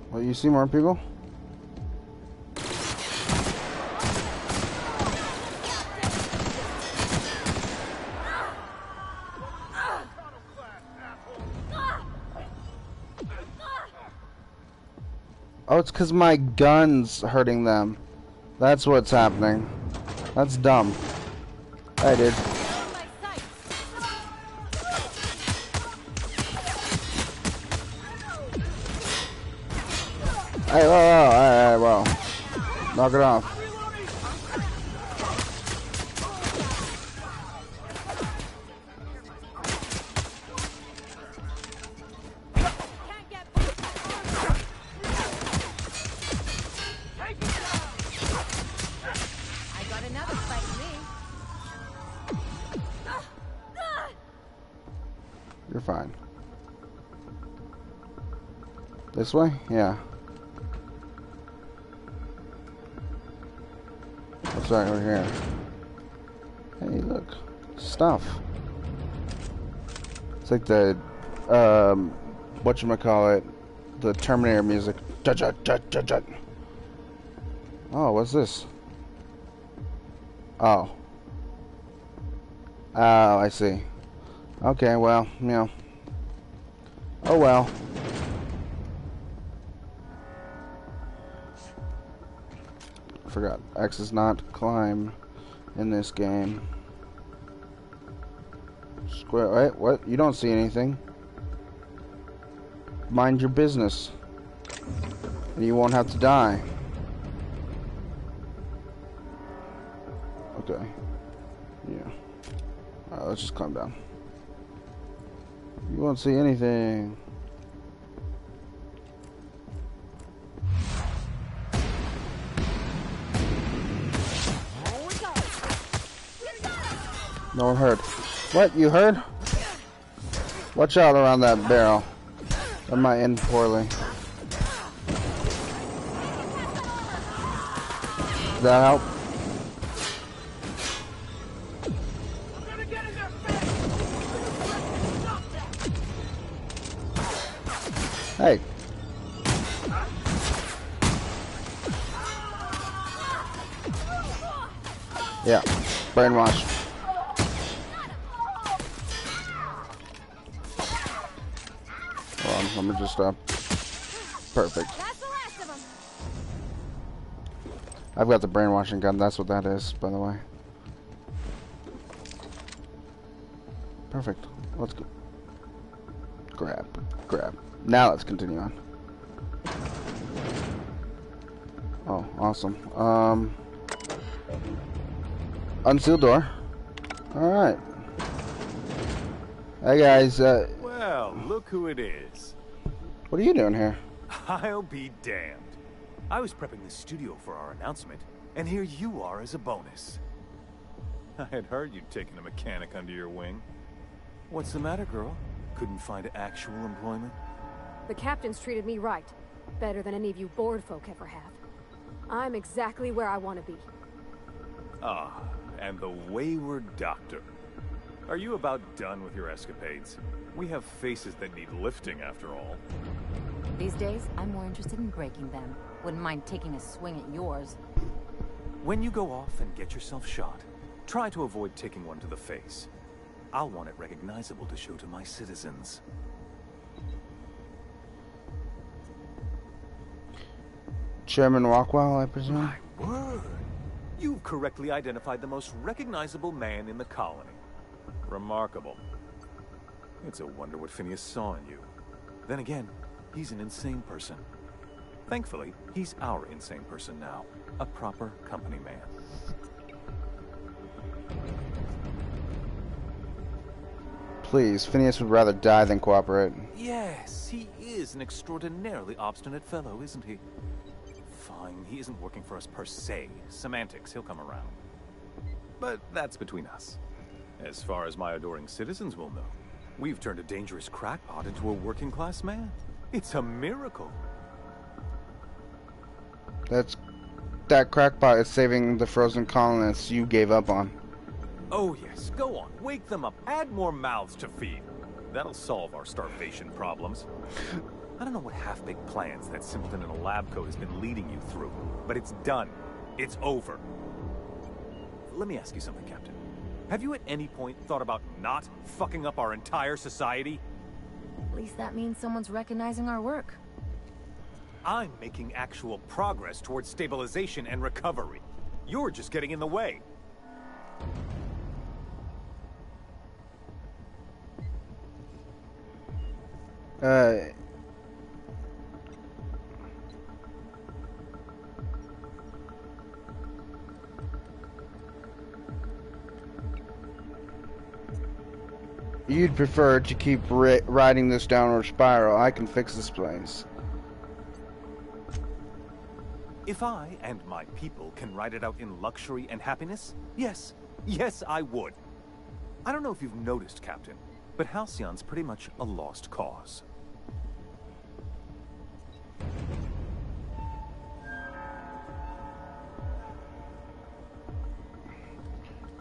Well, you see more people? Oh, it's because my gun's hurting them. That's what's happening. That's dumb. Hey, dude. Hey, whoa. Knock it off. You're fine. This way? Yeah. What's right over here? Hey, look. Stuff. It's like the, whatchamacallit, the Terminator music. Oh, what's this? Oh. Oh, I see. Okay, well, you know. Oh well. Forgot. X is not climb in this game. Square. Wait, what? You don't see anything. Mind your business. And you won't have to die. Okay. Yeah. Alright, let's just calm down. You won't see anything. No one heard. What? You heard? Watch out around that barrel. That might end poorly. Does that help? Hey. Yeah. Brainwash. Hold on, let me just perfect. I've got the brainwashing gun, that's what that is, by the way. Perfect. Let's go. Grab. Now let's continue on. Oh, awesome. Unsealed door. Alright. Hey guys, well, look who it is. What are you doing here? I'll be damned. I was prepping the studio for our announcement, and here you are as a bonus. I had heard you'd taken a mechanic under your wing. What's the matter, girl? Couldn't find actual employment? The captain's treated me right. Better than any of you bored folk ever have. I'm exactly where I want to be. Ah, and the wayward doctor. Are you about done with your escapades? We have faces that need lifting, after all. These days, I'm more interested in breaking them. Wouldn't mind taking a swing at yours. When you go off and get yourself shot, try to avoid taking one to the face. I'll want it recognizable to show to my citizens. Chairman Rockwell, I presume? My word! You've correctly identified the most recognizable man in the colony. Remarkable. It's a wonder what Phineas saw in you. Then again, he's an insane person. Thankfully, he's our insane person now. A proper company man. Please, Phineas would rather die than cooperate. Yes, he is an extraordinarily obstinate fellow, isn't he? Fine, he isn't working for us per se. Semantics, he'll come around. But that's between us. As far as my adoring citizens will know, we've turned a dangerous crackpot into a working-class man. It's a miracle. That crackpot is saving the frozen colonists you gave up on. Oh yes, go on, wake them up, add more mouths to feed. That'll solve our starvation problems. I don't know what half-baked plans that simpleton in a lab coat has been leading you through, but it's done. It's over. Let me ask you something, Captain. Have you at any point thought about not fucking up our entire society? At least that means someone's recognizing our work. I'm making actual progress towards stabilization and recovery. You're just getting in the way. You'd prefer to keep riding this downward spiral. I can fix this place. If I and my people can ride it out in luxury and happiness, yes, yes, I would. I don't know if you've noticed, Captain, but Halcyon's pretty much a lost cause.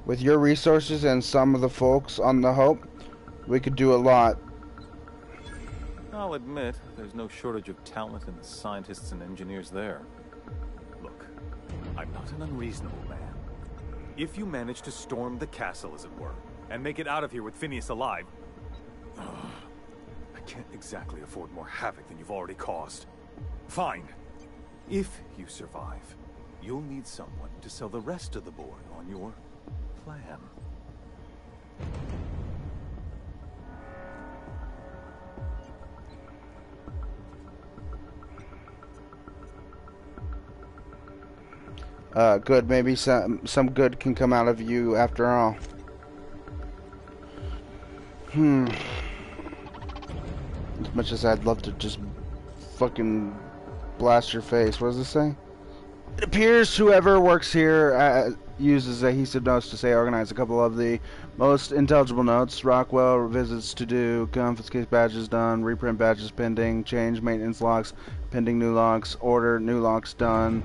With your resources and some of the folks on the Hope, we could do a lot. I'll admit, there's no shortage of talent in the scientists and engineers there. Look, I'm not an unreasonable man. If you manage to storm the castle, as it were, and make it out of here with Phineas alive, I can't exactly afford more havoc than you've already caused. Fine. If you survive, you'll need someone to sell the rest of the board on your plan. Good. Maybe some good can come out of you after all. As much as I'd love to just fucking blast your face. What does it say? It appears whoever works here uses adhesive notes to say organize a couple of the most intelligible notes. Rockwell visits to do, confiscate badges done, reprint badges pending, change maintenance locks, pending new locks, order new locks done.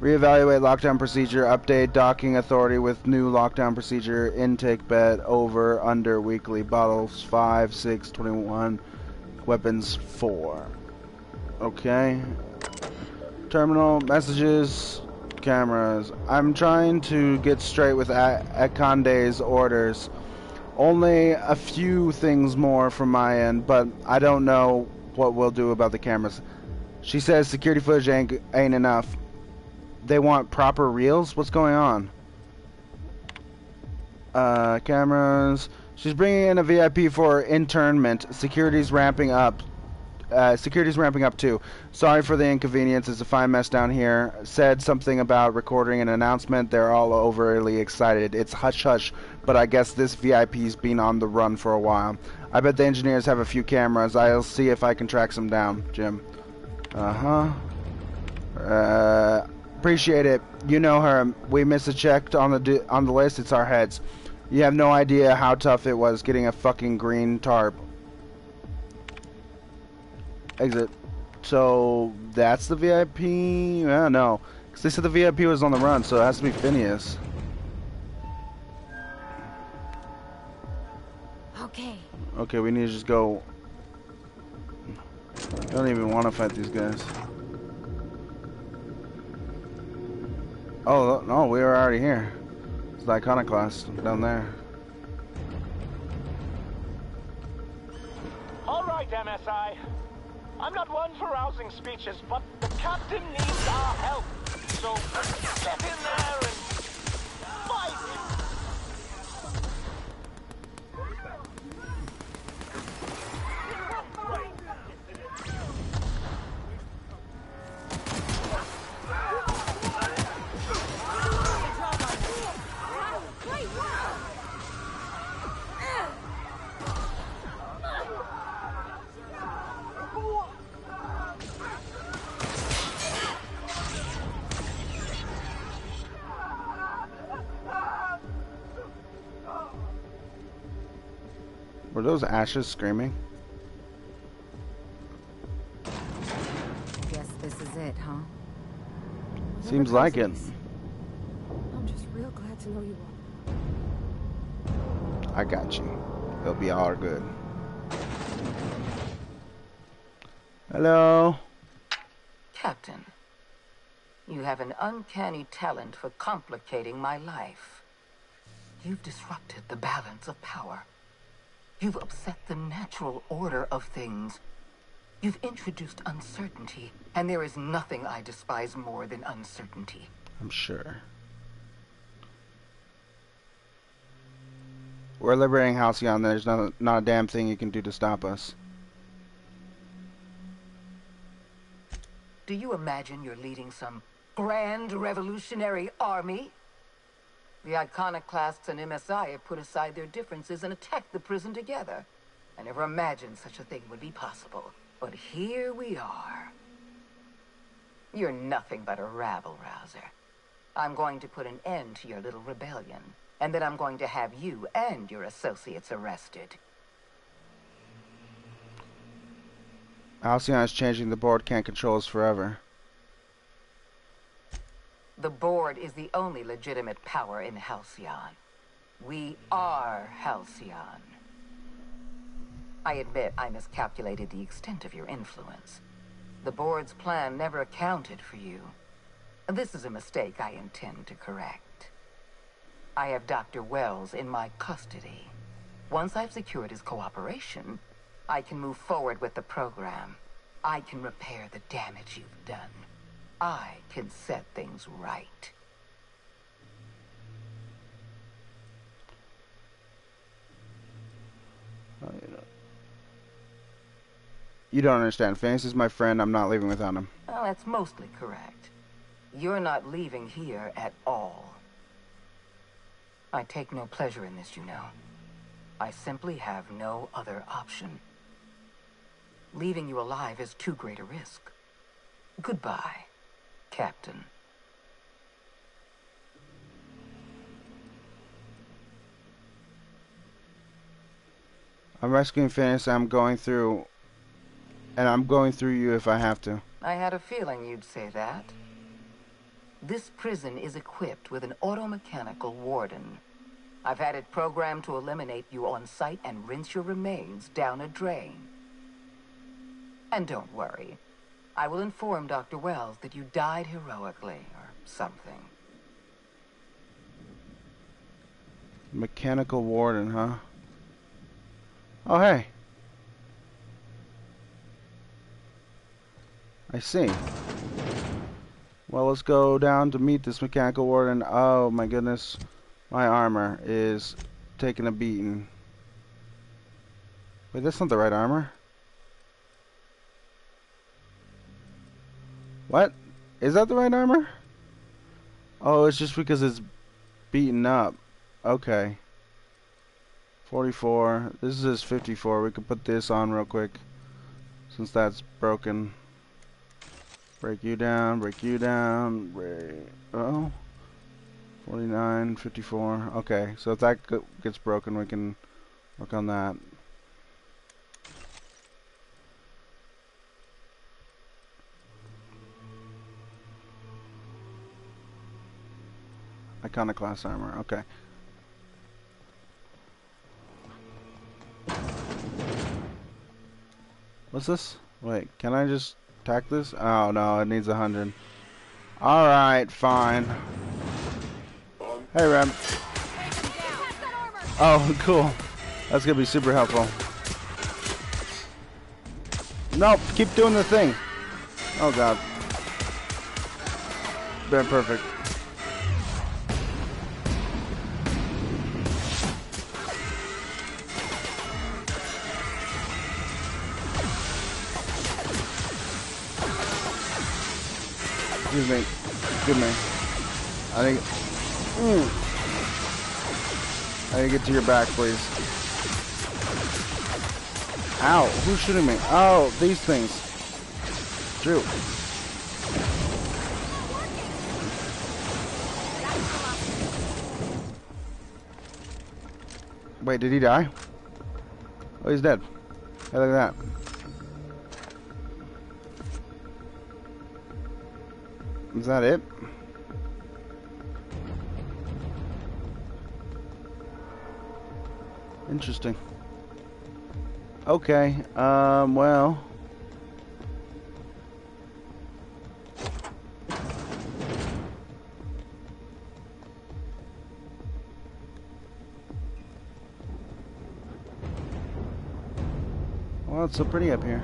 Reevaluate lockdown procedure, update docking authority with new lockdown procedure, intake bet, over, under, weekly, bottles 5, 6, 21, weapons 4. Okay. Terminal, messages, cameras. I'm trying to get straight with Akonde's orders. Only a few things more from my end, but I don't know what we'll do about the cameras. She says security footage ain't enough. They want proper reels? What's going on? Cameras. She's bringing in a VIP for internment. Security's ramping up. Security's ramping up too. Sorry for the inconvenience. It's a fine mess down here. Said something about recording an announcement. They're all overly excited. It's hush hush, but I guess this VIP's been on the run for a while. I bet the engineers have a few cameras. I'll see if I can track some down, Jim. Appreciate it. You know her. We missed a check on the list. It's our heads. You have no idea how tough it was getting a fucking green tarp. Exit. So that's the VIP? No, because they said the VIP was on the run, so it has to be Phineas. Okay. Okay, we need to just go. I don't even want to fight these guys. Oh, no, we were already here. It's the Iconoclast down there. All right, MSI. I'm not one for rousing speeches, but the captain needs our help. So get in there and fight! Were those ashes screaming? Guess this is it, huh? Seems like it. I'm just real glad to know you all. I got you. It'll be all good. Hello? Captain, you have an uncanny talent for complicating my life. You've disrupted the balance of power. You've upset the natural order of things. You've introduced uncertainty, and there is nothing I despise more than uncertainty. I'm sure. We're liberating Halcyon. There's not a damn thing you can do to stop us. Do you imagine you're leading some grand revolutionary army? The Iconoclasts and MSI have put aside their differences and attacked the prison together. I never imagined such a thing would be possible. But here we are. You're nothing but a rabble-rouser. I'm going to put an end to your little rebellion. And then I'm going to have you and your associates arrested. Halcyon is changing. The board can't control us forever. The board is the only legitimate power in Halcyon. We are Halcyon. I admit I miscalculated the extent of your influence. The board's plan never accounted for you. This is a mistake I intend to correct. I have Dr. Wells in my custody. Once I've secured his cooperation, I can move forward with the program. I can repair the damage you've done. I can set things right. You don't understand. Phoenix is my friend. I'm not leaving without him. Well, that's mostly correct. You're not leaving here at all. I take no pleasure in this, you know. I simply have no other option. Leaving you alive is too great a risk. Goodbye, Captain. I'm rescuing Phoenix. I'm going through you if I have to. I had a feeling you'd say that. This prison is equipped with an automechanical warden. I've had it programmed to eliminate you on sight and rinse your remains down a drain. And don't worry. I will inform Dr. Wells that you died heroically, or something. Mechanical warden, huh? Oh, hey. I see. Well, let's go down to meet this mechanical warden. Oh, my goodness. My armor is taking a beating. Wait, that's not the right armor. What? Is that the right armor? Oh, it's just because it's beaten up. Okay. 44. This is 54. We could put this on real quick. Since that's broken. Break you down, break you down. Break. Oh. 49, 54. Okay, so if that gets broken, we can work on that. Iconoclast armor, okay. What's this? Wait, can I just attack this? Oh no, it needs 100. Alright, fine. Hey, Rem. Oh, cool. That's gonna be super helpful. Nope, keep doing the thing. Oh god. Been perfect. Excuse me. Excuse me. I think. I need to get to your back, please. Ow! Who's shooting me? Oh, these things. Shoot. Wait, did he die? Oh, he's dead. Hey, look at that. Is that it? Interesting. Okay, well. Well, it's so pretty up here.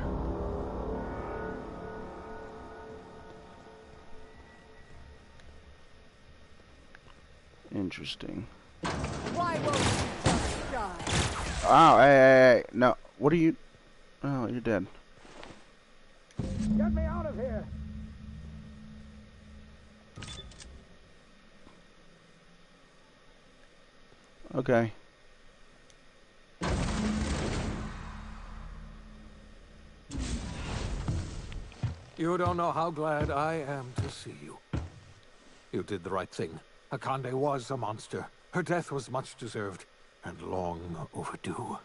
Interesting. Why won't you just die? Oh, hey, no. What are you? Oh, you're dead. Get me out of here! Okay. You don't know how glad I am to see you. You did the right thing. Akande was a monster. Her death was much deserved, and long overdue.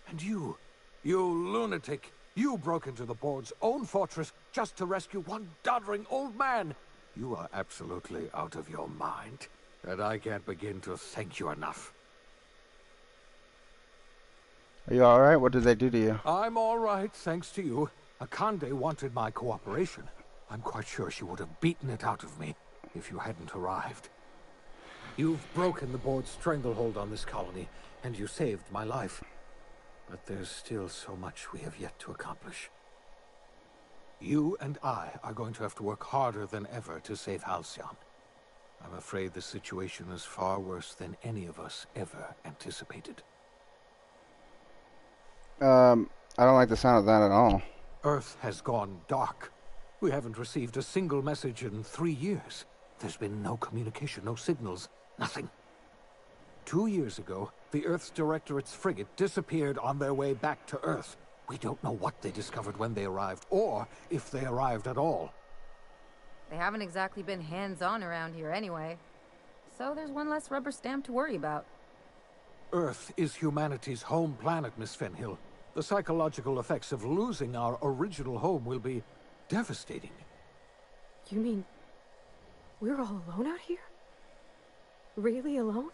And you lunatic, you broke into the board's own fortress just to rescue one doddering old man. You are absolutely out of your mind, and I can't begin to thank you enough. Are you alright? What did they do to you? I'm all right, thanks to you. Akande wanted my cooperation. I'm quite sure she would have beaten it out of me if you hadn't arrived. You've broken the board's stranglehold on this colony, and you saved my life. But there's still so much we have yet to accomplish. You and I are going to have to work harder than ever to save Halcyon. I'm afraid the situation is far worse than any of us ever anticipated. I don't like the sound of that at all. Earth has gone dark. We haven't received a single message in 3 years. There's been no communication, no signals, nothing. 2 years ago, the Earth's Directorate's frigate disappeared on their way back to Earth. We don't know what they discovered when they arrived, or if they arrived at all. They haven't exactly been hands-on around here anyway. So there's one less rubber stamp to worry about. Earth is humanity's home planet, Miss Fenhill. The psychological effects of losing our original home will be devastating. You mean we're all alone out here? Really alone?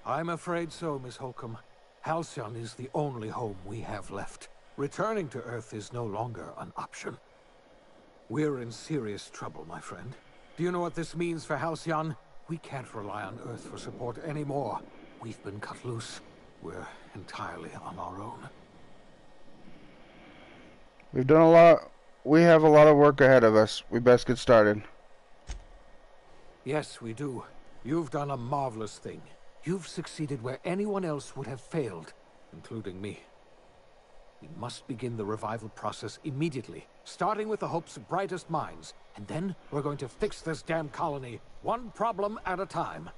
I'm afraid so, Miss Holcomb. Halcyon is the only home we have left. Returning to Earth is no longer an option. We're in serious trouble, my friend. Do you know what this means for Halcyon? We can't rely on Earth for support anymore. We've been cut loose. We're entirely on our own. We've done a lot. We have a lot of work ahead of us. We best get started. Yes, we do. You've done a marvelous thing. You've succeeded where anyone else would have failed, including me. We must begin the revival process immediately, starting with the Hope's brightest minds, and then we're going to fix this damn colony, one problem at a time.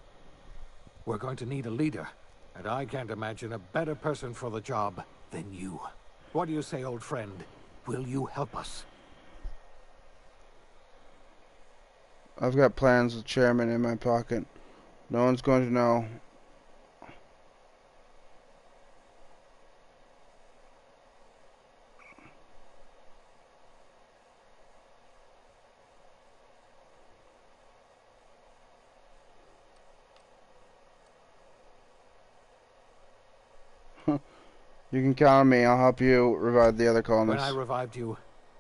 We're going to need a leader, and I can't imagine a better person for the job than you. What do you say, old friend? Will you help us? I've got plans with Chairman in my pocket. No one's going to know. You can count on me. I'll help you revive the other When colonists. I revived you,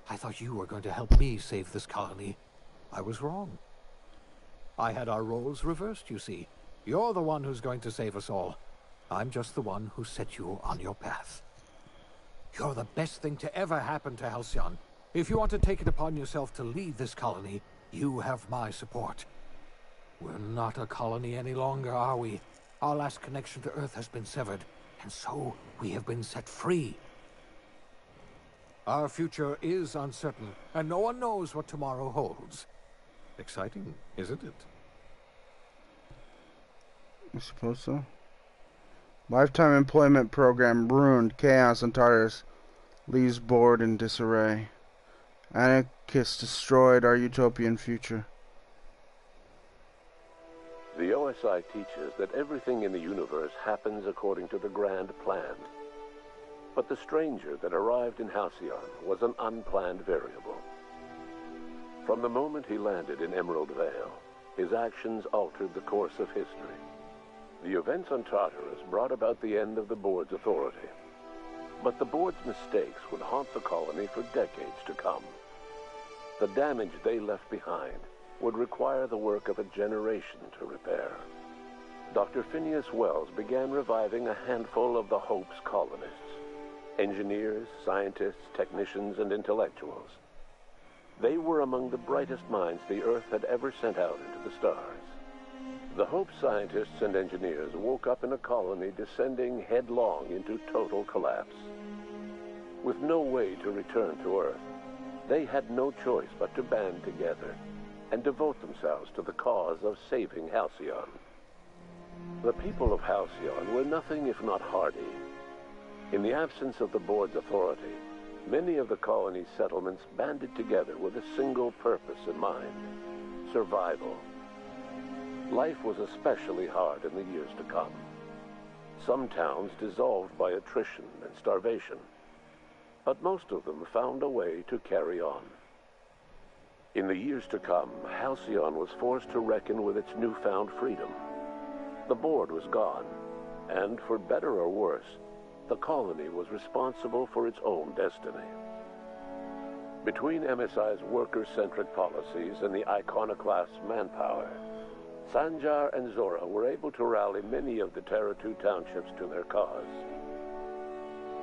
I thought you were going to help me save this colony. I was wrong. I had our roles reversed, you see. You're the one who's going to save us all. I'm just the one who set you on your path. You're the best thing to ever happen to Halcyon. If you want to take it upon yourself to lead this colony, you have my support. We're not a colony any longer, are we? Our last connection to Earth has been severed, and so we have been set free. Our future is uncertain, and no one knows what tomorrow holds. Exciting, isn't it? I suppose so. Lifetime employment program ruined. Chaos and Tartarus leaves board in disarray. Anarchists destroyed our utopian future. The OSI teaches that everything in the universe happens according to the grand plan. But the stranger that arrived in Halcyon was an unplanned variable. From the moment he landed in Emerald Vale, his actions altered the course of history. The events on Tartarus brought about the end of the board's authority. But the board's mistakes would haunt the colony for decades to come. The damage they left behind would require the work of a generation to repair. Dr. Phineas Wells began reviving a handful of the Hope's colonists. Engineers, scientists, technicians, and intellectuals. They were among the brightest minds the Earth had ever sent out into the stars. The Hope scientists and engineers woke up in a colony descending headlong into total collapse. With no way to return to Earth, they had no choice but to band together and devote themselves to the cause of saving Halcyon. The people of Halcyon were nothing if not hardy. In the absence of the board's authority, many of the colony's settlements banded together with a single purpose in mind: survival. Life was especially hard in the years to come. Some towns dissolved by attrition and starvation, but most of them found a way to carry on. In the years to come, Halcyon was forced to reckon with its newfound freedom. The board was gone, and for better or worse, the colony was responsible for its own destiny. Between MSI's worker-centric policies and the Iconoclast's manpower, Sanjar and Zora were able to rally many of the Terra 2 townships to their cause.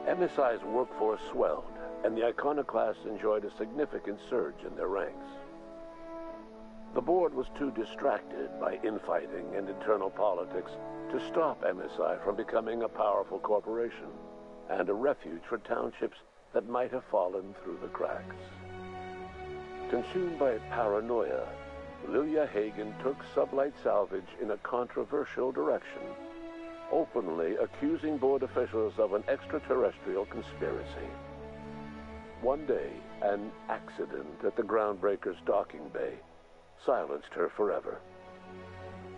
MSI's workforce swelled, and the Iconoclasts enjoyed a significant surge in their ranks. The board was too distracted by infighting and internal politics to stop MSI from becoming a powerful corporation and a refuge for townships that might have fallen through the cracks. Consumed by paranoia, Lilia Hagen took Sublight Salvage in a controversial direction, openly accusing board officials of an extraterrestrial conspiracy. One day, an accident at the Groundbreaker's docking bay silenced her forever.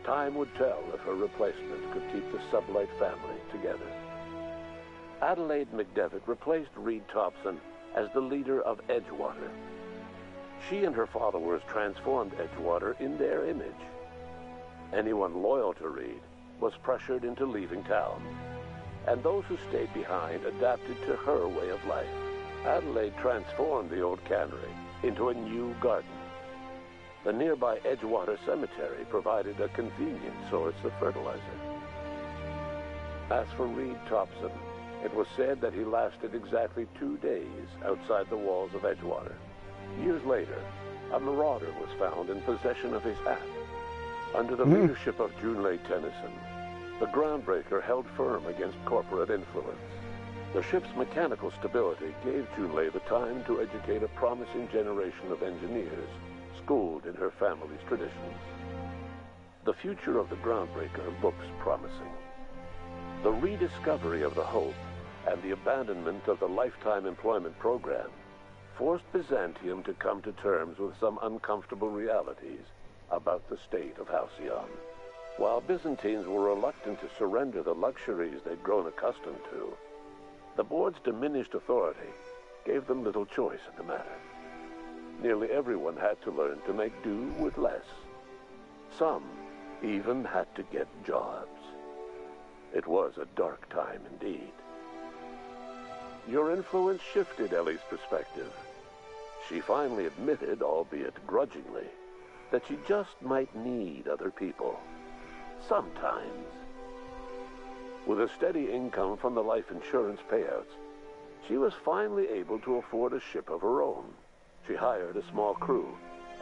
Time would tell if her replacement could keep the Sublight family together. Adelaide McDevitt replaced Reed Thompson as the leader of Edgewater. She and her followers transformed Edgewater in their image. Anyone loyal to Reed was pressured into leaving town, and those who stayed behind adapted to her way of life. Adelaide transformed the old cannery into a new garden. The nearby Edgewater Cemetery provided a convenient source of fertilizer. As for Reed Thompson, it was said that he lasted exactly 2 days outside the walls of Edgewater. Years later, a marauder was found in possession of his hat. Under the leadership of Junlei Tennyson, the Groundbreaker held firm against corporate influence. The ship's mechanical stability gave Junlei the time to educate a promising generation of engineers, schooled in her family's traditions. The future of the Groundbreaker looks promising. The rediscovery of the Hope and the abandonment of the Lifetime Employment Program forced Byzantium to come to terms with some uncomfortable realities about the state of Halcyon. While Byzantines were reluctant to surrender the luxuries they'd grown accustomed to, the board's diminished authority gave them little choice in the matter. Nearly everyone had to learn to make do with less. Some even had to get jobs. It was a dark time indeed. your influence shifted Ellie's perspective. She finally admitted, albeit grudgingly, that she just might need other people. Sometimes. With a steady income from the life insurance payouts, she was finally able to afford a ship of her own. She hired a small crew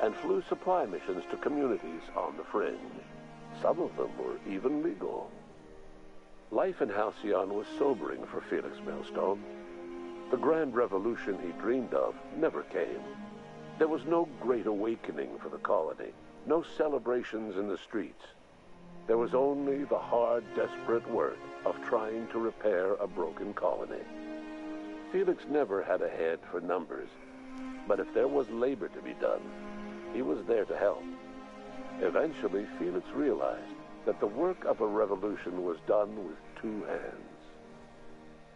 and flew supply missions to communities on the fringe. Some of them were even legal. Life in Halcyon was sobering for Felix Millstone. The grand revolution he dreamed of never came. There was no great awakening for the colony, no celebrations in the streets. There was only the hard, desperate work of trying to repair a broken colony. Felix never had a head for numbers, but if there was labor to be done, he was there to help. Eventually, Felix realized that the work of a revolution was done with two hands.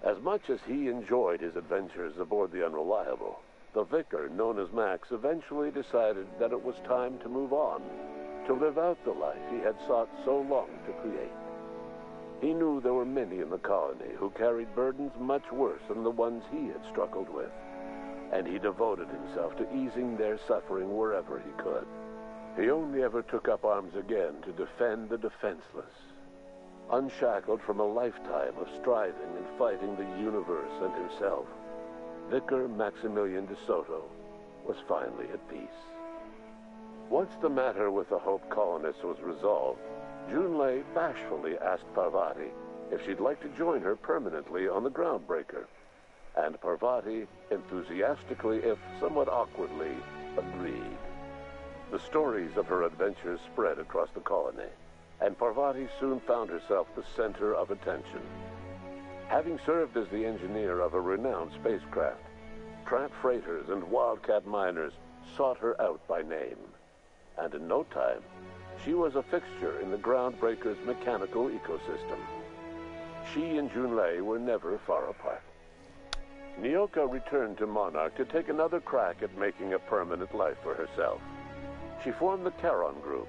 As much as he enjoyed his adventures aboard the Unreliable, the vicar, known as Max, eventually decided that it was time to move on, to live out the life he had sought so long to create. He knew there were many in the colony who carried burdens much worse than the ones he had struggled with, and he devoted himself to easing their suffering wherever he could. He only ever took up arms again to defend the defenseless. Unshackled from a lifetime of striving and fighting the universe and himself, Vicar Maximilian de Soto was finally at peace. Once the matter with the Hope colonists was resolved, Junlei bashfully asked Parvati if she'd like to join her permanently on the Groundbreaker, and Parvati enthusiastically, if somewhat awkwardly, agreed. The stories of her adventures spread across the colony, and Parvati soon found herself the center of attention. Having served as the engineer of a renowned spacecraft, tramp freighters and wildcat miners sought her out by name, and in no time, she was a fixture in the Groundbreaker's mechanical ecosystem. She and Junlei were never far apart. Nyoka returned to Monarch to take another crack at making a permanent life for herself. She formed the Charon Group,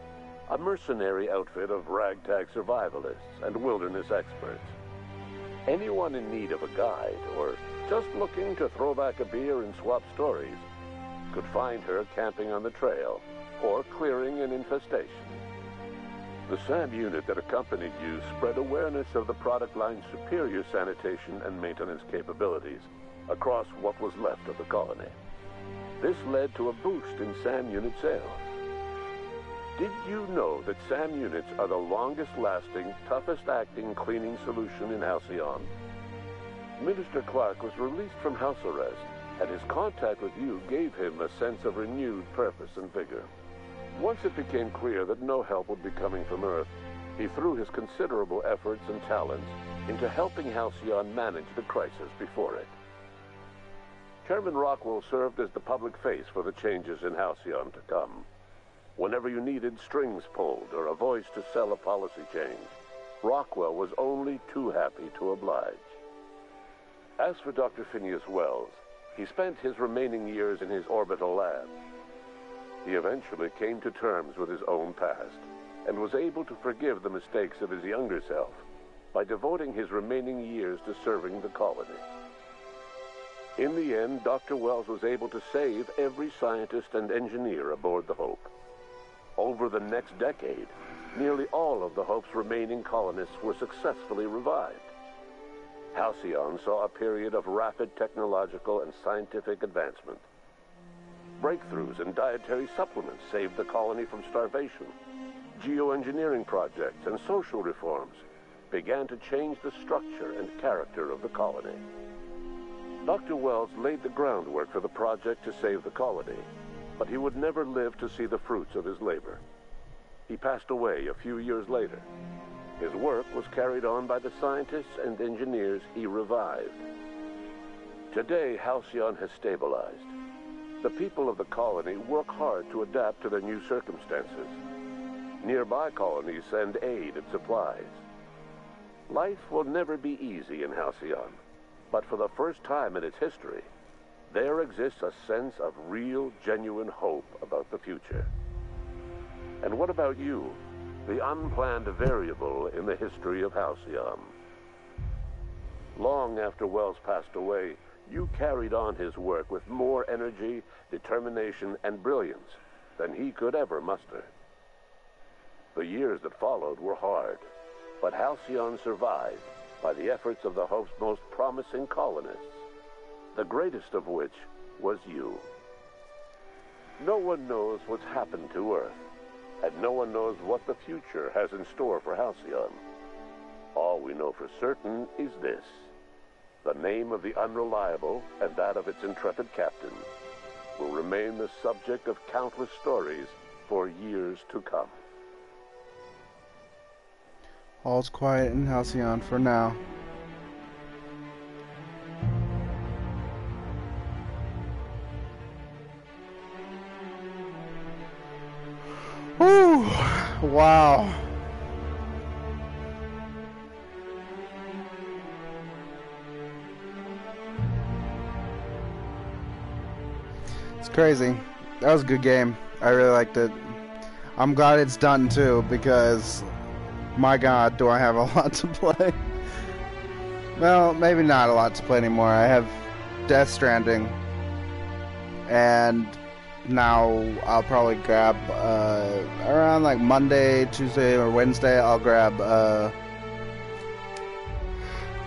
a mercenary outfit of ragtag survivalists and wilderness experts. Anyone in need of a guide, or just looking to throw back a beer and swap stories, could find her camping on the trail, or clearing an infestation. The SAM unit that accompanied you spread awareness of the product line's superior sanitation and maintenance capabilities across what was left of the colony. This led to a boost in SAM unit sales. Did you know that SAM units are the longest-lasting, toughest-acting cleaning solution in Halcyon? Minister Clark was released from house arrest, and his contact with you gave him a sense of renewed purpose and vigor. Once it became clear that no help would be coming from Earth, he threw his considerable efforts and talents into helping Halcyon manage the crisis before it. Chairman Rockwell served as the public face for the changes in Halcyon to come. Whenever you needed strings pulled or a voice to sell a policy change, Rockwell was only too happy to oblige. As for Dr. Phineas Wells, he spent his remaining years in his orbital lab. He eventually came to terms with his own past and was able to forgive the mistakes of his younger self by devoting his remaining years to serving the colony. In the end, Dr. Wells was able to save every scientist and engineer aboard the Hope. Over the next decade, nearly all of the Hope's remaining colonists were successfully revived. Halcyon saw a period of rapid technological and scientific advancement. Breakthroughs in dietary supplements saved the colony from starvation. Geoengineering projects and social reforms began to change the structure and character of the colony. Dr. Wells laid the groundwork for the project to save the colony, but he would never live to see the fruits of his labor. He passed away a few years later. His work was carried on by the scientists and engineers he revived. Today, Halcyon has stabilized. The people of the colony work hard to adapt to their new circumstances. Nearby colonies send aid and supplies. Life will never be easy in Halcyon, but for the first time in its history, there exists a sense of real, genuine hope about the future. And what about you, the unplanned variable in the history of Halcyon? Long after Wells passed away, You carried on his work with more energy, determination, and brilliance than he could ever muster. The years that followed were hard, but Halcyon survived by the efforts of the Hope's most promising colonists, the greatest of which was you. No one knows what's happened to Earth, and no one knows what the future has in store for Halcyon. All we know for certain is this: the name of the Unreliable and that of its intrepid captain will remain the subject of countless stories for years to come. All's quiet in Halcyon for now. Whew! Wow. It's crazy. That was a good game. I really liked it. I'm glad it's done too, because my god, do I have a lot to play. Well, maybe not a lot to play anymore. I have Death Stranding, and now I'll probably grab around like Monday, Tuesday, or Wednesday. I'll grab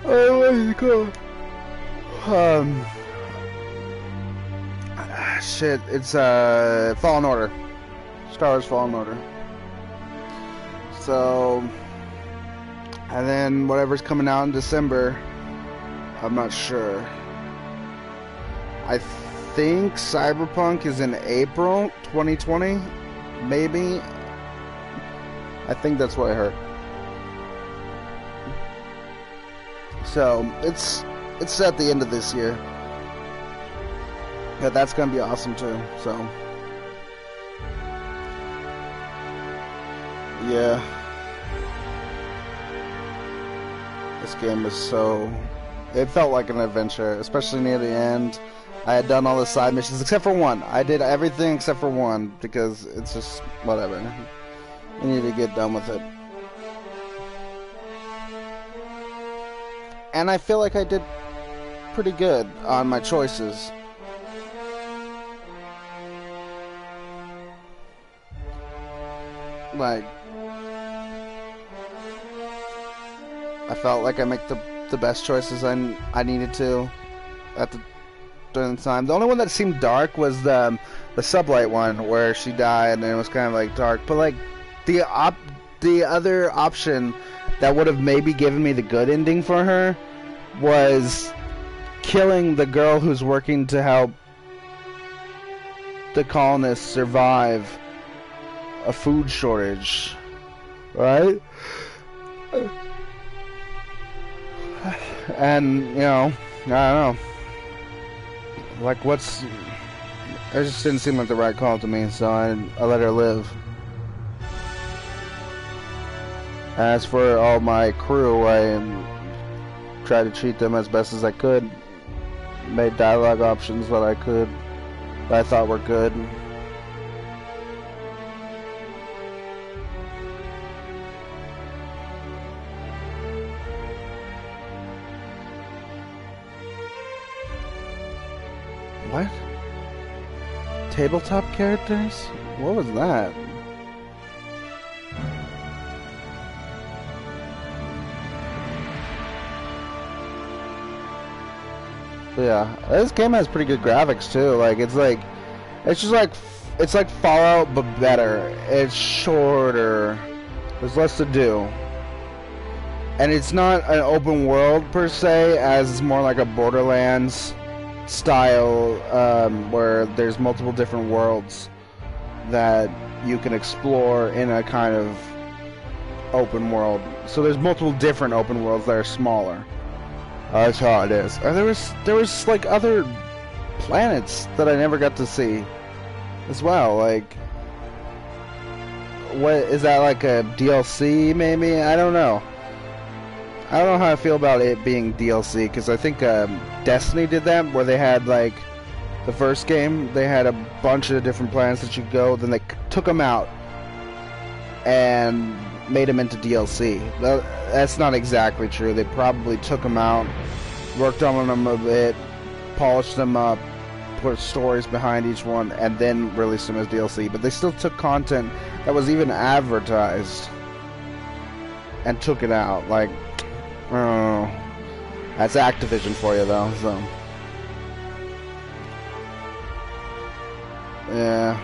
what is it called? Shit, it's Fallen Order. Star Wars Fallen Order. So, and then whatever's coming out in December, I'm not sure. I think Cyberpunk is in April 2020, maybe. I think that's what I heard. So it's at the end of this year. Yeah, that's gonna be awesome too. So yeah, this game was so. It felt like an adventure, especially near the end. I had done all the side missions except for one. I did everything except for one because it's just whatever. I need to get done with it. And I feel like I did pretty good on my choices. Like, I felt like I make the best choices I needed to during the time. The only one that seemed dark was the Sublight one, where she died and it was kind of like dark. But like the other option that would have maybe given me the good ending for her was killing the girl who's working to help the colonists survive a food shortage, right? And, you know, I don't know. Like, it just didn't seem like the right call to me, so I let her live. As for all my crew, I tried to treat them as best as I could. Made dialogue options that I thought were good. What? Tabletop characters? What was that? Yeah, this game has pretty good graphics too. Like it's like Fallout but better. It's shorter. There's less to do. And it's not an open world per se, as it's more like a Borderlands style, where there's multiple different worlds that you can explore in a kind of open world. So there's multiple different open worlds that are smaller. That's how it is. There was like other planets that I never got to see as well. Like, what is that, like a DLC maybe? I don't know. I don't know how I feel about it being DLC, because I think Destiny did that, where they had, like, the first game, they had a bunch of different planets that you could go, then they took them out and made them into DLC. That's not exactly true. They probably took them out, worked on them a bit, polished them up, put stories behind each one, and then released them as DLC. But they still took content that was even advertised and took it out. Like, I don't know. That's Activision for you, though. So, yeah.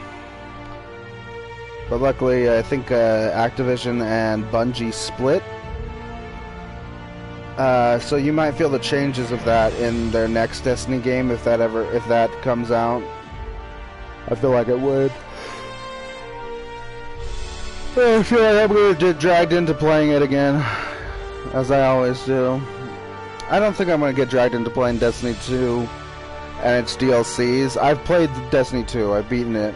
But luckily, I think Activision and Bungie split. So you might feel the changes of that in their next Destiny game if that comes out. I feel like it would. I feel like I'm gonna get dragged into playing it again, as I always do. I don't think I'm gonna get dragged into playing Destiny 2 and its DLCs. I've played Destiny 2. I've beaten it.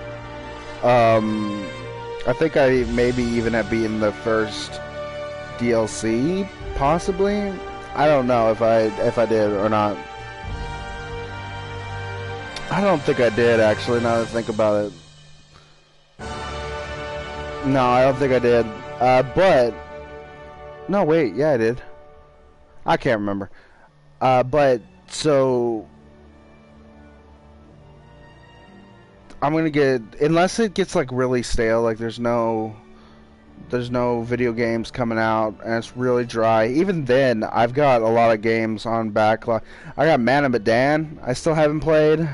I think I maybe even have beaten the first DLC, possibly. I don't know if I did or not. I don't think I did, actually, now that I think about it. No, I don't think I did. But no, wait, yeah, I did. I can't remember. But so I'm gonna get, unless it gets like really stale, like there's no video games coming out and it's really dry. Even then, I've got a lot of games on backlog. I got Man of Medan I still haven't played,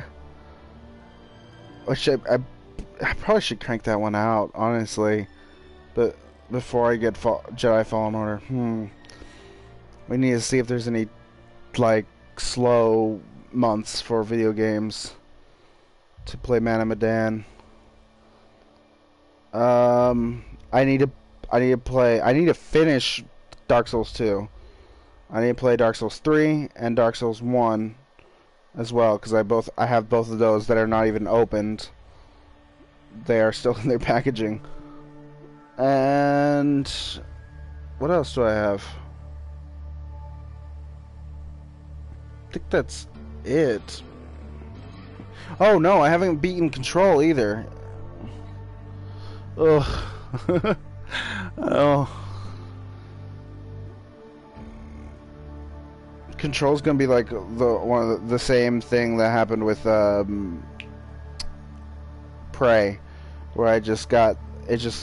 which I probably should crank that one out, honestly, but before I get Jedi Fallen Order. We need to see if there's any like slow months for video games to play Man of Medan. I need to finish Dark Souls 2. I need to play Dark Souls 3 and Dark Souls 1 as well, because I have both of those that are not even opened. They are still in their packaging. And what else do I have? I think that's it. Oh no, I haven't beaten Control either. Ugh. Oh. Control's gonna be like the same thing that happened with Prey, where it just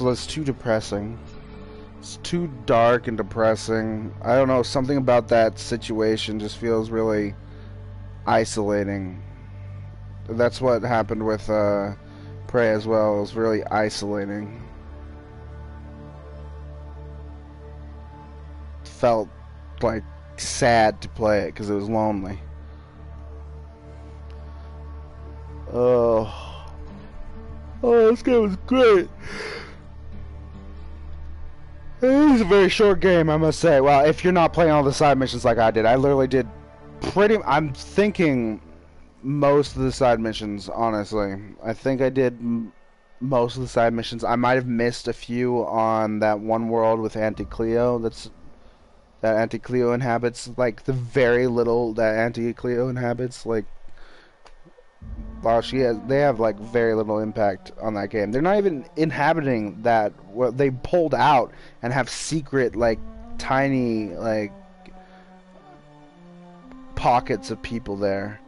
was too depressing. It's too dark and depressing. I don't know, something about that situation just feels really isolating. That's what happened with Prey as well. It was really isolating. Felt like sad to play it because it was lonely. Oh, this game was great. It was a very short game, I must say. Well, if you're not playing all the side missions like I did, I literally did I'm thinking most of the side missions, honestly. I think I did most of the side missions. I might have missed a few on that one world with Auntie Cleo. That Auntie Cleo inhabits, like the very little that Auntie Cleo inhabits, like, wow, they have like very little impact on that game. They're not even inhabiting that. Well, they pulled out and have secret, like, tiny, like, pockets of people there.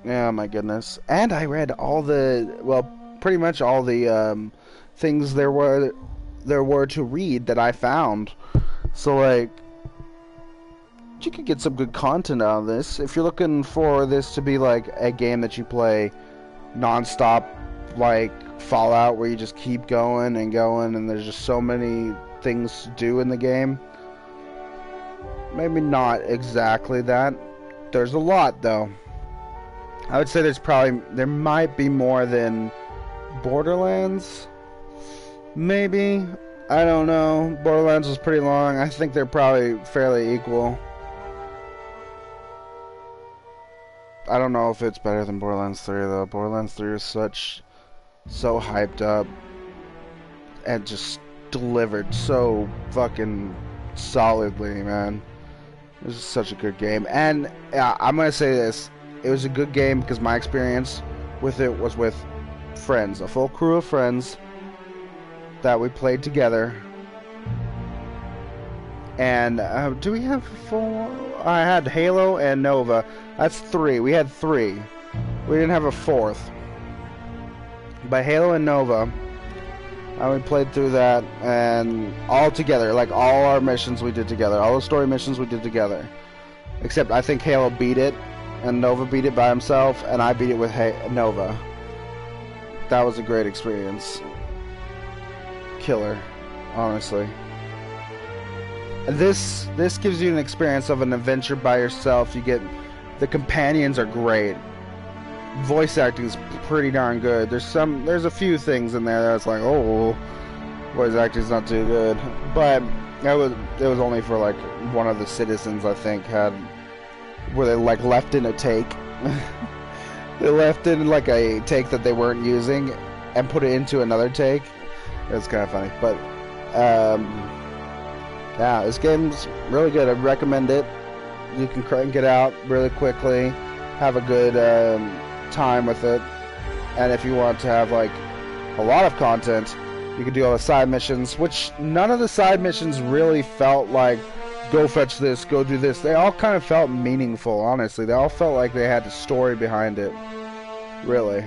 Oh my goodness. And I read all the, well, pretty much all the things there were to read that I found. So, like, you could get some good content out of this. If you're looking for this to be like a game that you play non-stop, like Fallout, where you just keep going and going and there's just so many things to do in the game, maybe not exactly that. There's a lot, though. I would say there might be more than Borderlands. Maybe. I don't know. Borderlands was pretty long. I think they're probably fairly equal. I don't know if it's better than Borderlands 3, though. Borderlands 3 is so hyped up and just delivered so fucking solidly, man. It was such a good game. And I'm gonna say this. It was a good game because my experience with it was with friends. A full crew of friends that we played together. And do we have full... I had Halo and Nova. That's 3. We had 3. We didn't have a 4th. But Halo and Nova, we played through that, and all together, like all our missions we did together, all the story missions we did together. Except I think Halo beat it, and Nova beat it by himself, and I beat it with Nova. That was a great experience. Killer, honestly. This gives you an experience of an adventure by yourself. You get the companions are great. Voice acting is pretty darn good. There's a few things in there that's like, oh, voice acting's not too good. But it was only for like one of the citizens, I think, where they like left in a take. They left in like a take that they weren't using and put it into another take. It was kind of funny, but yeah, this game's really good. I'd recommend it. You can crank it out really quickly, have a good time with it, and if you want to have like a lot of content, you can do all the side missions, which none of the side missions really felt like go fetch this, go do this. They all kind of felt meaningful, honestly. They all felt like they had a story behind it, really.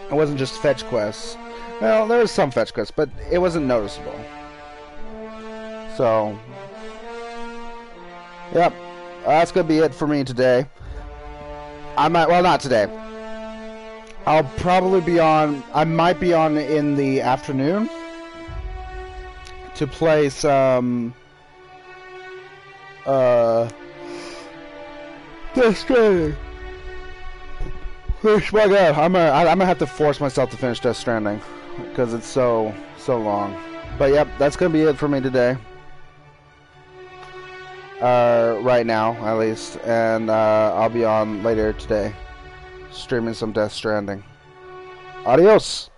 It wasn't just fetch quests. Well, there was some fetch quests, but it wasn't noticeable. So yep, that's gonna be it for me today. Well, not today. I'll probably be on, I might be on in the afternoon to play some Death Stranding. Oh my god, I'm gonna have to force myself to finish Death Stranding because it's so long. But yep, that's gonna be it for me today. Right now, at least, and I'll be on later today, streaming some Death Stranding. Adios!